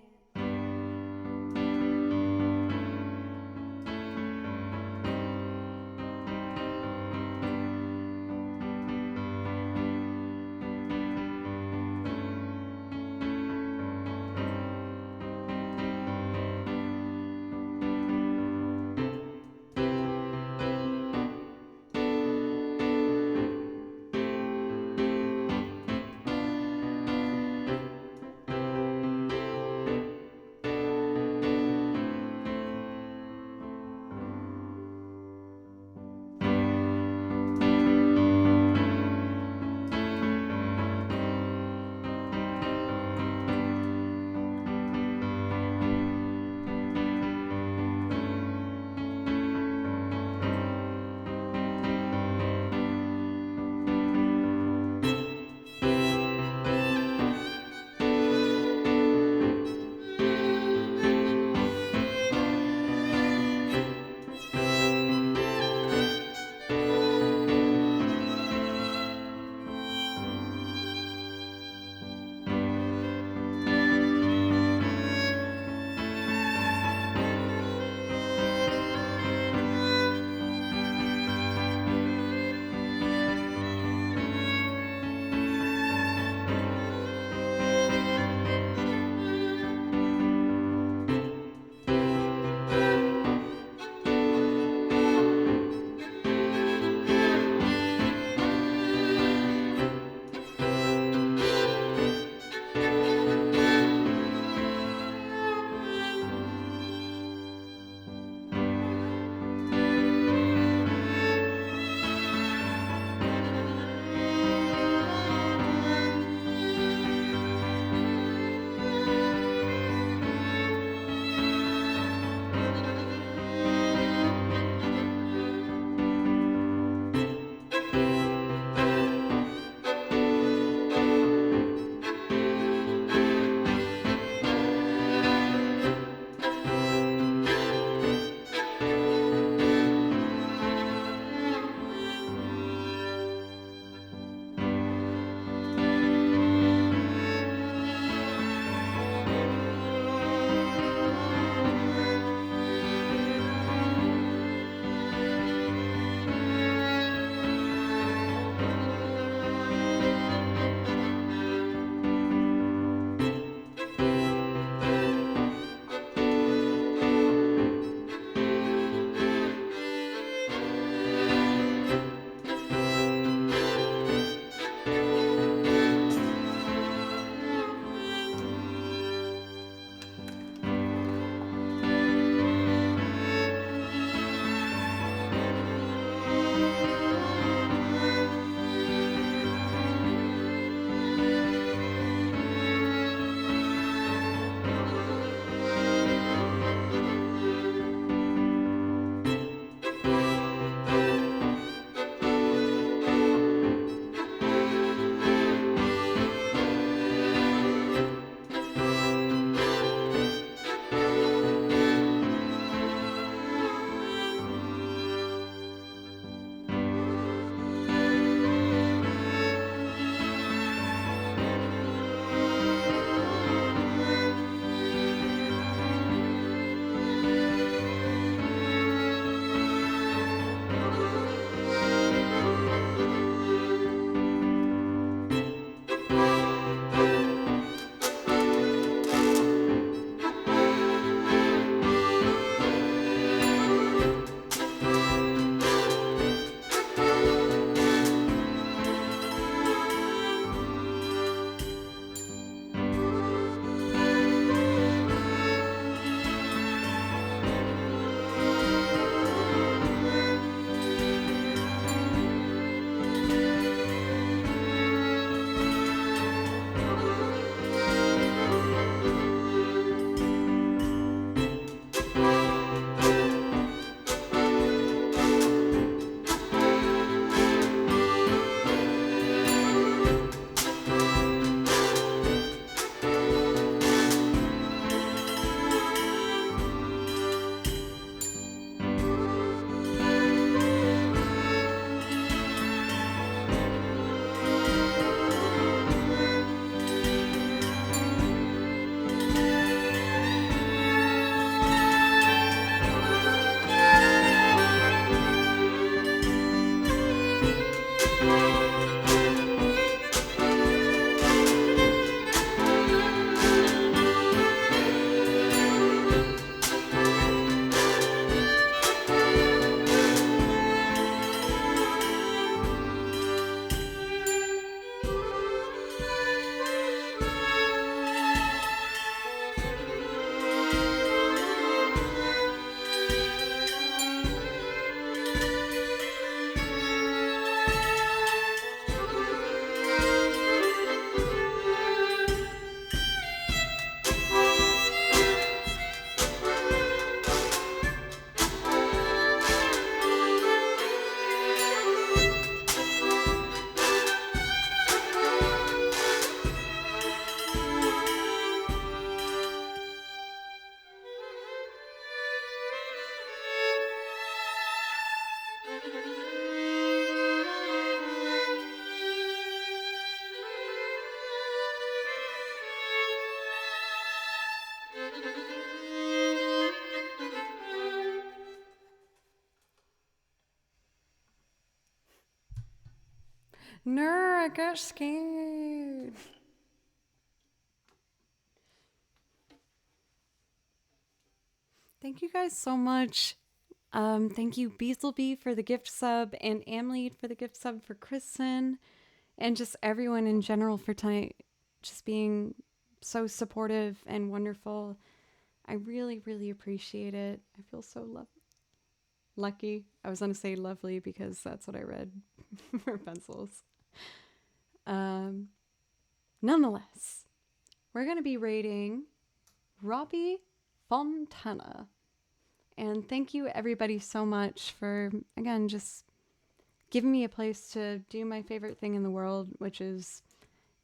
A: No, I got scared. Thank you guys so much. Thank you, Beasleby, for the gift sub, and Amlead for the gift sub for Kristen, and just everyone in general for tonight, just being so supportive and wonderful. I really, really appreciate it. I feel so lucky. I was going to say lovely because that's what I read for pencils. Nonetheless, we're going to be rating Robbie Fontana. And thank you everybody so much for, again, just giving me a place to do my favorite thing in the world, which is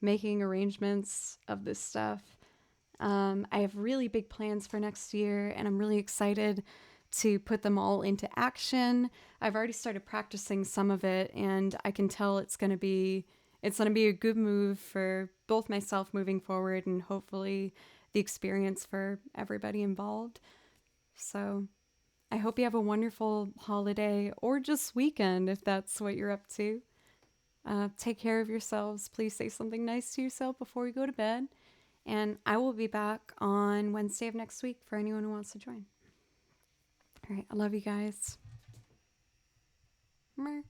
A: making arrangements of this stuff. I have really big plans for next year, and I'm really excited to put them all into action. I've already started practicing some of it, and I can tell it's going to be a good move for both myself moving forward and hopefully the experience for everybody involved. So I hope you have a wonderful holiday or just weekend if that's what you're up to. Take care of yourselves. Please say something nice to yourself before you go to bed. And I will be back on Wednesday of next week for anyone who wants to join. All right. I love you guys. Mer.